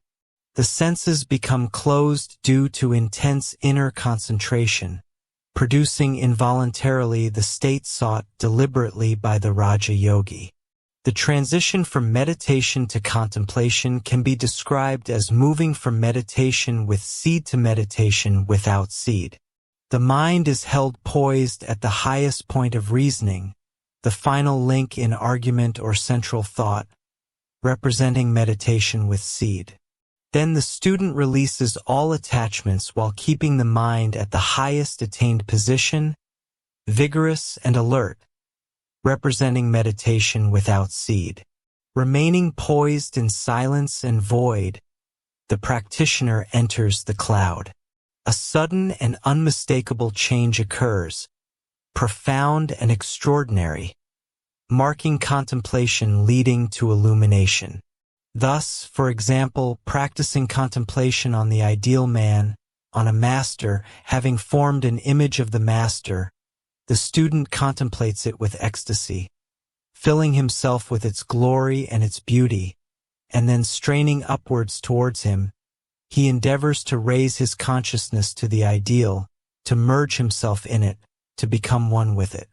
The senses become closed due to intense inner concentration, producing involuntarily the state sought deliberately by the Raja Yogi. The transition from meditation to contemplation can be described as moving from meditation with seed to meditation without seed. The mind is held poised at the highest point of reasoning, the final link in argument or central thought, representing meditation with seed. Then the student releases all attachments while keeping the mind at the highest attained position, vigorous and alert, representing meditation without seed. Remaining poised in silence and void, the practitioner enters the cloud. A sudden and unmistakable change occurs, profound and extraordinary, marking contemplation leading to illumination. Thus, for example, practicing contemplation on the ideal man, on a master, having formed an image of the master, the student contemplates it with ecstasy, filling himself with its glory and its beauty, and then straining upwards towards him, he endeavors to raise his consciousness to the ideal, to merge himself in it, to become one with it.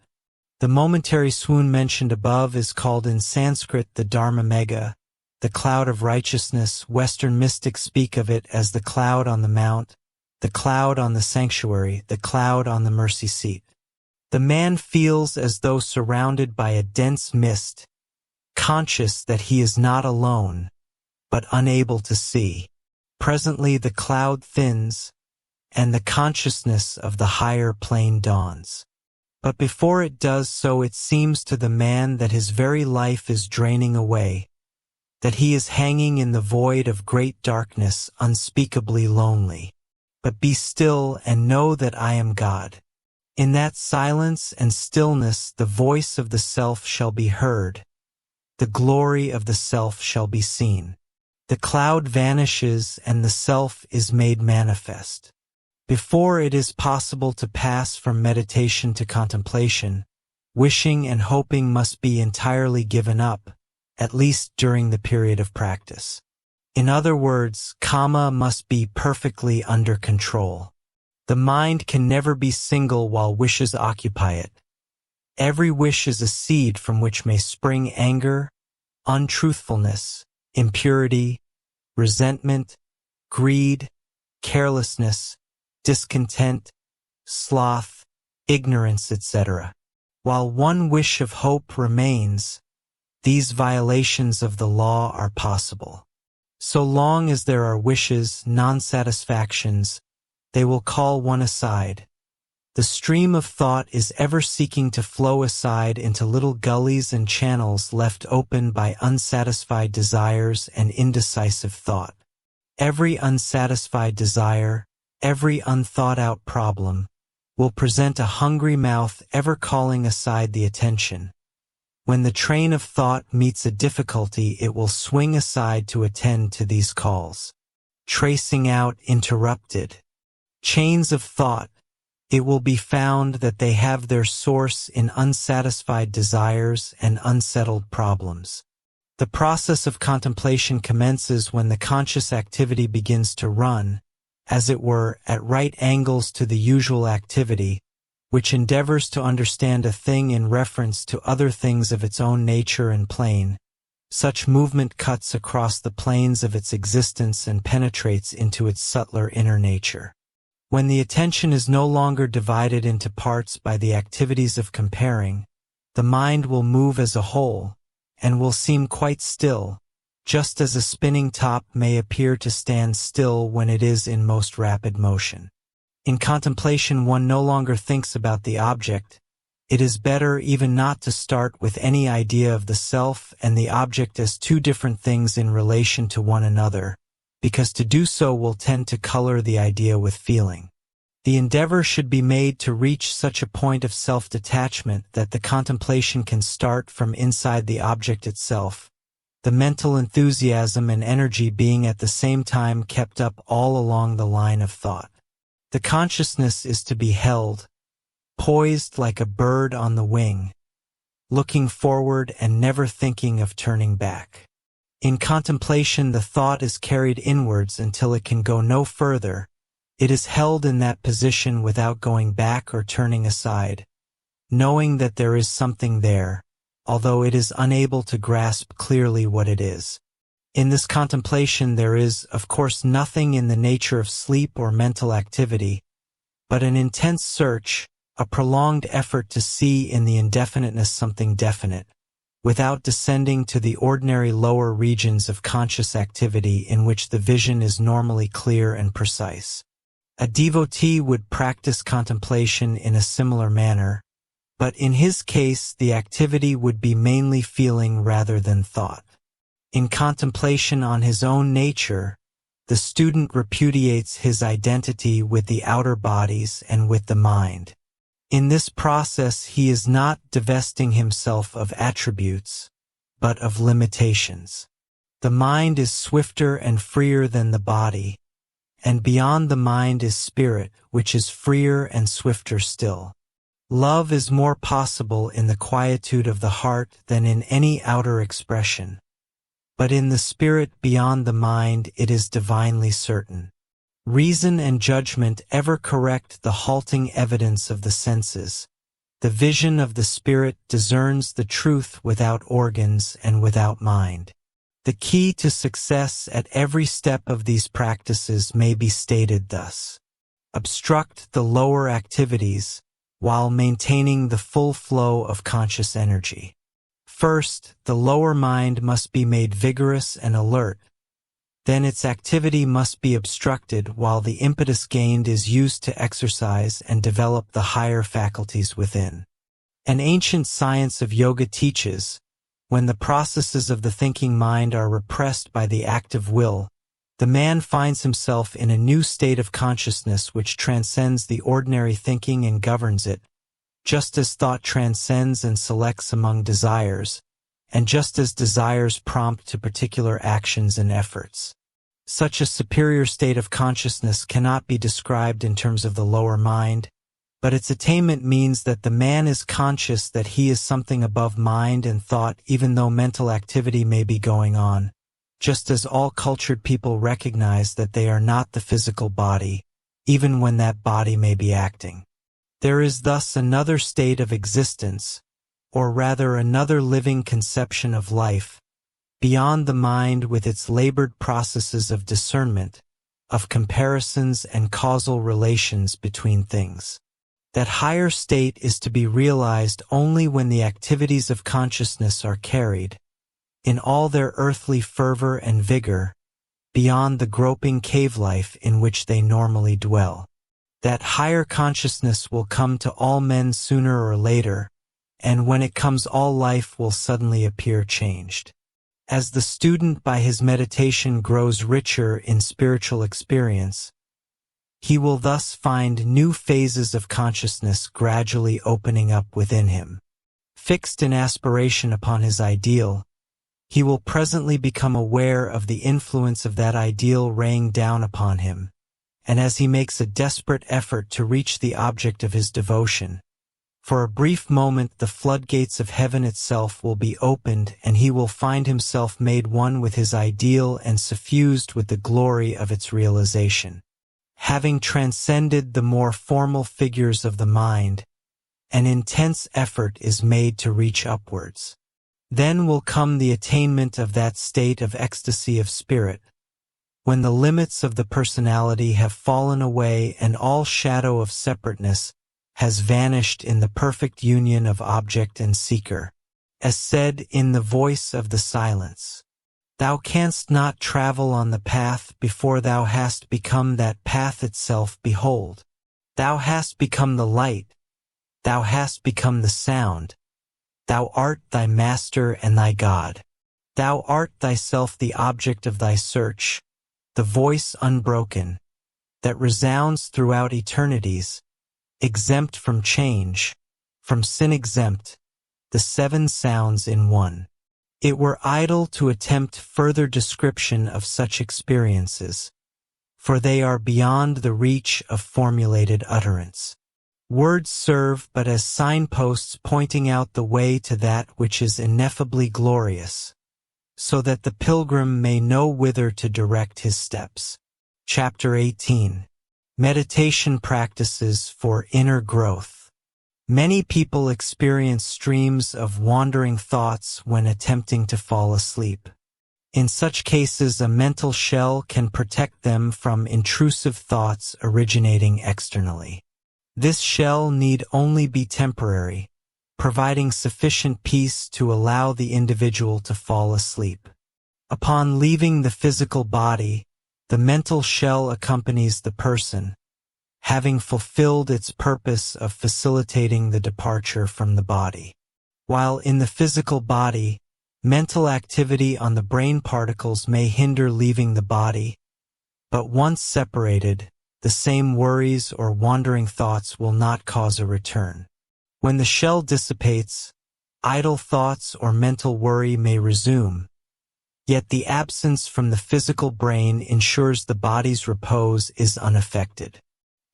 The momentary swoon mentioned above is called in Sanskrit the Dharma Megha, the cloud of righteousness. Western mystics speak of it as the cloud on the mount, the cloud on the sanctuary, the cloud on the mercy seat. The man feels as though surrounded by a dense mist, conscious that he is not alone, but unable to see. Presently the cloud thins, and the consciousness of the higher plane dawns. But before it does so, it seems to the man that his very life is draining away, that he is hanging in the void of great darkness, unspeakably lonely. But be still and know that I am God. In that silence and stillness the voice of the self shall be heard, the glory of the self shall be seen. The cloud vanishes and the self is made manifest. Before it is possible to pass from meditation to contemplation, wishing and hoping must be entirely given up, at least during the period of practice. In other words, kama must be perfectly under control. The mind can never be single while wishes occupy it. Every wish is a seed from which may spring anger, untruthfulness, impurity, resentment, greed, carelessness, discontent, sloth, ignorance, etc. While one wish of hope remains, these violations of the law are possible. So long as there are wishes, non-satisfactions, they will call one aside. The stream of thought is ever seeking to flow aside into little gullies and channels left open by unsatisfied desires and indecisive thought. Every unsatisfied desire, every unthought-out problem, will present a hungry mouth ever calling aside the attention. When the train of thought meets a difficulty, it will swing aside to attend to these calls. Tracing out interrupted chains of thought, it will be found that they have their source in unsatisfied desires and unsettled problems. The process of contemplation commences when the conscious activity begins to run, as it were, at right angles to the usual activity, which endeavors to understand a thing in reference to other things of its own nature and plane. Such movement cuts across the planes of its existence and penetrates into its subtler inner nature. When the attention is no longer divided into parts by the activities of comparing, The mind will move as a whole, and will seem quite still, just as a spinning top may appear to stand still when it is in most rapid motion. In contemplation, one no longer thinks about the object. It is better even not to start with any idea of the self and the object as two different things in relation to one another, because to do so will tend to color the idea with feeling. The endeavor should be made to reach such a point of self-detachment that the contemplation can start from inside the object itself, the mental enthusiasm and energy being at the same time kept up all along the line of thought. The consciousness is to be held, poised like a bird on the wing, looking forward and never thinking of turning back. In contemplation, the thought is carried inwards until it can go no further. It is held in that position without going back or turning aside, knowing that there is something there, although it is unable to grasp clearly what it is. In this contemplation there is, of course, nothing in the nature of sleep or mental activity, but an intense search, a prolonged effort to see in the indefiniteness something definite, without descending to the ordinary lower regions of conscious activity in which the vision is normally clear and precise. A devotee would practice contemplation in a similar manner, but in his case the activity would be mainly feeling rather than thought. In contemplation on his own nature, the student repudiates his identity with the outer bodies and with the mind. In this process he is not divesting himself of attributes, but of limitations. The mind is swifter and freer than the body, and beyond the mind is spirit, which is freer and swifter still. Love is more possible in the quietude of the heart than in any outer expression, but in the spirit beyond the mind it is divinely certain. Reason and judgment ever correct the halting evidence of the senses. The vision of the spirit discerns the truth without organs and without mind. The key to success at every step of these practices may be stated thus. Obstruct the lower activities while maintaining the full flow of conscious energy. First, the lower mind must be made vigorous and alert. Then its activity must be obstructed while the impetus gained is used to exercise and develop the higher faculties within. An ancient science of yoga teaches, when the processes of the thinking mind are repressed by the active will, the man finds himself in a new state of consciousness which transcends the ordinary thinking and governs it, just as thought transcends and selects among desires, and just as desires prompt to particular actions and efforts. Such a superior state of consciousness cannot be described in terms of the lower mind, but its attainment means that the man is conscious that he is something above mind and thought even though mental activity may be going on, just as all cultured people recognize that they are not the physical body, even when that body may be acting. There is thus another state of existence, or rather another living conception of life, beyond the mind with its labored processes of discernment, of comparisons and causal relations between things. That higher state is to be realized only when the activities of consciousness are carried, in all their earthly fervor and vigor, beyond the groping cave life in which they normally dwell. That higher consciousness will come to all men sooner or later, and when it comes all life will suddenly appear changed. As the student by his meditation grows richer in spiritual experience, he will thus find new phases of consciousness gradually opening up within him. Fixed in aspiration upon his ideal, he will presently become aware of the influence of that ideal weighing down upon him, and as he makes a desperate effort to reach the object of his devotion, for a brief moment the floodgates of heaven itself will be opened and he will find himself made one with his ideal and suffused with the glory of its realization. Having transcended the more formal figures of the mind, an intense effort is made to reach upwards. Then will come the attainment of that state of ecstasy of spirit, when the limits of the personality have fallen away and all shadow of separateness has vanished in the perfect union of object and seeker. As said in the voice of the silence, thou canst not travel on the path before thou hast become that path itself. Behold, thou hast become the light, thou hast become the sound, thou art thy master and thy God. Thou art thyself the object of thy search, the voice unbroken, that resounds throughout eternities, exempt from change, from sin exempt, the seven sounds in one. It were idle to attempt further description of such experiences, for they are beyond the reach of formulated utterance. Words serve but as signposts pointing out the way to that which is ineffably glorious, so that the pilgrim may know whither to direct his steps. Chapter 18. Meditation Practices for Inner Growth. Many people experience streams of wandering thoughts when attempting to fall asleep. In such cases, a mental shell can protect them from intrusive thoughts originating externally. This shell need only be temporary, providing sufficient peace to allow the individual to fall asleep. Upon leaving the physical body, the mental shell accompanies the person, having fulfilled its purpose of facilitating the departure from the body. While in the physical body, mental activity on the brain particles may hinder leaving the body, but once separated, the same worries or wandering thoughts will not cause a return. When the shell dissipates, idle thoughts or mental worry may resume, yet the absence from the physical brain ensures the body's repose is unaffected.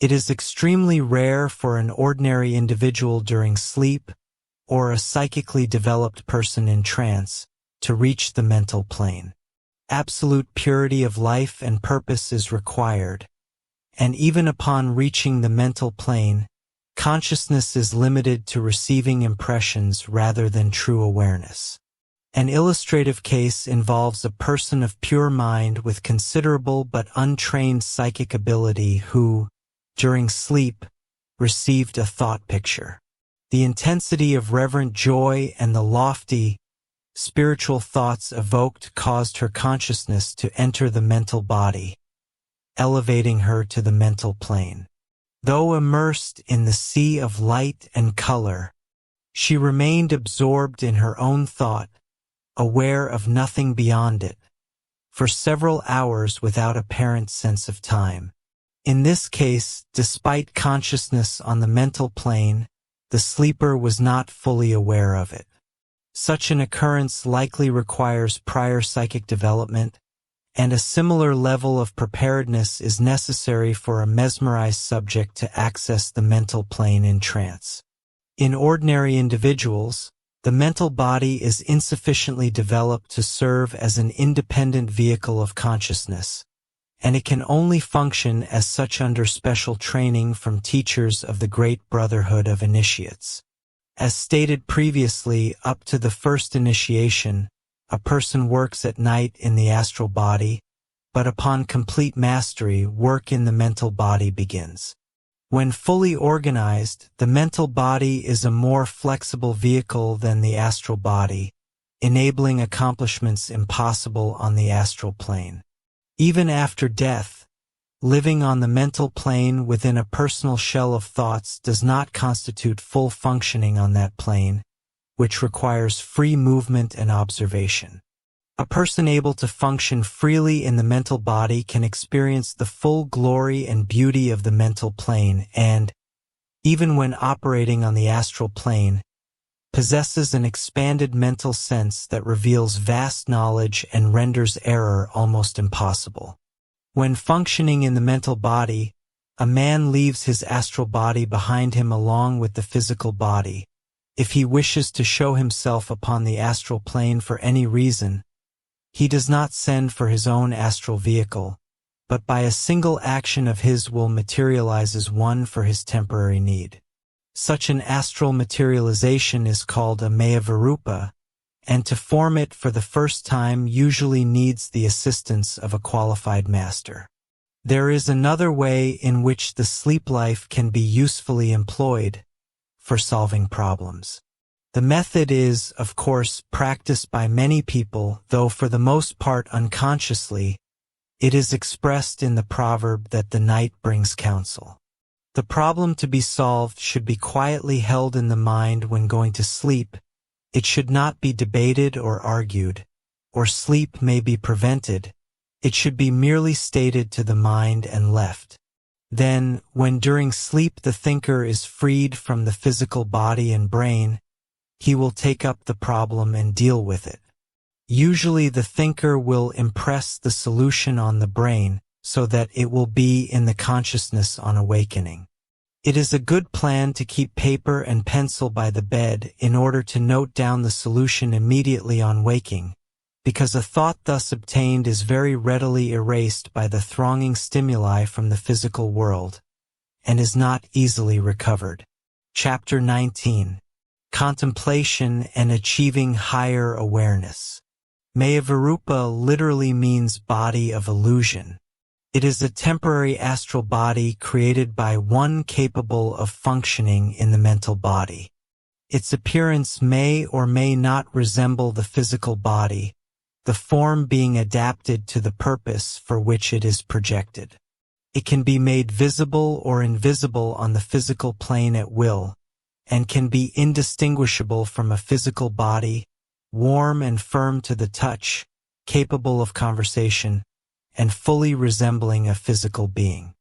It is extremely rare for an ordinary individual during sleep or a psychically developed person in trance to reach the mental plane. Absolute purity of life and purpose is required, and even upon reaching the mental plane, consciousness is limited to receiving impressions rather than true awareness. An illustrative case involves a person of pure mind with considerable but untrained psychic ability who, during sleep, received a thought picture. The intensity of reverent joy and the lofty, spiritual thoughts evoked caused her consciousness to enter the mental body, elevating her to the mental plane. Though immersed in the sea of light and color, she remained absorbed in her own thought, aware of nothing beyond it, for several hours without apparent sense of time. In this case, despite consciousness on the mental plane, the sleeper was not fully aware of it. Such an occurrence likely requires prior psychic development, and a similar level of preparedness is necessary for a mesmerized subject to access the mental plane in trance. In ordinary individuals, the mental body is insufficiently developed to serve as an independent vehicle of consciousness, and it can only function as such under special training from teachers of the Great Brotherhood of Initiates. As stated previously, up to the first initiation, a person works at night in the astral body, but upon complete mastery, work in the mental body begins. When fully organized, the mental body is a more flexible vehicle than the astral body, enabling accomplishments impossible on the astral plane. Even after death, living on the mental plane within a personal shell of thoughts does not constitute full functioning on that plane, which requires free movement and observation. A person able to function freely in the mental body can experience the full glory and beauty of the mental plane and, even when operating on the astral plane, possesses an expanded mental sense that reveals vast knowledge and renders error almost impossible. When functioning in the mental body, a man leaves his astral body behind him along with the physical body. If he wishes to show himself upon the astral plane for any reason, he does not send for his own astral vehicle, but by a single action of his will materializes one for his temporary need. Such an astral materialization is called a Maya-Virupa, and to form it for the first time usually needs the assistance of a qualified master. There is another way in which the sleep life can be usefully employed for solving problems. The method is, of course, practiced by many people, though for the most part unconsciously. It is expressed in the proverb that the night brings counsel. The problem to be solved should be quietly held in the mind when going to sleep. It should not be debated or argued, or sleep may be prevented. It should be merely stated to the mind and left. Then, when during sleep the thinker is freed from the physical body and brain, he will take up the problem and deal with it. Usually the thinker will impress the solution on the brain so that it will be in the consciousness on awakening. It is a good plan to keep paper and pencil by the bed in order to note down the solution immediately on waking, because a thought thus obtained is very readily erased by the thronging stimuli from the physical world, and is not easily recovered. Chapter 19. Contemplation and Achieving Higher Awareness. Mayavarupa literally means body of illusion. It is a temporary astral body created by one capable of functioning in the mental body. Its appearance may or may not resemble the physical body, the form being adapted to the purpose for which it is projected. It can be made visible or invisible on the physical plane at will, and can be indistinguishable from a physical body, warm and firm to the touch, capable of conversation, and fully resembling a physical being.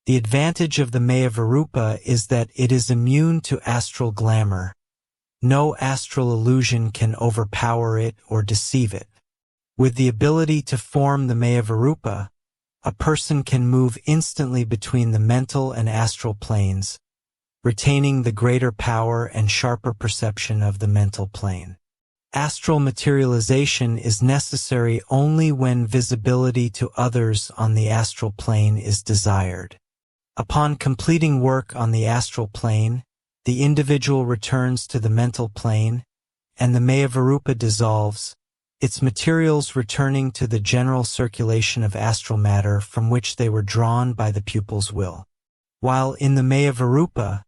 The advantage of the Mayavarupa is that it is immune to astral glamour. No astral illusion can overpower it or deceive it. With the ability to form the Mayavarupa, a person can move instantly between the mental and astral planes, retaining the greater power and sharper perception of the mental plane. Astral materialization is necessary only when visibility to others on the astral plane is desired. Upon completing work on the astral plane, the individual returns to the mental plane, and the Mayavarupa dissolves, its materials returning to the general circulation of astral matter from which they were drawn by the pupil's will. While in the Mayavarupa,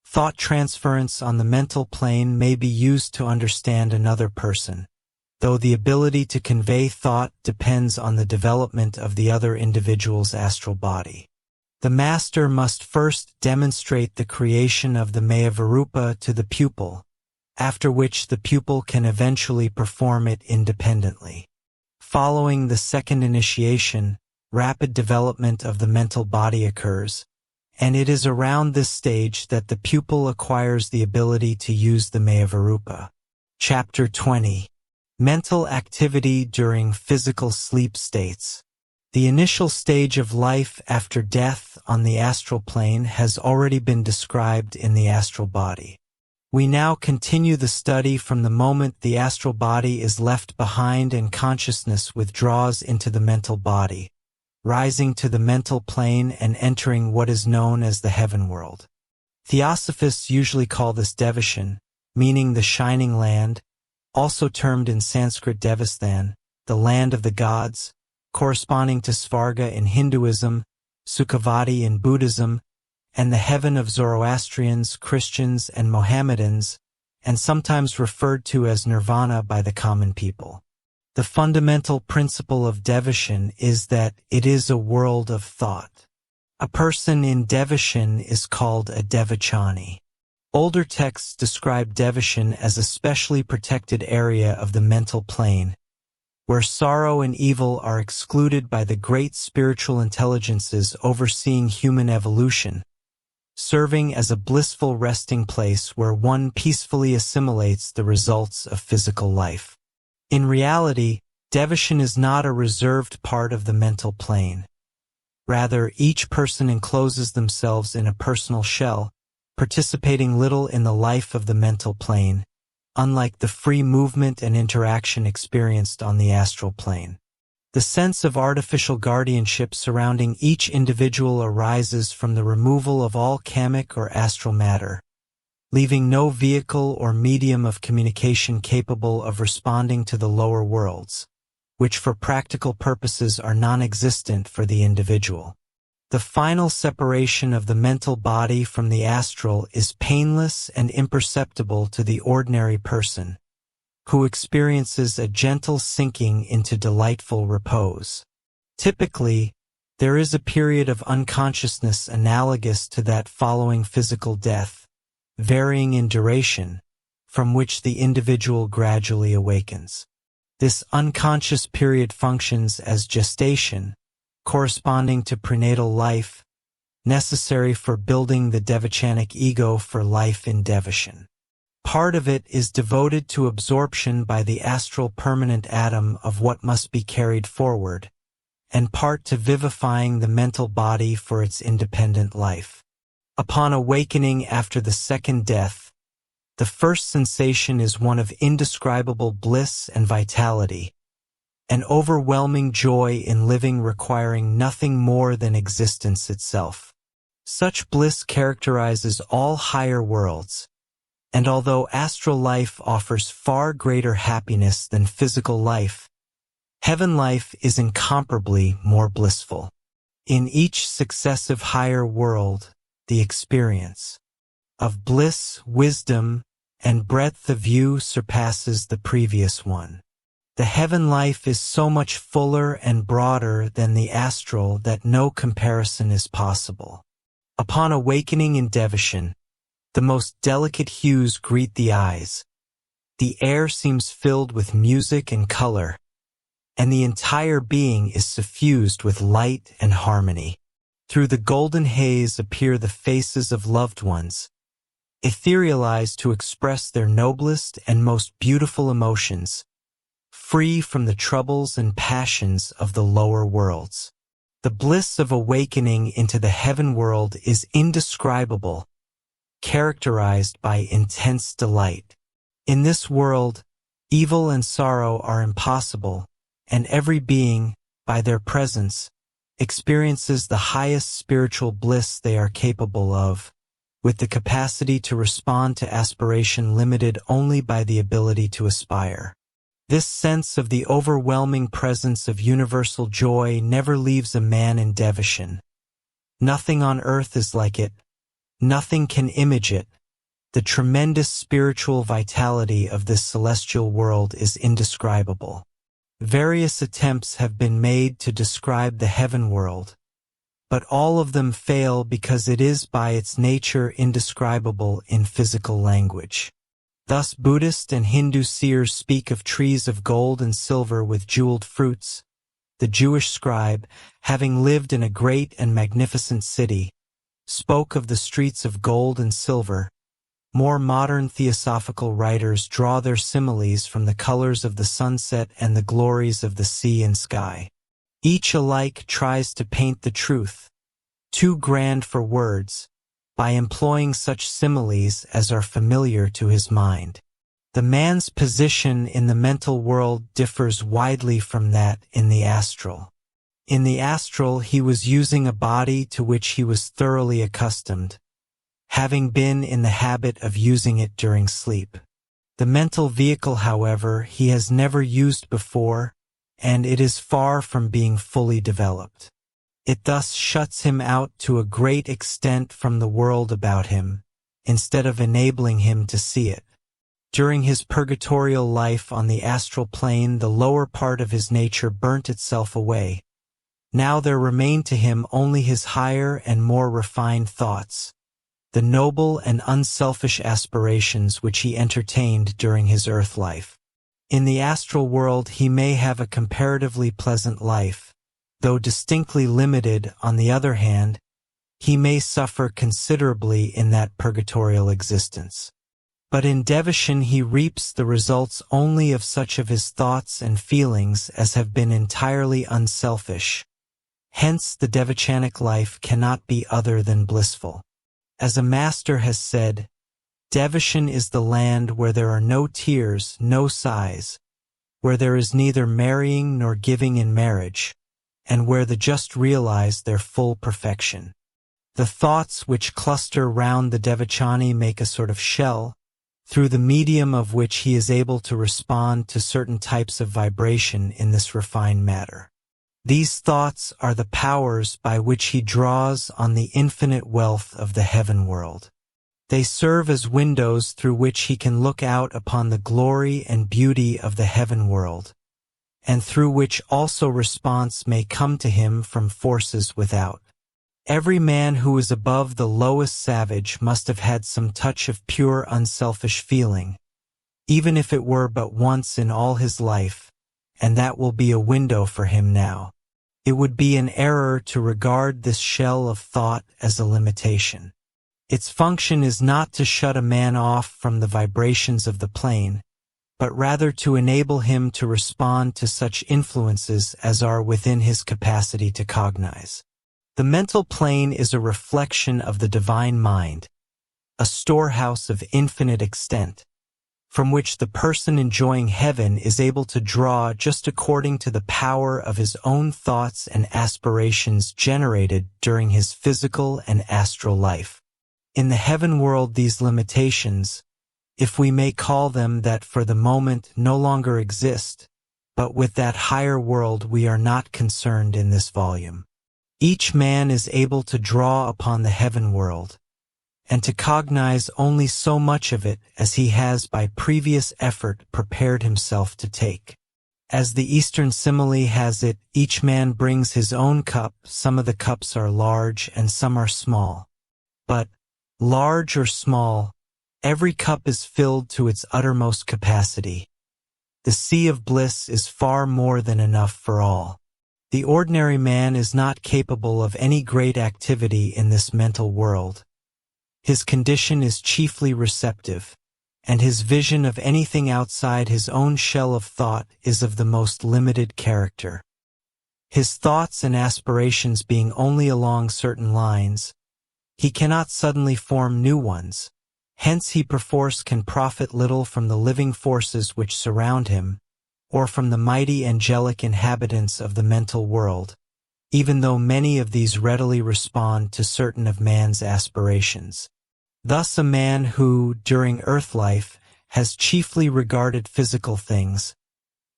thought transference on the mental plane may be used to understand another person, though the ability to convey thought depends on the development of the other individual's astral body. The master must first demonstrate the creation of the Mayavarupa to the pupil, after which the pupil can eventually perform it independently. Following the second initiation, rapid development of the mental body occurs, and it is around this stage that the pupil acquires the ability to use the Mayavarupa. Chapter 20. Mental Activity During Physical Sleep States. The initial stage of life after death on the astral plane has already been described in the astral body. We now continue the study from the moment the astral body is left behind and consciousness withdraws into the mental body, rising to the mental plane and entering what is known as the heaven world. Theosophists usually call this Devashan, meaning the shining land, also termed in Sanskrit Devasthan, the land of the gods, corresponding to Svarga in Hinduism, Sukhavati in Buddhism, and the heaven of Zoroastrians, Christians, and Mohammedans, and sometimes referred to as nirvana by the common people. The fundamental principle of Devashan is that it is a world of thought. A person in Devashan is called a Devachani. Older texts describe Devashan as a specially protected area of the mental plane, where sorrow and evil are excluded by the great spiritual intelligences overseeing human evolution, serving as a blissful resting place where one peacefully assimilates the results of physical life. In reality, Devashan is not a reserved part of the mental plane. Rather, each person encloses themselves in a personal shell, participating little in the life of the mental plane, unlike the free movement and interaction experienced on the astral plane. The sense of artificial guardianship surrounding each individual arises from the removal of all kamic or astral matter, leaving no vehicle or medium of communication capable of responding to the lower worlds, which for practical purposes are non-existent for the individual. The final separation of the mental body from the astral is painless and imperceptible to the ordinary person, who experiences a gentle sinking into delightful repose. Typically, there is a period of unconsciousness analogous to that following physical death, varying in duration, from which the individual gradually awakens. This unconscious period functions as gestation, corresponding to prenatal life, necessary for building the devachanic ego for life in devachan. Part of it is devoted to absorption by the astral permanent atom of what must be carried forward, and part to vivifying the mental body for its independent life. Upon awakening after the second death, the first sensation is one of indescribable bliss and vitality, an overwhelming joy in living requiring nothing more than existence itself. Such bliss characterizes all higher worlds, and although astral life offers far greater happiness than physical life, heaven life is incomparably more blissful. In each successive higher world, the experience of bliss, wisdom, and breadth of view surpasses the previous one. The heaven life is so much fuller and broader than the astral that no comparison is possible. Upon awakening in devachan, the most delicate hues greet the eyes. The air seems filled with music and color, and the entire being is suffused with light and harmony. Through the golden haze appear the faces of loved ones, etherealized to express their noblest and most beautiful emotions, free from the troubles and passions of the lower worlds. The bliss of awakening into the heaven world is indescribable, characterized by intense delight. In this world, evil and sorrow are impossible, and every being, by their presence, experiences the highest spiritual bliss they are capable of, with the capacity to respond to aspiration limited only by the ability to aspire. This sense of the overwhelming presence of universal joy never leaves a man in devachan. Nothing on earth is like it. Nothing can image it. The tremendous spiritual vitality of this celestial world is indescribable. Various attempts have been made to describe the heaven world, but all of them fail because it is by its nature indescribable in physical language. Thus Buddhist and Hindu seers speak of trees of gold and silver with jeweled fruits. The Jewish scribe, having lived in a great and magnificent city, spoke of the streets of gold and silver. More modern theosophical writers draw their similes from the colors of the sunset and the glories of the sea and sky. Each alike tries to paint the truth, too grand for words, by employing such similes as are familiar to his mind. The man's position in the mental world differs widely from that in the astral. In the astral, he was using a body to which he was thoroughly accustomed, having been in the habit of using it during sleep. The mental vehicle, however, he has never used before, and it is far from being fully developed. It thus shuts him out to a great extent from the world about him, instead of enabling him to see it. During his purgatorial life on the astral plane, the lower part of his nature burnt itself away. Now there remained to him only his higher and more refined thoughts, the noble and unselfish aspirations which he entertained during his earth life. In the astral world he may have a comparatively pleasant life, though distinctly limited. On the other hand, he may suffer considerably in that purgatorial existence. But in devachan he reaps the results only of such of his thoughts and feelings as have been entirely unselfish. Hence the devachanic life cannot be other than blissful. As a master has said, devachan is the land where there are no tears, no sighs, where there is neither marrying nor giving in marriage, and where the just realize their full perfection. The thoughts which cluster round the devachani make a sort of shell, through the medium of which he is able to respond to certain types of vibration in this refined matter. These thoughts are the powers by which he draws on the infinite wealth of the heaven world. They serve as windows through which he can look out upon the glory and beauty of the heaven world, and through which also response may come to him from forces without. Every man who is above the lowest savage must have had some touch of pure unselfish feeling, even if it were but once in all his life, and that will be a window for him now. It would be an error to regard this shell of thought as a limitation. Its function is not to shut a man off from the vibrations of the plane, but rather to enable him to respond to such influences as are within his capacity to cognize. The mental plane is a reflection of the divine mind, a storehouse of infinite extent, from which the person enjoying heaven is able to draw just according to the power of his own thoughts and aspirations generated during his physical and astral life. In the heaven world, these limitations, if we may call them that for the moment, no longer exist, but with that higher world we are not concerned in this volume. Each man is able to draw upon the heaven world, and to cognize only so much of it as he has by previous effort prepared himself to take. As the Eastern simile has it, each man brings his own cup. Some of the cups are large and some are small. But, large or small, every cup is filled to its uttermost capacity. The sea of bliss is far more than enough for all. The ordinary man is not capable of any great activity in this mental world. His condition is chiefly receptive, and his vision of anything outside his own shell of thought is of the most limited character. His thoughts and aspirations being only along certain lines, he cannot suddenly form new ones. Hence he perforce can profit little from the living forces which surround him, or from the mighty angelic inhabitants of the mental world, even though many of these readily respond to certain of man's aspirations. Thus a man who, during earth life, has chiefly regarded physical things,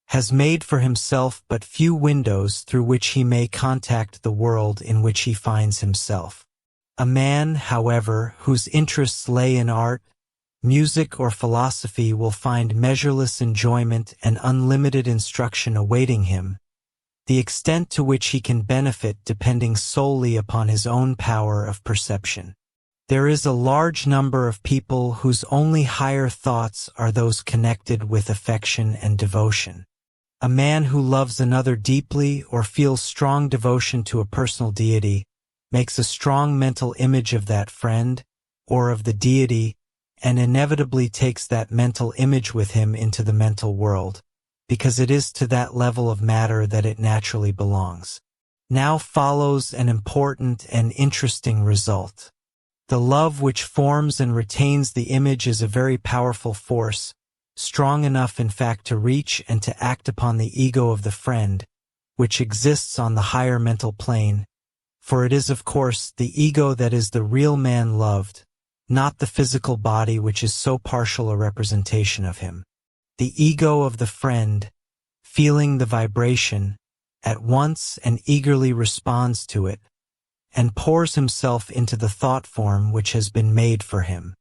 has made for himself but few windows through which he may contact the world in which he finds himself. A man, however, whose interests lay in art, music, or philosophy will find measureless enjoyment and unlimited instruction awaiting him, the extent to which he can benefit depending solely upon his own power of perception. There is a large number of people whose only higher thoughts are those connected with affection and devotion. A man who loves another deeply or feels strong devotion to a personal deity makes a strong mental image of that friend or of the deity and inevitably takes that mental image with him into the mental world, because it is to that level of matter that it naturally belongs. Now follows an important and interesting result. The love which forms and retains the image is a very powerful force, strong enough in fact to reach and to act upon the ego of the friend, which exists on the higher mental plane, for it is of course the ego that is the real man loved, not the physical body which is so partial a representation of him. The ego of the friend, feeling the vibration, at once and eagerly responds to it, and pours himself into the thought form which has been made for him.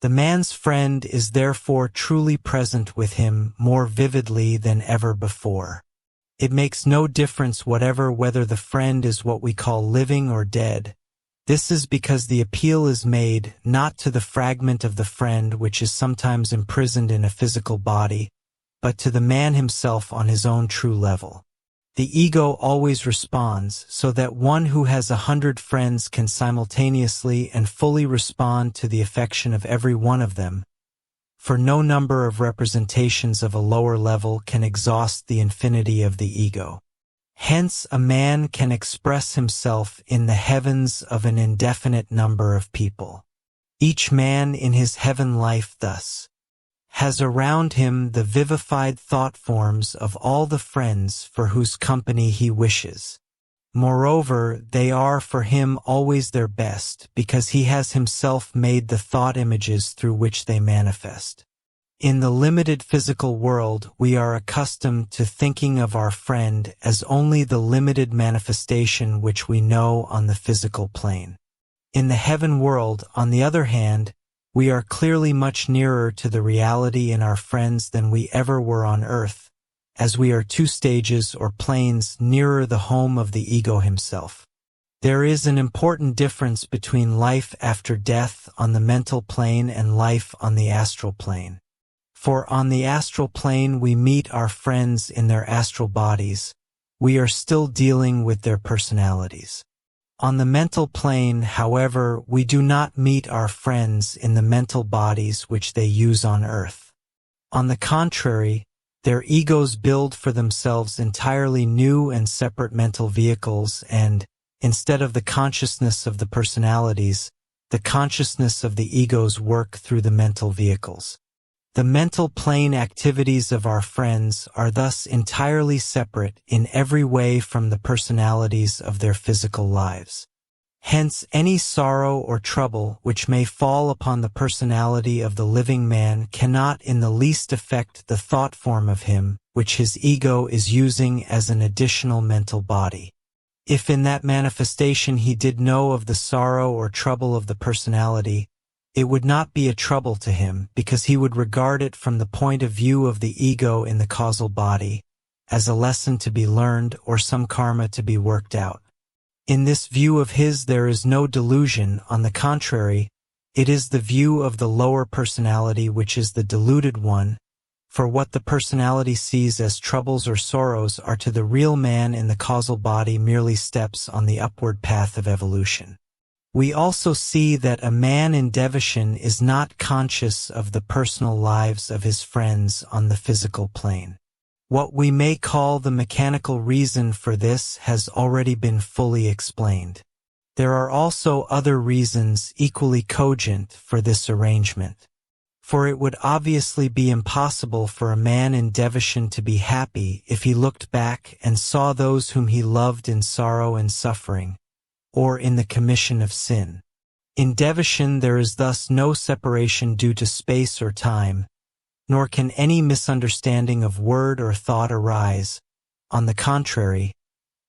The man's friend is therefore truly present with him more vividly than ever before. It makes no difference whatever whether the friend is what we call living or dead. This is because the appeal is made not to the fragment of the friend which is sometimes imprisoned in a physical body, but to the man himself on his own true level. The ego always responds, so that one who has 100 friends can simultaneously and fully respond to the affection of every one of them, for no number of representations of a lower level can exhaust the infinity of the ego. Hence a man can express himself in the heavens of an indefinite number of people. Each man in his heaven life thus has around him the vivified thought forms of all the friends for whose company he wishes. Moreover, they are for him always their best, because he has himself made the thought images through which they manifest. In the limited physical world, we are accustomed to thinking of our friend as only the limited manifestation which we know on the physical plane. In the heaven world, on the other hand, we are clearly much nearer to the reality in our friends than we ever were on earth, as we are 2 stages or planes nearer the home of the ego himself. There is an important difference between life after death on the mental plane and life on the astral plane. For on the astral plane we meet our friends in their astral bodies. We are still dealing with their personalities. On the mental plane, however, we do not meet our friends in the mental bodies which they use on earth. On the contrary, their egos build for themselves entirely new and separate mental vehicles and, instead of the consciousness of the personalities, the consciousness of the egos work through the mental vehicles. The mental plane activities of our friends are thus entirely separate in every way from the personalities of their physical lives. Hence, any sorrow or trouble which may fall upon the personality of the living man cannot in the least affect the thought form of him, which his ego is using as an additional mental body. If in that manifestation he did know of the sorrow or trouble of the personality, it would not be a trouble to him because he would regard it from the point of view of the ego in the causal body, as a lesson to be learned or some karma to be worked out. In this view of his there is no delusion, on the contrary, it is the view of the lower personality which is the deluded one, for what the personality sees as troubles or sorrows are to the real man in the causal body merely steps on the upward path of evolution. We also see that a man in devotion is not conscious of the personal lives of his friends on the physical plane. What we may call the mechanical reason for this has already been fully explained. There are also other reasons equally cogent for this arrangement. For it would obviously be impossible for a man in devotion to be happy if he looked back and saw those whom he loved in sorrow and suffering, or in the commission of sin. In devotion there is thus no separation due to space or time, nor can any misunderstanding of word or thought arise. On the contrary,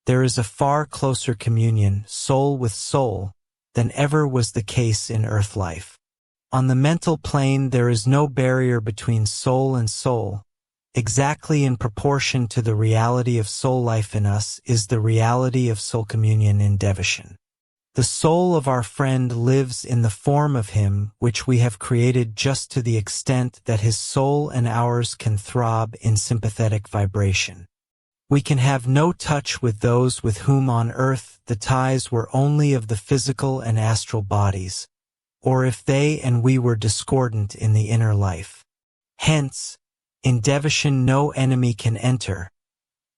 there is a far closer communion, soul with soul, than ever was the case in earth life. On the mental plane there is no barrier between soul and soul. Exactly in proportion to the reality of soul life in us is the reality of soul communion in devotion. The soul of our friend lives in the form of him which we have created just to the extent that his soul and ours can throb in sympathetic vibration. We can have no touch with those with whom on earth the ties were only of the physical and astral bodies, or if they and we were discordant in the inner life. Hence, in devotion no enemy can enter,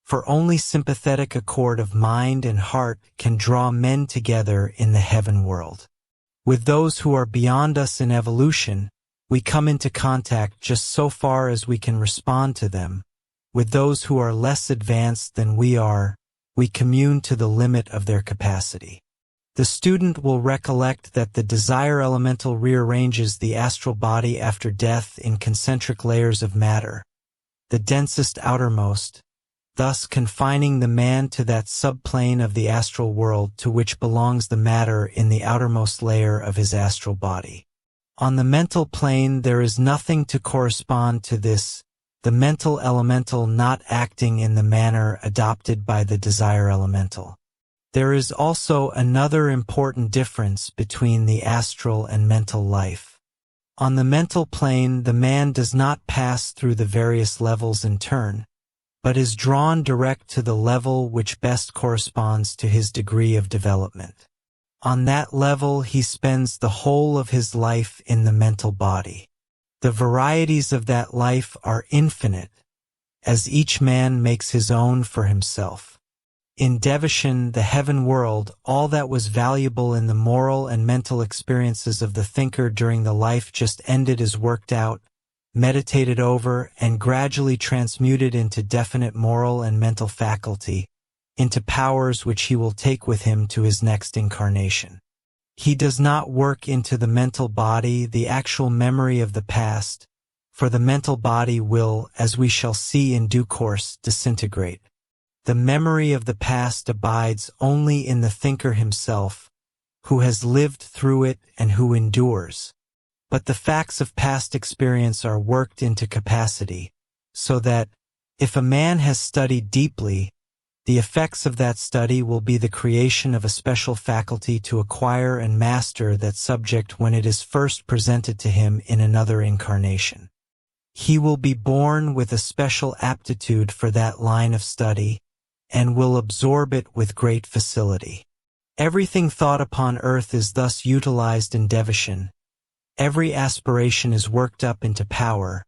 for only sympathetic accord of mind and heart can draw men together in the heaven world. With those who are beyond us in evolution, we come into contact just so far as we can respond to them. With those who are less advanced than we are, we commune to the limit of their capacity. The student will recollect that the desire elemental rearranges the astral body after death in concentric layers of matter, the densest outermost, thus confining the man to that subplane of the astral world to which belongs the matter in the outermost layer of his astral body. On the mental plane there is nothing to correspond to this, the mental elemental not acting in the manner adopted by the desire elemental. There is also another important difference between the astral and mental life. On the mental plane, the man does not pass through the various levels in turn, but is drawn direct to the level which best corresponds to his degree of development. On that level, he spends the whole of his life in the mental body. The varieties of that life are infinite, as each man makes his own for himself. In devotion, the heaven world, all that was valuable in the moral and mental experiences of the thinker during the life just ended is worked out, meditated over, and gradually transmuted into definite moral and mental faculty, into powers which he will take with him to his next incarnation. He does not work into the mental body the actual memory of the past, for the mental body will, as we shall see in due course, disintegrate. The memory of the past abides only in the thinker himself, who has lived through it and who endures. But the facts of past experience are worked into capacity, so that, if a man has studied deeply, the effects of that study will be the creation of a special faculty to acquire and master that subject when it is first presented to him in another incarnation. He will be born with a special aptitude for that line of study, and will absorb it with great facility. Everything thought upon earth is thus utilized in devotion. Every aspiration is worked up into power.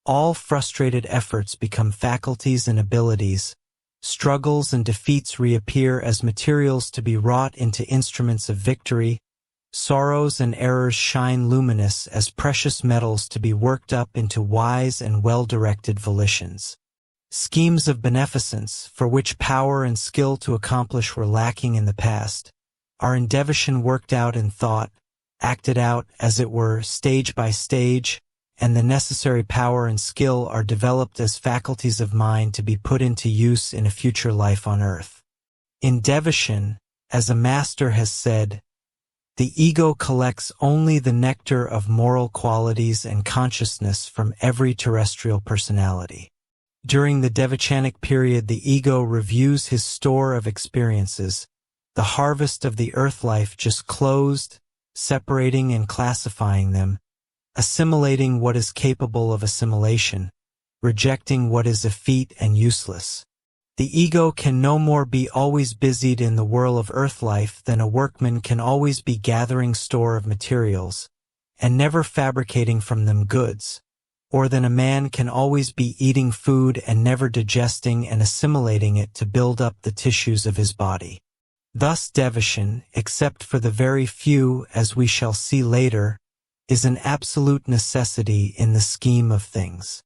All frustrated efforts become faculties and abilities. Struggles and defeats reappear as materials to be wrought into instruments of victory. Sorrows and errors shine luminous as precious metals to be worked up into wise and well-directed volitions. Schemes of beneficence, for which power and skill to accomplish were lacking in the past, are in devotion worked out in thought, acted out, as it were, stage by stage, and the necessary power and skill are developed as faculties of mind to be put into use in a future life on earth. In devotion, as a master has said, the ego collects only the nectar of moral qualities and consciousness from every terrestrial personality. During the devachanic period, the ego reviews his store of experiences, the harvest of the earth life just closed, separating and classifying them, assimilating what is capable of assimilation, rejecting what is effete and useless. The ego can no more be always busied in the whirl of earth life than a workman can always be gathering store of materials, and never fabricating from them goods, or than a man can always be eating food and never digesting and assimilating it to build up the tissues of his body. Thus devotion, except for the very few, as we shall see later, is an absolute necessity in the scheme of things.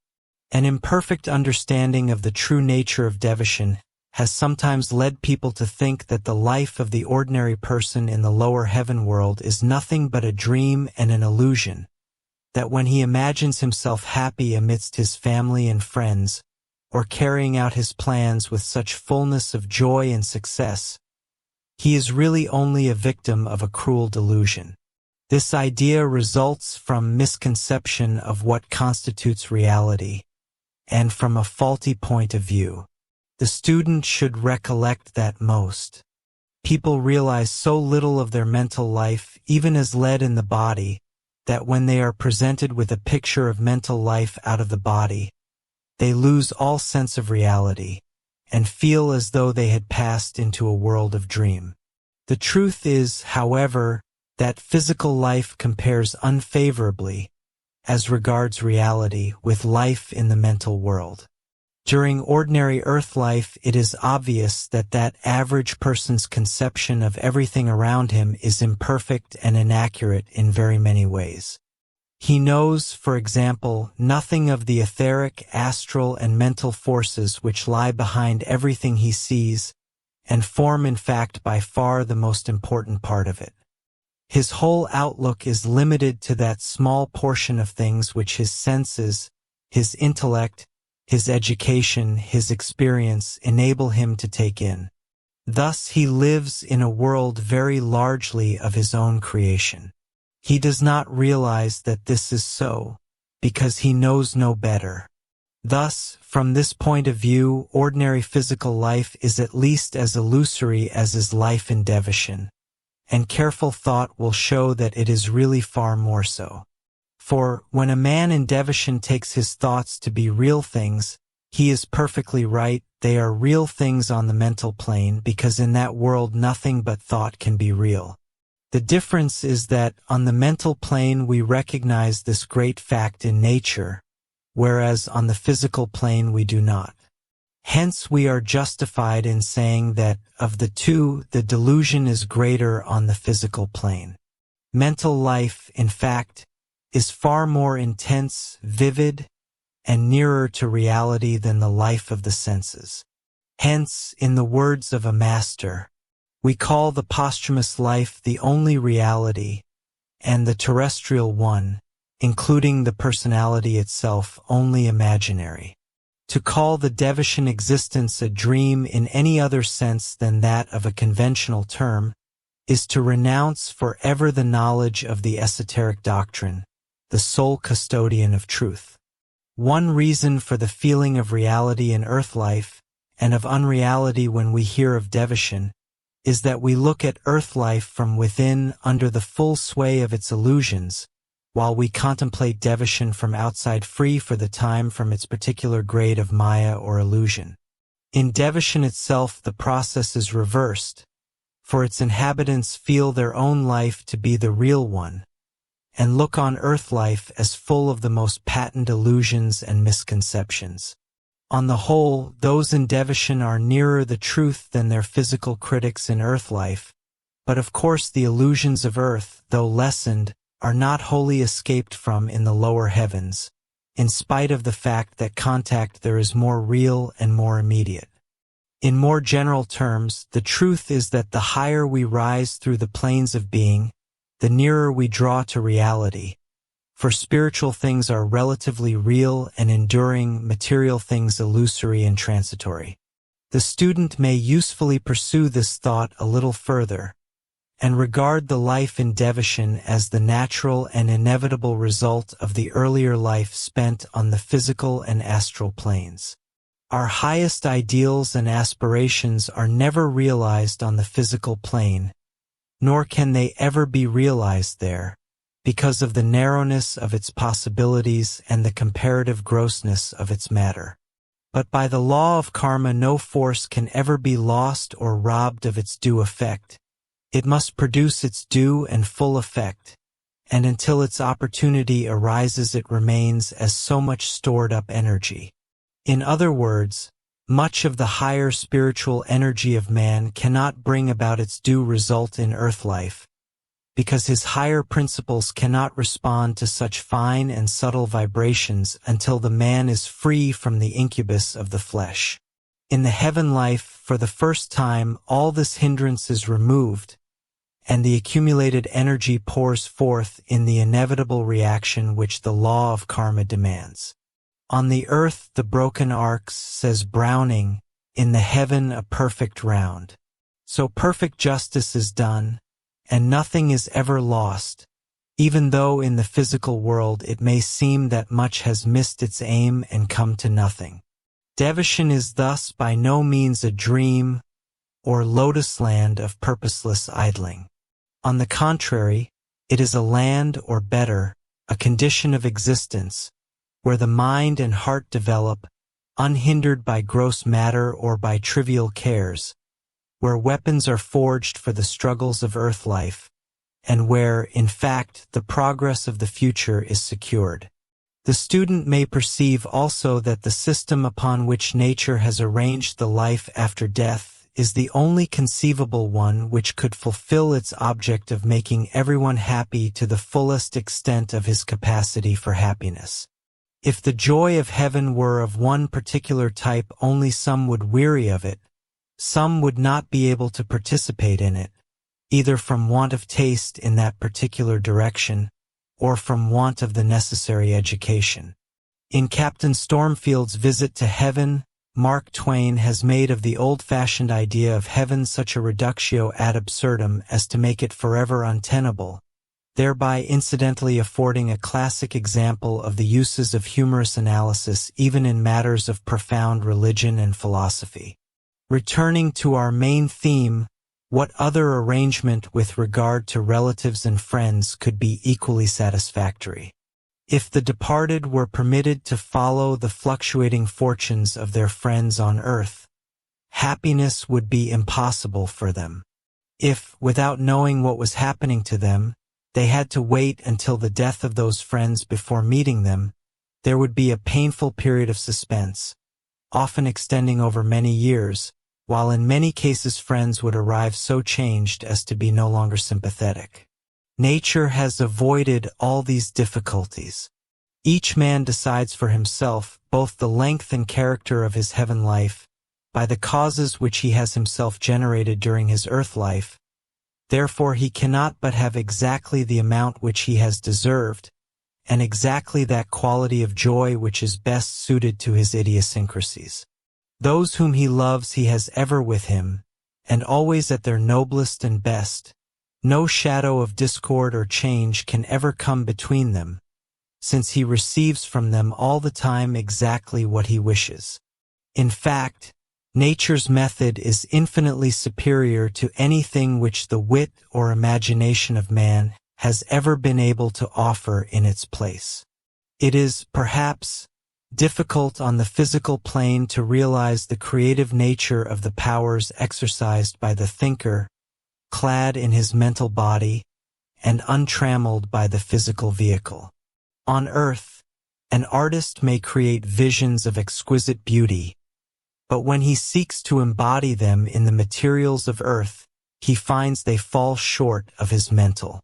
An imperfect understanding of the true nature of devotion has sometimes led people to think that the life of the ordinary person in the lower heaven world is nothing but a dream and an illusion, that when he imagines himself happy amidst his family and friends, or carrying out his plans with such fullness of joy and success, he is really only a victim of a cruel delusion. This idea results from misconception of what constitutes reality, and from a faulty point of view. The student should recollect that most people realize so little of their mental life, even as led in the body, that when they are presented with a picture of mental life out of the body, they lose all sense of reality, and feel as though they had passed into a world of dream. The truth is, however, that physical life compares unfavorably, as regards reality, with life in the mental world. During ordinary earth life, it is obvious that that average person's conception of everything around him is imperfect and inaccurate in very many ways. He knows, for example, nothing of the etheric, astral, and mental forces which lie behind everything he sees, and form in fact by far the most important part of it. His whole outlook is limited to that small portion of things which his senses, his intellect, his education, his experience enable him to take in. Thus he lives in a world very largely of his own creation. He does not realize that this is so, because he knows no better. Thus, from this point of view, ordinary physical life is at least as illusory as is life in devotion, and careful thought will show that it is really far more so. For, when a man in devotion takes his thoughts to be real things, he is perfectly right, they are real things on the mental plane, because in that world nothing but thought can be real. The difference is that, on the mental plane we recognize this great fact in nature, whereas on the physical plane we do not. Hence we are justified in saying that, of the two, the delusion is greater on the physical plane. Mental life, in fact, is far more intense, vivid, and nearer to reality than the life of the senses. Hence, in the words of a master, we call the posthumous life the only reality, and the terrestrial one, including the personality itself, only imaginary. To call the Devishan existence a dream in any other sense than that of a conventional term is to renounce forever the knowledge of the esoteric doctrine, the sole custodian of truth. One reason for the feeling of reality in earth life and of unreality when we hear of Devishan is that we look at earth life from within under the full sway of its illusions, while we contemplate Devishan from outside, free for the time from its particular grade of Maya or illusion. In Devishan itself the process is reversed, for its inhabitants feel their own life to be the real one, and look on earth life as full of the most patent illusions and misconceptions. On the whole, those in Devishan are nearer the truth than their physical critics in earth life, but of course the illusions of earth, though lessened, are not wholly escaped from in the lower heavens, in spite of the fact that contact there is more real and more immediate. In more general terms, the truth is that the higher we rise through the planes of being, the nearer we draw to reality, for spiritual things are relatively real and enduring, material things illusory and transitory. The student may usefully pursue this thought a little further, and regard the life in Devishan as the natural and inevitable result of the earlier life spent on the physical and astral planes. Our highest ideals and aspirations are never realized on the physical plane, nor can they ever be realized there, because of the narrowness of its possibilities and the comparative grossness of its matter. But by the law of karma no force can ever be lost or robbed of its due effect. It must produce its due and full effect, and until its opportunity arises it remains as so much stored up energy. In other words, much of the higher spiritual energy of man cannot bring about its due result in earth life, because his higher principles cannot respond to such fine and subtle vibrations until the man is free from the incubus of the flesh. In the heaven life, for the first time, all this hindrance is removed, and the accumulated energy pours forth in the inevitable reaction which the law of karma demands. On the earth the broken arcs, says Browning, in the heaven a perfect round. So perfect justice is done, and nothing is ever lost, even though in the physical world it may seem that much has missed its aim and come to nothing. Devishan is thus by no means a dream or lotus land of purposeless idling. On the contrary, it is a land, or better, a condition of existence, where the mind and heart develop, unhindered by gross matter or by trivial cares, where weapons are forged for the struggles of earth life, and where, in fact, the progress of the future is secured. The student may perceive also that the system upon which nature has arranged the life after death is the only conceivable one which could fulfill its object of making everyone happy to the fullest extent of his capacity for happiness. If the joy of heaven were of one particular type, only some would weary of it, some would not be able to participate in it, either from want of taste in that particular direction, or from want of the necessary education. In Captain Stormfield's Visit to Heaven, Mark Twain has made of the old-fashioned idea of heaven such a reductio ad absurdum as to make it forever untenable, thereby incidentally affording a classic example of the uses of humorous analysis even in matters of profound religion and philosophy. Returning to our main theme, what other arrangement with regard to relatives and friends could be equally satisfactory? If the departed were permitted to follow the fluctuating fortunes of their friends on earth, happiness would be impossible for them. If, without knowing what was happening to them, they had to wait until the death of those friends before meeting them, there would be a painful period of suspense, often extending over many years, while in many cases friends would arrive so changed as to be no longer sympathetic. Nature has avoided all these difficulties. Each man decides for himself both the length and character of his heaven life, by the causes which he has himself generated during his earth life. Therefore he cannot but have exactly the amount which he has deserved, and exactly that quality of joy which is best suited to his idiosyncrasies. Those whom he loves he has ever with him, and always at their noblest and best. No shadow of discord or change can ever come between them, since he receives from them all the time exactly what he wishes. In fact, nature's method is infinitely superior to anything which the wit or imagination of man has ever been able to offer in its place. It is, perhaps, difficult on the physical plane to realize the creative nature of the powers exercised by the thinker, clad in his mental body, and untrammeled by the physical vehicle. On earth, an artist may create visions of exquisite beauty, but when he seeks to embody them in the materials of earth, he finds they fall short of his mental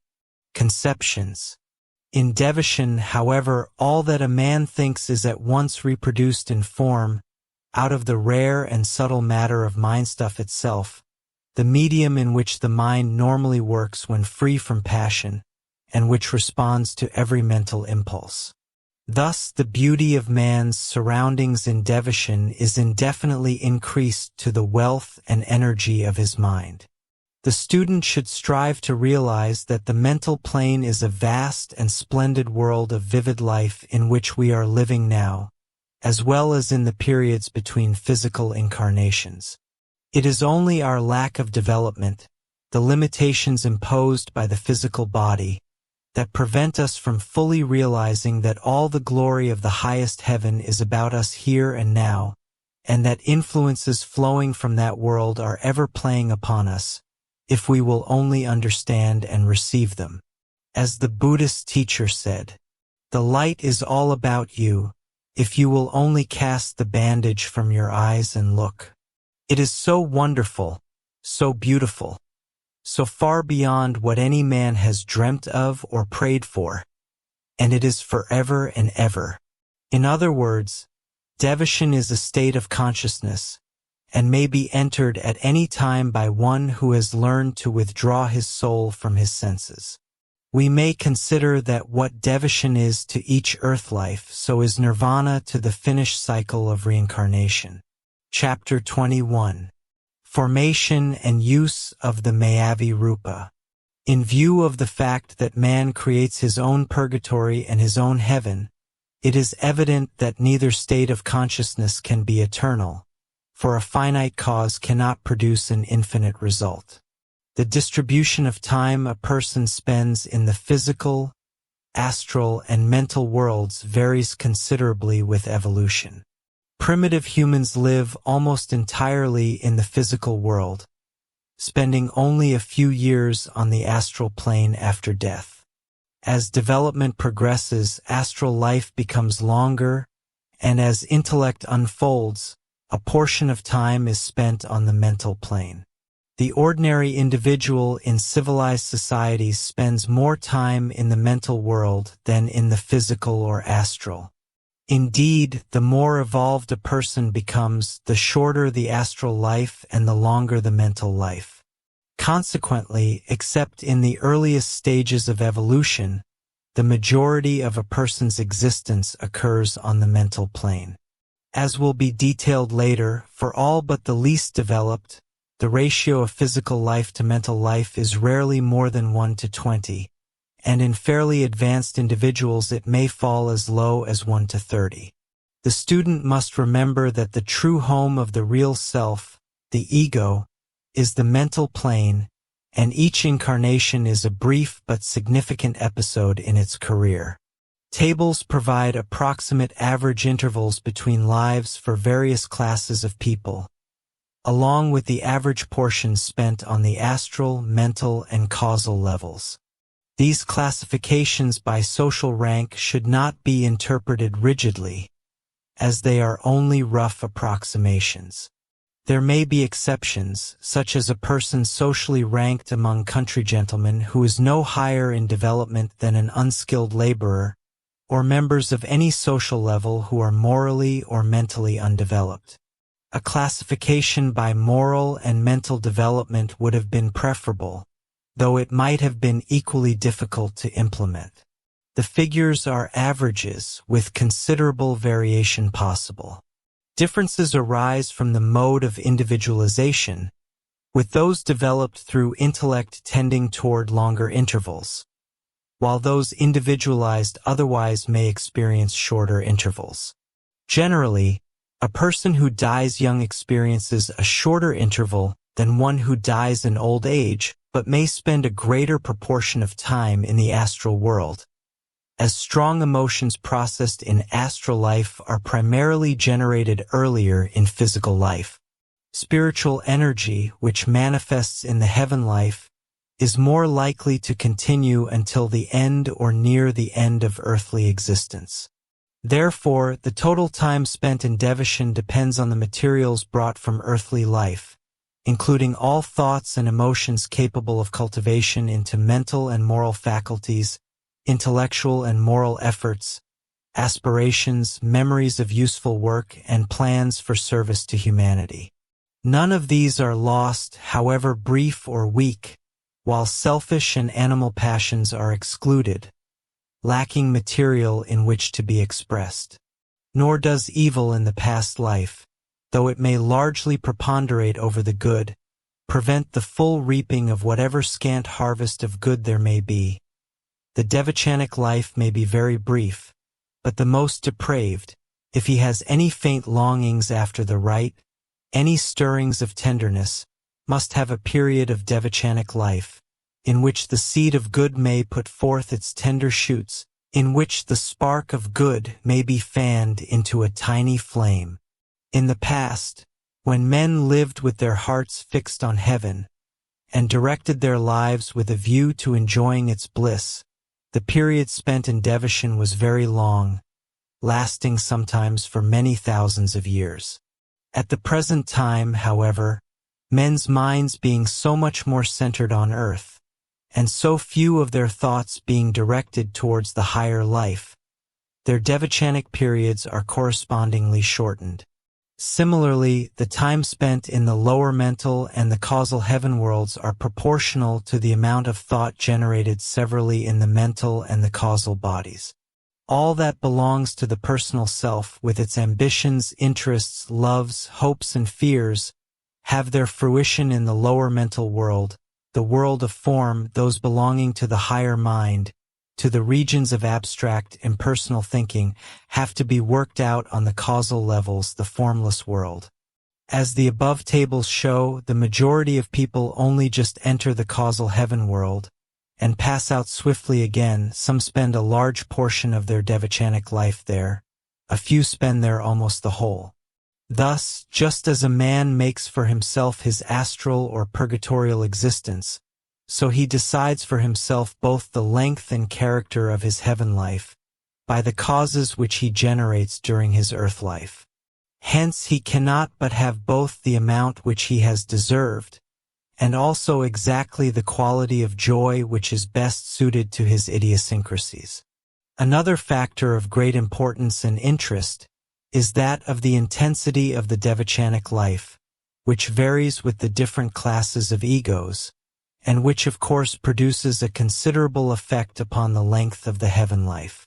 conceptions. In devotion, however, all that a man thinks is at once reproduced in form, out of the rare and subtle matter of mind-stuff itself, the medium in which the mind normally works when free from passion, and which responds to every mental impulse. Thus, the beauty of man's surroundings in devotion is indefinitely increased to the wealth and energy of his mind. The student should strive to realize that the mental plane is a vast and splendid world of vivid life in which we are living now, as well as in the periods between physical incarnations. It is only our lack of development, the limitations imposed by the physical body, that prevent us from fully realizing that all the glory of the highest heaven is about us here and now, and that influences flowing from that world are ever playing upon us, if we will only understand and receive them. As the Buddhist teacher said, "The light is all about you, if you will only cast the bandage from your eyes and look." It is so wonderful, so beautiful, so far beyond what any man has dreamt of or prayed for, and it is forever and ever. In other words, devotion is a state of consciousness, and may be entered at any time by one who has learned to withdraw his soul from his senses. We may consider that what devotion is to each earth life, so is nirvana to the finished cycle of reincarnation. Chapter 21. Formation and Use of the Mayavi Rupa. In view of the fact that man creates his own purgatory and his own heaven, it is evident that neither state of consciousness can be eternal, for a finite cause cannot produce an infinite result. The distribution of time a person spends in the physical, astral, and mental worlds varies considerably with evolution. Primitive humans live almost entirely in the physical world, spending only a few years on the astral plane after death. As development progresses, astral life becomes longer, and as intellect unfolds, a portion of time is spent on the mental plane. The ordinary individual in civilized societies spends more time in the mental world than in the physical or astral. Indeed, the more evolved a person becomes, the shorter the astral life and the longer the mental life. Consequently, except in the earliest stages of evolution, the majority of a person's existence occurs on the mental plane. As will be detailed later, for all but the least developed, the ratio of physical life to mental life is rarely more than 1:20, and in fairly advanced individuals it may fall as low as 1:30. The student must remember that the true home of the real self, the ego, is the mental plane, and each incarnation is a brief but significant episode in its career. Tables provide approximate average intervals between lives for various classes of people, along with the average portions spent on the astral, mental, and causal levels. These classifications by social rank should not be interpreted rigidly, as they are only rough approximations. There may be exceptions, such as a person socially ranked among country gentlemen who is no higher in development than an unskilled laborer, or members of any social level who are morally or mentally undeveloped. A classification by moral and mental development would have been preferable, though it might have been equally difficult to implement. The figures are averages with considerable variation possible. Differences arise from the mode of individualization, with those developed through intellect tending toward longer intervals, while those individualized otherwise may experience shorter intervals. Generally, a person who dies young experiences a shorter interval than one who dies in old age, but may spend a greater proportion of time in the astral world, as strong emotions processed in astral life are primarily generated earlier in physical life. Spiritual energy, which manifests in the heaven life, is more likely to continue until the end or near the end of earthly existence. Therefore, the total time spent in devotion depends on the materials brought from earthly life, including all thoughts and emotions capable of cultivation into mental and moral faculties, intellectual and moral efforts, aspirations, memories of useful work, and plans for service to humanity. None of these are lost, however brief or weak, while selfish and animal passions are excluded, lacking material in which to be expressed. Nor does evil in the past life, though it may largely preponderate over the good, prevent the full reaping of whatever scant harvest of good there may be. The devachanic life may be very brief, but the most depraved, if he has any faint longings after the right, any stirrings of tenderness, must have a period of devachanic life, in which the seed of good may put forth its tender shoots, in which the spark of good may be fanned into a tiny flame. In the past, when men lived with their hearts fixed on heaven, and directed their lives with a view to enjoying its bliss, the period spent in devotion was very long, lasting sometimes for many thousands of years. At the present time, however, men's minds being so much more centered on earth, and so few of their thoughts being directed towards the higher life, their devachanic periods are correspondingly shortened. Similarly, the time spent in the lower mental and the causal heaven worlds are proportional to the amount of thought generated severally in the mental and the causal bodies. All that belongs to the personal self, with its ambitions, interests, loves, hopes, and fears, have their fruition in the lower mental world, the world of form, those belonging to the higher mind, to the regions of abstract, impersonal thinking, have to be worked out on the causal levels, the formless world. As the above tables show, the majority of people only just enter the causal heaven world, and pass out swiftly again. Some spend a large portion of their devachanic life there, a few spend there almost the whole. Thus, just as a man makes for himself his astral or purgatorial existence, so he decides for himself both the length and character of his heaven life, by the causes which he generates during his earth life. Hence he cannot but have both the amount which he has deserved, and also exactly the quality of joy which is best suited to his idiosyncrasies. Another factor of great importance and interest is that of the intensity of the devachanic life, which varies with the different classes of egos, and which of course produces a considerable effect upon the length of the heaven life.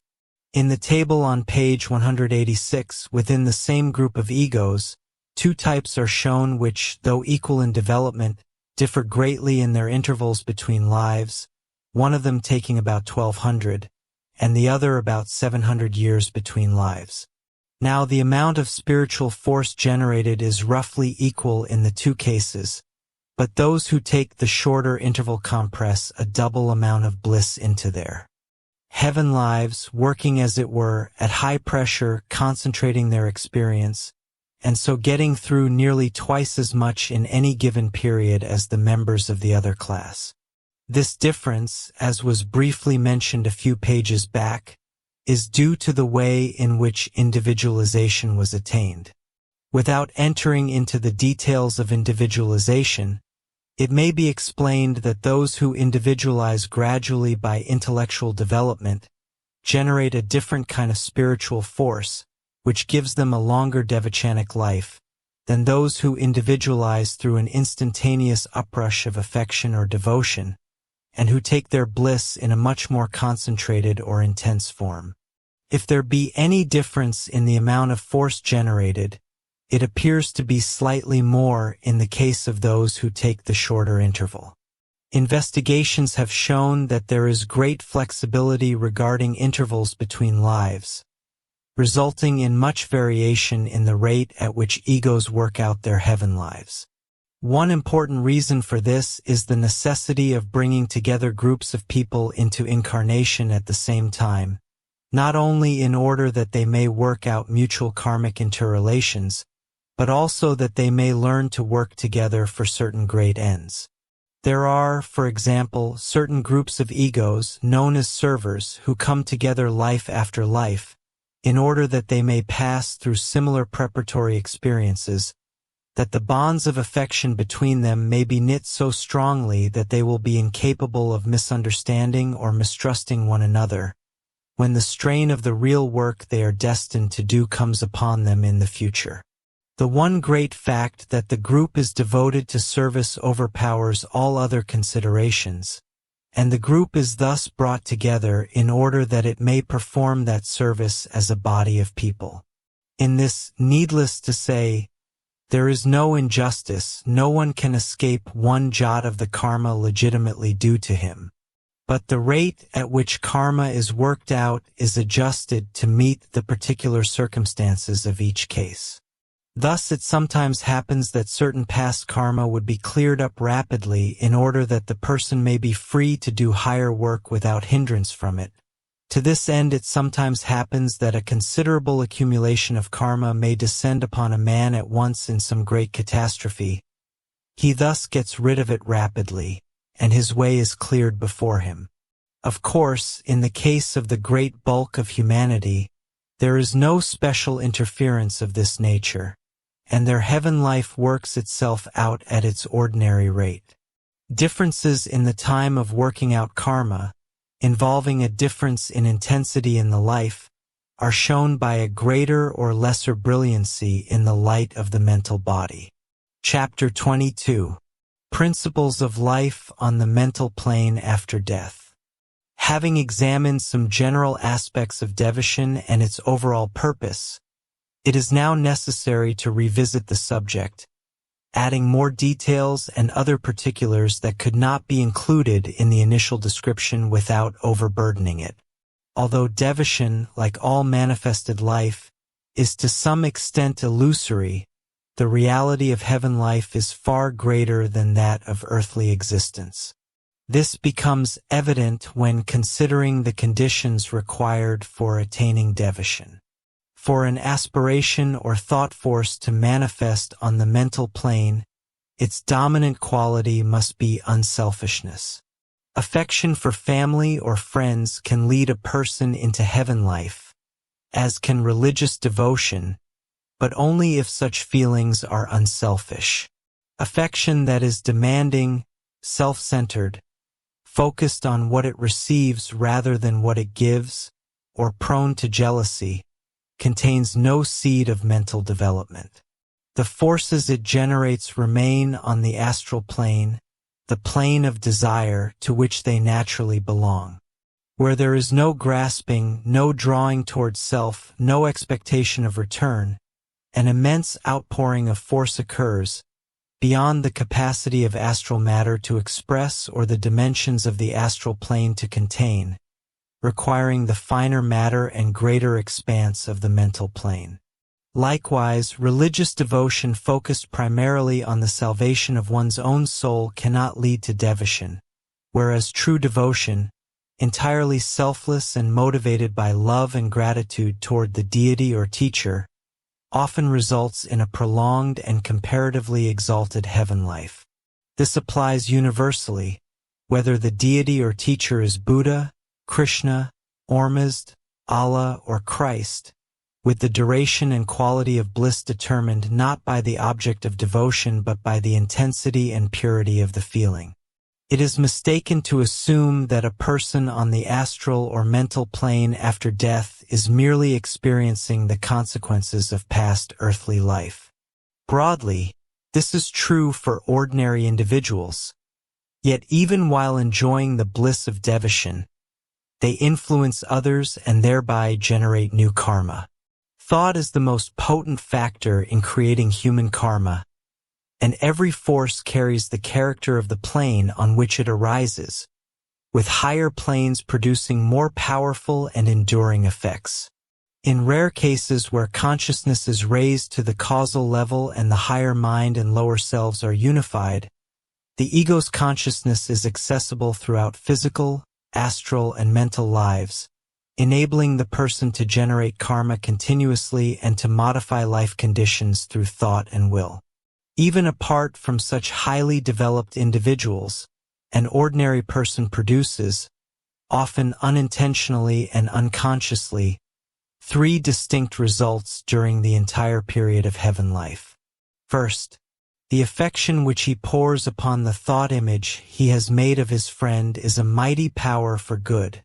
In the table on page 186, within the same group of egos, two types are shown which, though equal in development, differ greatly in their intervals between lives, one of them taking about 1200, and the other about 700 years between lives. Now the amount of spiritual force generated is roughly equal in the two cases, but those who take the shorter interval compress a double amount of bliss into their heaven lives, working as it were at high pressure, concentrating their experience, and so getting through nearly twice as much in any given period as the members of the other class. This difference, as was briefly mentioned a few pages back, is due to the way in which individualization was attained. Without entering into the details of individualization, it may be explained that those who individualize gradually by intellectual development generate a different kind of spiritual force, which gives them a longer devachanic life, than those who individualize through an instantaneous uprush of affection or devotion, and who take their bliss in a much more concentrated or intense form. If there be any difference in the amount of force generated, it appears to be slightly more in the case of those who take the shorter interval. Investigations have shown that there is great flexibility regarding intervals between lives, resulting in much variation in the rate at which egos work out their heaven lives. One important reason for this is the necessity of bringing together groups of people into incarnation at the same time, not only in order that they may work out mutual karmic interrelations, but also that they may learn to work together for certain great ends. There are, for example, certain groups of egos known as servers who come together life after life, in order that they may pass through similar preparatory experiences, that the bonds of affection between them may be knit so strongly that they will be incapable of misunderstanding or mistrusting one another, when the strain of the real work they are destined to do comes upon them in the future. The one great fact that the group is devoted to service overpowers all other considerations, and the group is thus brought together in order that it may perform that service as a body of people. In this, needless to say, there is no injustice. No one can escape one jot of the karma legitimately due to him. But the rate at which karma is worked out is adjusted to meet the particular circumstances of each case. Thus it sometimes happens that certain past karma would be cleared up rapidly in order that the person may be free to do higher work without hindrance from it. To this end it sometimes happens that a considerable accumulation of karma may descend upon a man at once in some great catastrophe. He thus gets rid of it rapidly, and his way is cleared before him. Of course, in the case of the great bulk of humanity, there is no special interference of this nature, and their heaven life works itself out at its ordinary rate. Differences in the time of working out karma, involving a difference in intensity in the life, are shown by a greater or lesser brilliancy in the light of the mental body. Chapter 22. Principles of Life on the Mental Plane After Death. Having examined some general aspects of devotion and its overall purpose, it is now necessary to revisit the subject, adding more details and other particulars that could not be included in the initial description without overburdening it. Although devotion, like all manifested life, is to some extent illusory, the reality of heaven life is far greater than that of earthly existence. This becomes evident when considering the conditions required for attaining devotion. For an aspiration or thought force to manifest on the mental plane, its dominant quality must be unselfishness. Affection for family or friends can lead a person into heaven life, as can religious devotion, but only if such feelings are unselfish. Affection that is demanding, self-centered, focused on what it receives rather than what it gives, or prone to jealousy, contains no seed of mental development. The forces it generates remain on the astral plane, the plane of desire to which they naturally belong. Where there is no grasping, no drawing towards self, no expectation of return, an immense outpouring of force occurs, beyond the capacity of astral matter to express or the dimensions of the astral plane to contain, requiring the finer matter and greater expanse of the mental plane. Likewise, religious devotion focused primarily on the salvation of one's own soul cannot lead to devotion, whereas true devotion, entirely selfless and motivated by love and gratitude toward the deity or teacher, often results in a prolonged and comparatively exalted heaven life. This applies universally, whether the deity or teacher is Buddha, Krishna, Ormuzd, Allah, or Christ, with the duration and quality of bliss determined not by the object of devotion but by the intensity and purity of the feeling. It is mistaken to assume that a person on the astral or mental plane after death is merely experiencing the consequences of past earthly life. Broadly, this is true for ordinary individuals. Yet even while enjoying the bliss of devotion, they influence others and thereby generate new karma. Thought is the most potent factor in creating human karma, and every force carries the character of the plane on which it arises, with higher planes producing more powerful and enduring effects. In rare cases where consciousness is raised to the causal level and the higher mind and lower selves are unified, the ego's consciousness is accessible throughout physical, astral, and mental lives, enabling the person to generate karma continuously and to modify life conditions through thought and will. Even apart from such highly developed individuals, an ordinary person produces, often unintentionally and unconsciously, three distinct results during the entire period of heaven life. First, the affection which he pours upon the thought image he has made of his friend is a mighty power for good,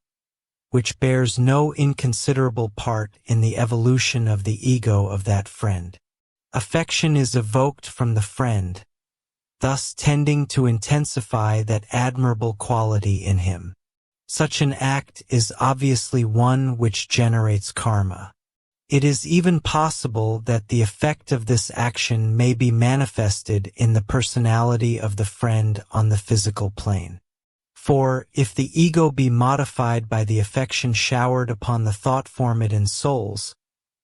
which bears no inconsiderable part in the evolution of the ego of that friend. Affection is evoked from the friend, thus tending to intensify that admirable quality in him. Such an act is obviously one which generates karma. It is even possible that the effect of this action may be manifested in the personality of the friend on the physical plane. For, if the ego be modified by the affection showered upon the thought-formed souls,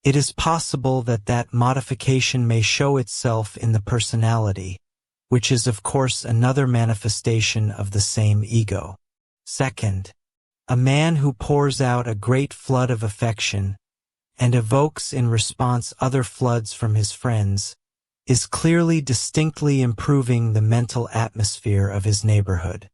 it is possible that that modification may show itself in the personality, which is of course another manifestation of the same ego. Second, a man who pours out a great flood of affection and evokes in response other floods from his friends, is clearly distinctly improving the mental atmosphere of his neighborhood.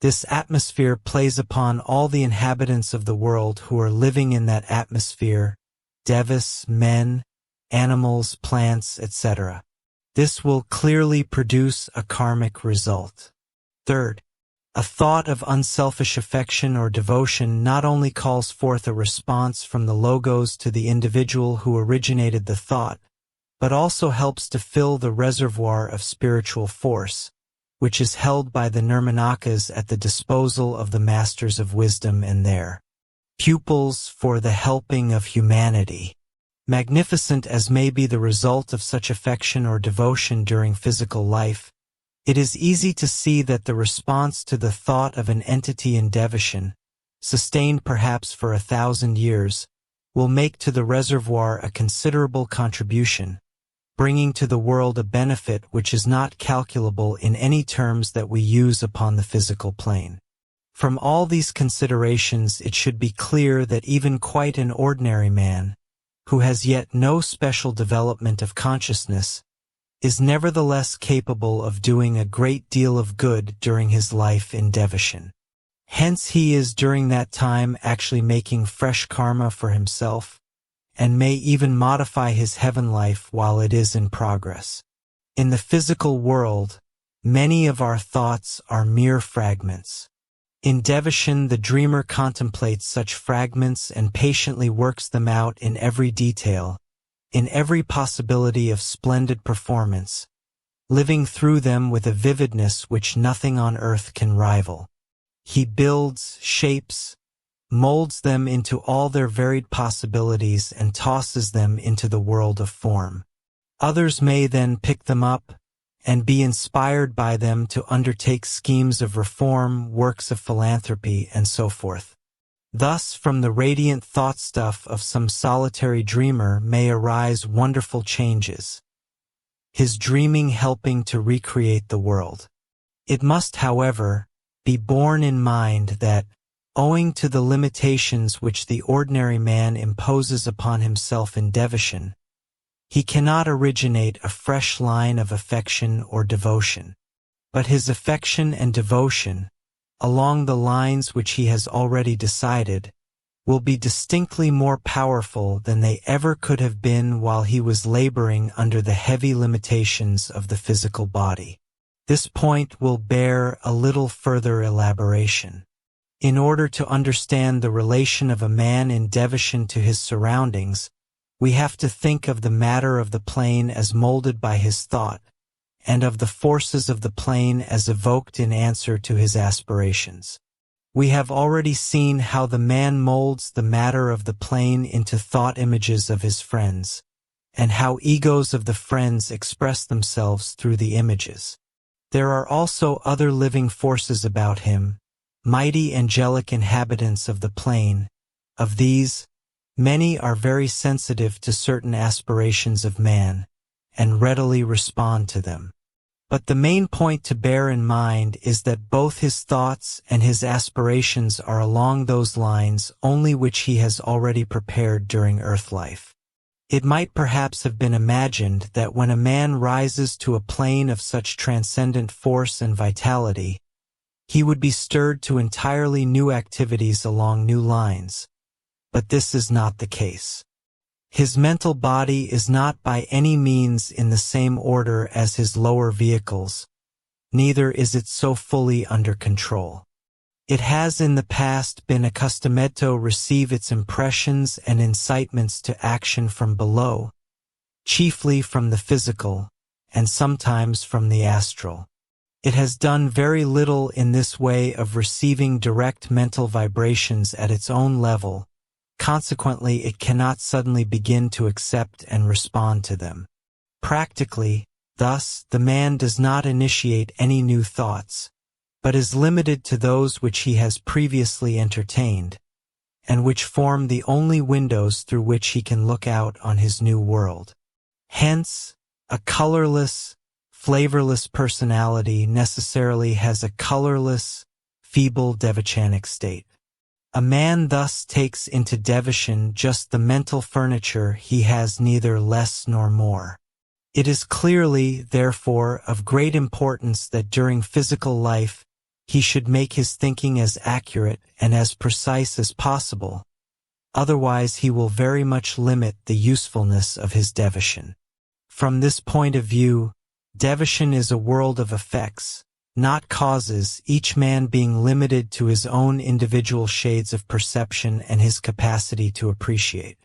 This atmosphere plays upon all the inhabitants of the world who are living in that atmosphere, devas, men, animals, plants, etc. This will clearly produce a karmic result. Third, a thought of unselfish affection or devotion not only calls forth a response from the logos to the individual who originated the thought, but also helps to fill the reservoir of spiritual force, which is held by the nirmanakas at the disposal of the masters of wisdom and their pupils for the helping of humanity. Magnificent as may be the result of such affection or devotion during physical life, it is easy to see that the response to the thought of an entity in devotion, sustained perhaps for 1,000 years, will make to the reservoir a considerable contribution, bringing to the world a benefit which is not calculable in any terms that we use upon the physical plane. From all these considerations it should be clear that even quite an ordinary man, who has yet no special development of consciousness, is nevertheless capable of doing a great deal of good during his life in devotion. Hence he is during that time actually making fresh karma for himself, and may even modify his heaven life while it is in progress. In the physical world, many of our thoughts are mere fragments. In devotion, the dreamer contemplates such fragments and patiently works them out in every detail, in every possibility of splendid performance, living through them with a vividness which nothing on earth can rival. He builds, shapes, molds them into all their varied possibilities and tosses them into the world of form. Others may then pick them up and be inspired by them to undertake schemes of reform, works of philanthropy, and so forth. Thus, from the radiant thought stuff of some solitary dreamer may arise wonderful changes, his dreaming helping to recreate the world. It must, however, be borne in mind that, owing to the limitations which the ordinary man imposes upon himself in devotion, he cannot originate a fresh line of affection or devotion. But his affection and devotion, along the lines which he has already decided, will be distinctly more powerful than they ever could have been while he was laboring under the heavy limitations of the physical body. This point will bear a little further elaboration. In order to understand the relation of a man in devotion to his surroundings, we have to think of the matter of the plane as molded by his thought, and of the forces of the plane as evoked in answer to his aspirations. We have already seen how the man molds the matter of the plane into thought images of his friends, and how egos of the friends express themselves through the images. There are also other living forces about him, mighty angelic inhabitants of the plane. Of these, many are very sensitive to certain aspirations of man, and readily respond to them. But the main point to bear in mind is that both his thoughts and his aspirations are along those lines only which he has already prepared during earth life. It might perhaps have been imagined that when a man rises to a plane of such transcendent force and vitality, he would be stirred to entirely new activities along new lines. But this is not the case. His mental body is not by any means in the same order as his lower vehicles, neither is it so fully under control. It has in the past been accustomed to receive its impressions and incitements to action from below, chiefly from the physical, and sometimes from the astral. It has done very little in this way of receiving direct mental vibrations at its own level. Consequently, it cannot suddenly begin to accept and respond to them. Practically, thus, the man does not initiate any new thoughts, but is limited to those which he has previously entertained, and which form the only windows through which he can look out on his new world. Hence, a colorless, flavorless personality necessarily has a colorless, feeble devachanic state. A man thus takes into devotion just the mental furniture he has, neither less nor more. It is clearly, therefore, of great importance that during physical life he should make his thinking as accurate and as precise as possible, otherwise he will very much limit the usefulness of his devotion. From this point of view, devotion is a world of effects, not causes, each man being limited to his own individual shades of perception and his capacity to appreciate.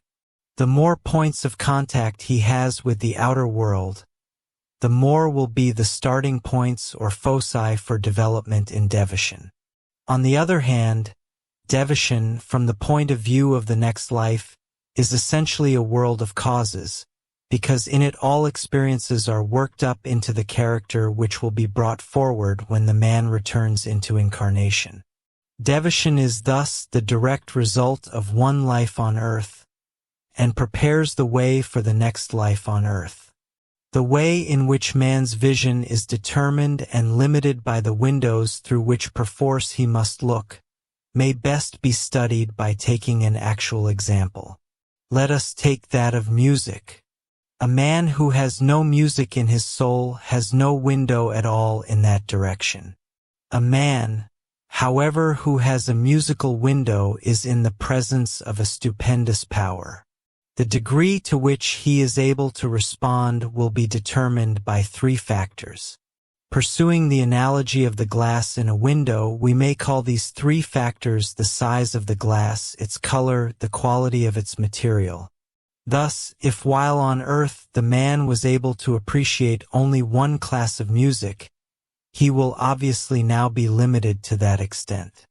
The more points of contact he has with the outer world, the more will be the starting points or foci for development in devotion. On the other hand, devotion, from the point of view of the next life, is essentially a world of causes, because in it all experiences are worked up into the character which will be brought forward when the man returns into incarnation. Devotion is thus the direct result of one life on earth, and prepares the way for the next life on earth. The way in which man's vision is determined and limited by the windows through which perforce he must look, may best be studied by taking an actual example. Let us take that of music. A man who has no music in his soul has no window at all in that direction. A man, however, who has a musical window is in the presence of a stupendous power. The degree to which he is able to respond will be determined by three factors. Pursuing the analogy of the glass in a window, we may call these three factors the size of the glass, its color, the quality of its material. Thus, if while on earth the man was able to appreciate only one class of music, he will obviously now be limited to that extent.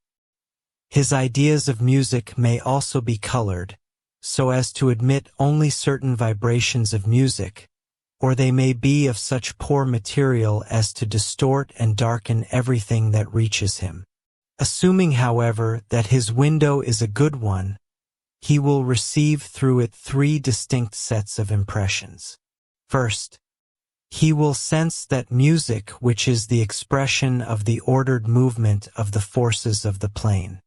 His ideas of music may also be colored, so as to admit only certain vibrations of music, or they may be of such poor material as to distort and darken everything that reaches him. Assuming, however, that his window is a good one, he will receive through it three distinct sets of impressions. First, he will sense that music which is the expression of the ordered movement of the forces of the plane.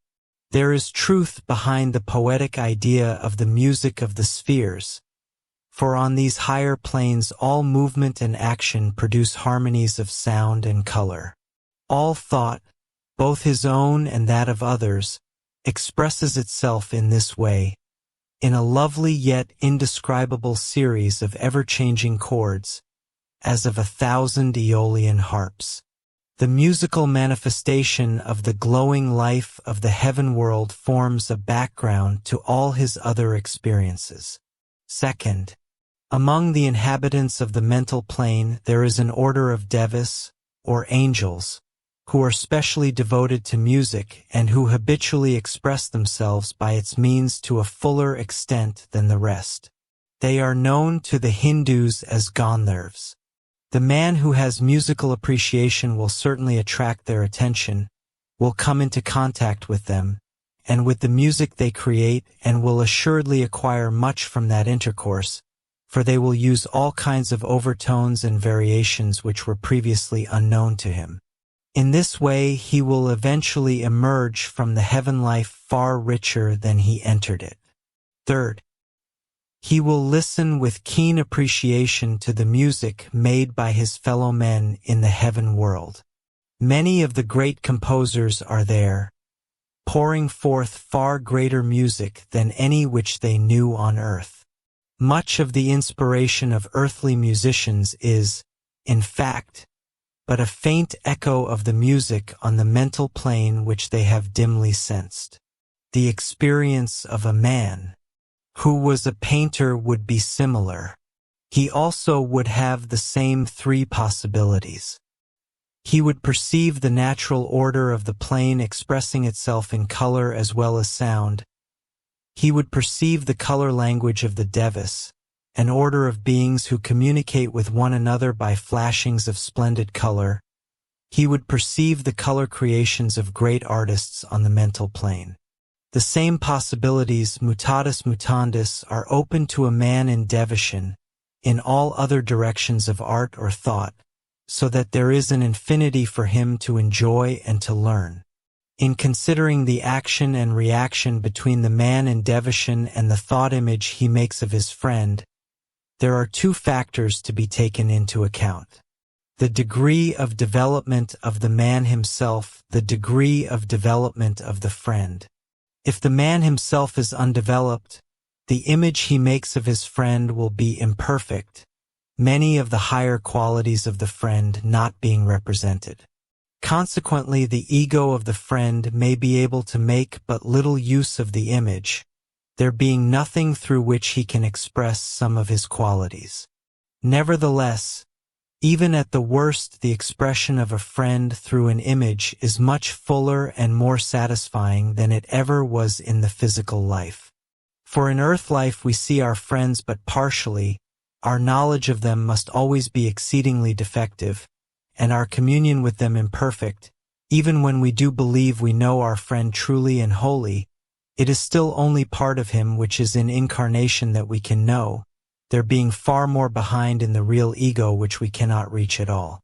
There is truth behind the poetic idea of the music of the spheres, for on these higher planes all movement and action produce harmonies of sound and color. All thought, both his own and that of others, expresses itself in this way, in a lovely yet indescribable series of ever-changing chords, as of 1,000 Aeolian harps. The musical manifestation of the glowing life of the heaven world forms a background to all his other experiences. Second, Among the inhabitants of the mental plane there is an order of devas, or angels, who are specially devoted to music and who habitually express themselves by its means to a fuller extent than the rest. They are known to the Hindus as Gandharvas. The man who has musical appreciation will certainly attract their attention, will come into contact with them, and with the music they create, and will assuredly acquire much from that intercourse, for they will use all kinds of overtones and variations which were previously unknown to him. In this way he will eventually emerge from the heaven life far richer than he entered it. Third, he will listen with keen appreciation to the music made by his fellow men in the heaven world. Many of the great composers are there, pouring forth far greater music than any which they knew on earth. Much of the inspiration of earthly musicians is, in fact, but a faint echo of the music on the mental plane which they have dimly sensed. The experience of a man who was a painter would be similar. He also would have the same three possibilities. He would perceive the natural order of the plane expressing itself in color as well as sound. He would perceive the color language of the devas, an order of beings who communicate with one another by flashings of splendid color. He would perceive the color creations of great artists on the mental plane. The same possibilities, mutatis mutandis, are open to a man in devotion, in all other directions of art or thought, so that there is an infinity for him to enjoy and to learn. In considering the action and reaction between the man in devotion and the thought image he makes of his friend, there are two factors to be taken into account: the degree of development of the man himself, the degree of development of the friend. If the man himself is undeveloped, the image he makes of his friend will be imperfect, many of the higher qualities of the friend not being represented. Consequently, the ego of the friend may be able to make but little use of the image, there being nothing through which he can express some of his qualities. Nevertheless, even at the worst, the expression of a friend through an image is much fuller and more satisfying than it ever was in the physical life. For in earth life we see our friends but partially, our knowledge of them must always be exceedingly defective, and our communion with them imperfect. Even when we do believe we know our friend truly and wholly, it is still only part of him which is in incarnation that we can know, there being far more behind in the real ego which we cannot reach at all.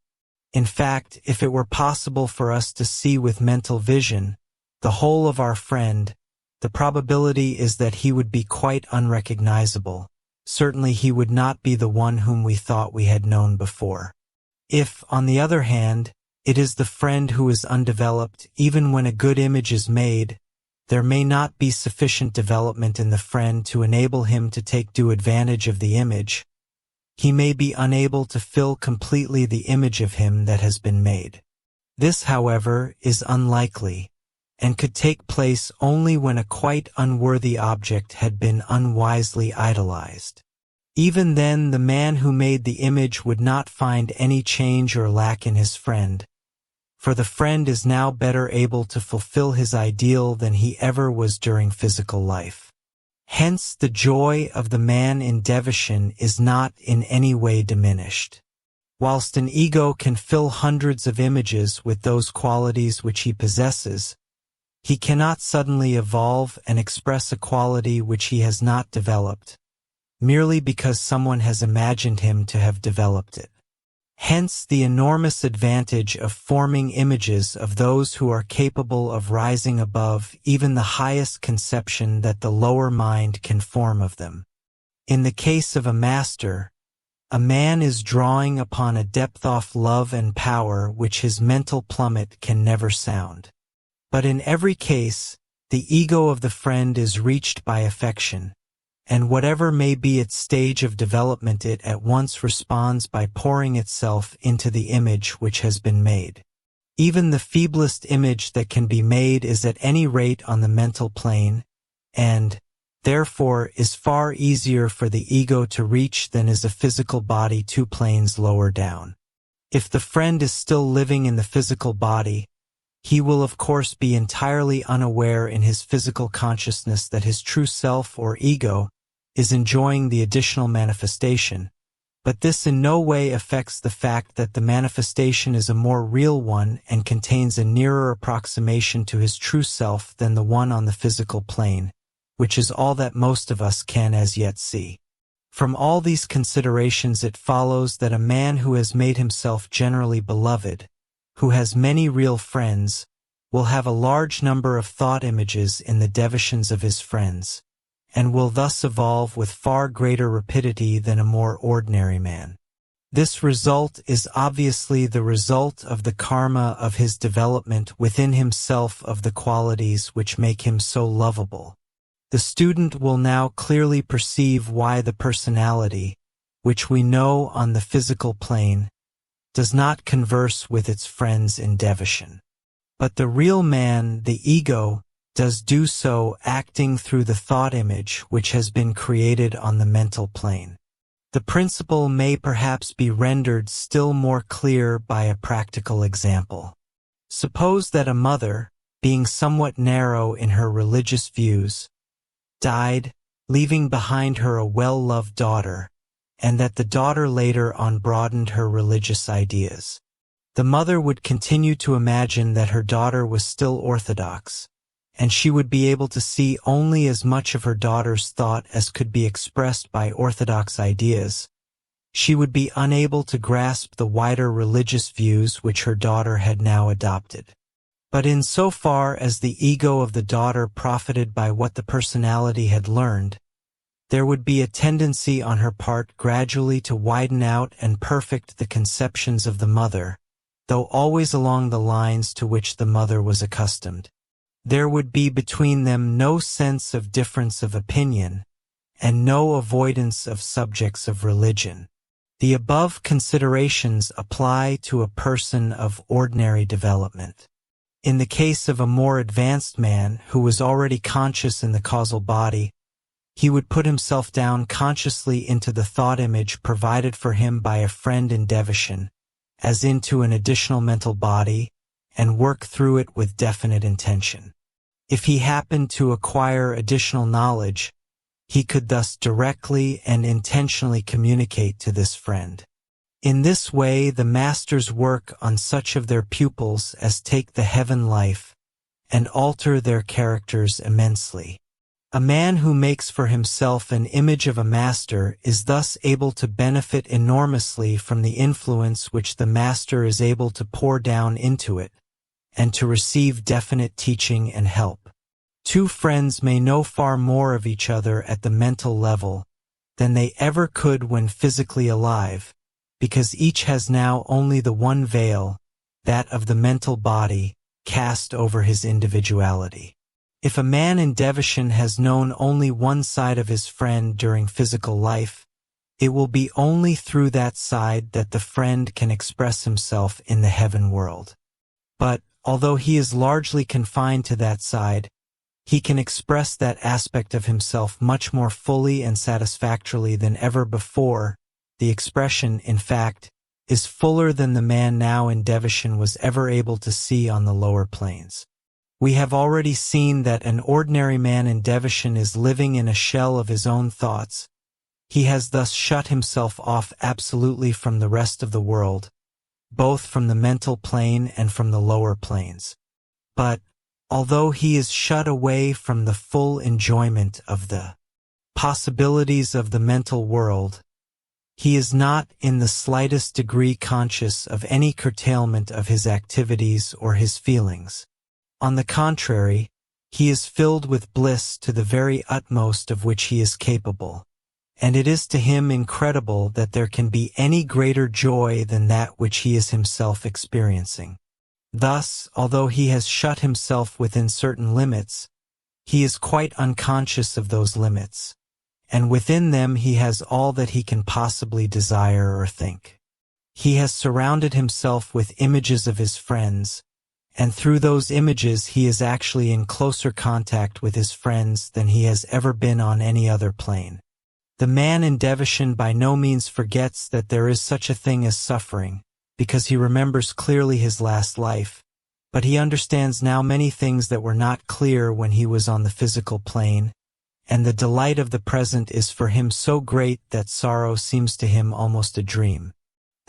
In fact, if it were possible for us to see with mental vision the whole of our friend, the probability is that he would be quite unrecognizable. Certainly he would not be the one whom we thought we had known before. If, on the other hand, it is the friend who is undeveloped, even when a good image is made, there may not be sufficient development in the friend to enable him to take due advantage of the image. He may be unable to fill completely the image of him that has been made. This, however, is unlikely, and could take place only when a quite unworthy object had been unwisely idolized. Even then, the man who made the image would not find any change or lack in his friend, for the friend is now better able to fulfill his ideal than he ever was during physical life. Hence, the joy of the man in devotion is not in any way diminished. Whilst an ego can fill hundreds of images with those qualities which he possesses, he cannot suddenly evolve and express a quality which he has not developed, merely because someone has imagined him to have developed it. Hence the enormous advantage of forming images of those who are capable of rising above even the highest conception that the lower mind can form of them. In the case of a master, a man is drawing upon a depth of love and power which his mental plummet can never sound. But in every case, the ego of the friend is reached by affection, and whatever may be its stage of development, it at once responds by pouring itself into the image which has been made. Even the feeblest image that can be made is at any rate on the mental plane, and, therefore, is far easier for the ego to reach than is a physical body 2 planes lower down. If the friend is still living in the physical body, he will of course be entirely unaware in his physical consciousness that his true self or ego is enjoying the additional manifestation, but this in no way affects the fact that the manifestation is a more real one and contains a nearer approximation to his true self than the one on the physical plane, which is all that most of us can as yet see. From all these considerations it follows that a man who has made himself generally beloved, who has many real friends, will have a large number of thought images in the devotions of his friends, and will thus evolve with far greater rapidity than a more ordinary man. This result is obviously the result of the karma of his development within himself of the qualities which make him so lovable. The student will now clearly perceive why the personality, which we know on the physical plane, does not converse with its friends in devotion. But the real man, the ego, does do so acting through the thought image which has been created on the mental plane. The principle may perhaps be rendered still more clear by a practical example. Suppose that a mother, being somewhat narrow in her religious views, died, leaving behind her a well-loved daughter, and that the daughter later on broadened her religious ideas. The mother would continue to imagine that her daughter was still orthodox, and she would be able to see only as much of her daughter's thought as could be expressed by orthodox ideas. She would be unable to grasp the wider religious views which her daughter had now adopted. But in so far as the ego of the daughter profited by what the personality had learned, there would be a tendency on her part gradually to widen out and perfect the conceptions of the mother, though always along the lines to which the mother was accustomed. There would be between them no sense of difference of opinion, and no avoidance of subjects of religion. The above considerations apply to a person of ordinary development. In the case of a more advanced man who was already conscious in the causal body, he would put himself down consciously into the thought image provided for him by a friend in devotion, as into an additional mental body, and work through it with definite intention. If he happened to acquire additional knowledge, he could thus directly and intentionally communicate to this friend. In this way the masters work on such of their pupils as take the heaven life, and alter their characters immensely. A man who makes for himself an image of a master is thus able to benefit enormously from the influence which the master is able to pour down into it, and to receive definite teaching and help. Two friends may know far more of each other at the mental level than they ever could when physically alive, because each has now only the one veil, that of the mental body, cast over his individuality. If a man in devotion has known only one side of his friend during physical life, it will be only through that side that the friend can express himself in the heaven world. But, although he is largely confined to that side, he can express that aspect of himself much more fully and satisfactorily than ever before. The expression, in fact, is fuller than the man now in devotion was ever able to see on the lower planes. We have already seen that an ordinary man in devotion is living in a shell of his own thoughts. He has thus shut himself off absolutely from the rest of the world, both from the mental plane and from the lower planes. But, although he is shut away from the full enjoyment of the possibilities of the mental world, he is not in the slightest degree conscious of any curtailment of his activities or his feelings. On the contrary, he is filled with bliss to the very utmost of which he is capable, and it is to him incredible that there can be any greater joy than that which he is himself experiencing. Thus, although he has shut himself within certain limits, he is quite unconscious of those limits, and within them he has all that he can possibly desire or think. He has surrounded himself with images of his friends, and through those images he is actually in closer contact with his friends than he has ever been on any other plane. The man in Devachan by no means forgets that there is such a thing as suffering, because he remembers clearly his last life, but he understands now many things that were not clear when he was on the physical plane, and the delight of the present is for him so great that sorrow seems to him almost a dream.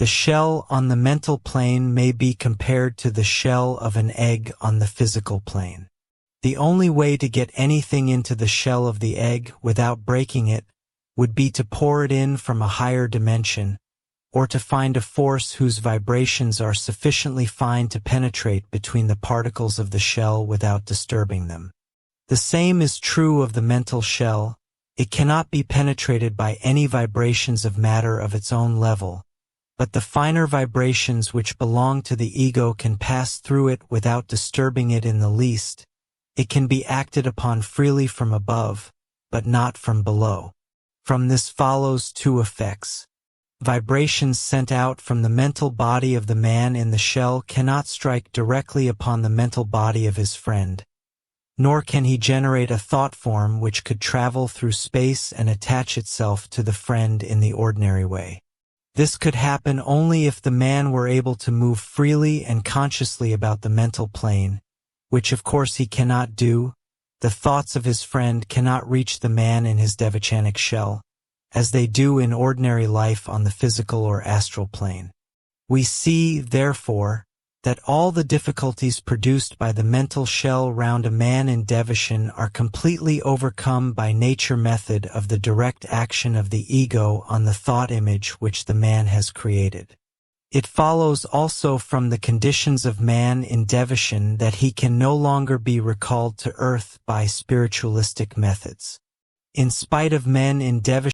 The shell on the mental plane may be compared to the shell of an egg on the physical plane. The only way to get anything into the shell of the egg without breaking it would be to pour it in from a higher dimension, or to find a force whose vibrations are sufficiently fine to penetrate between the particles of the shell without disturbing them. The same is true of the mental shell. It cannot be penetrated by any vibrations of matter of its own level, but the finer vibrations which belong to the ego can pass through it without disturbing it in the least. It can be acted upon freely from above, but not from below. From this follows two effects. Vibrations sent out from the mental body of the man in the shell cannot strike directly upon the mental body of his friend, nor can he generate a thought form which could travel through space and attach itself to the friend in the ordinary way. This could happen only if the man were able to move freely and consciously about the mental plane, which of course he cannot do. The thoughts of his friend cannot reach the man in his devachanic shell, as they do in ordinary life on the physical or astral plane. We see, therefore, that all the difficulties produced by the mental shell round a man in Devachan are completely overcome by nature method of the direct action of the ego on the thought image which the man has created. It follows also from the conditions of man in Devachan that he can no longer be recalled to earth by spiritualistic methods. In spite of men in Devachan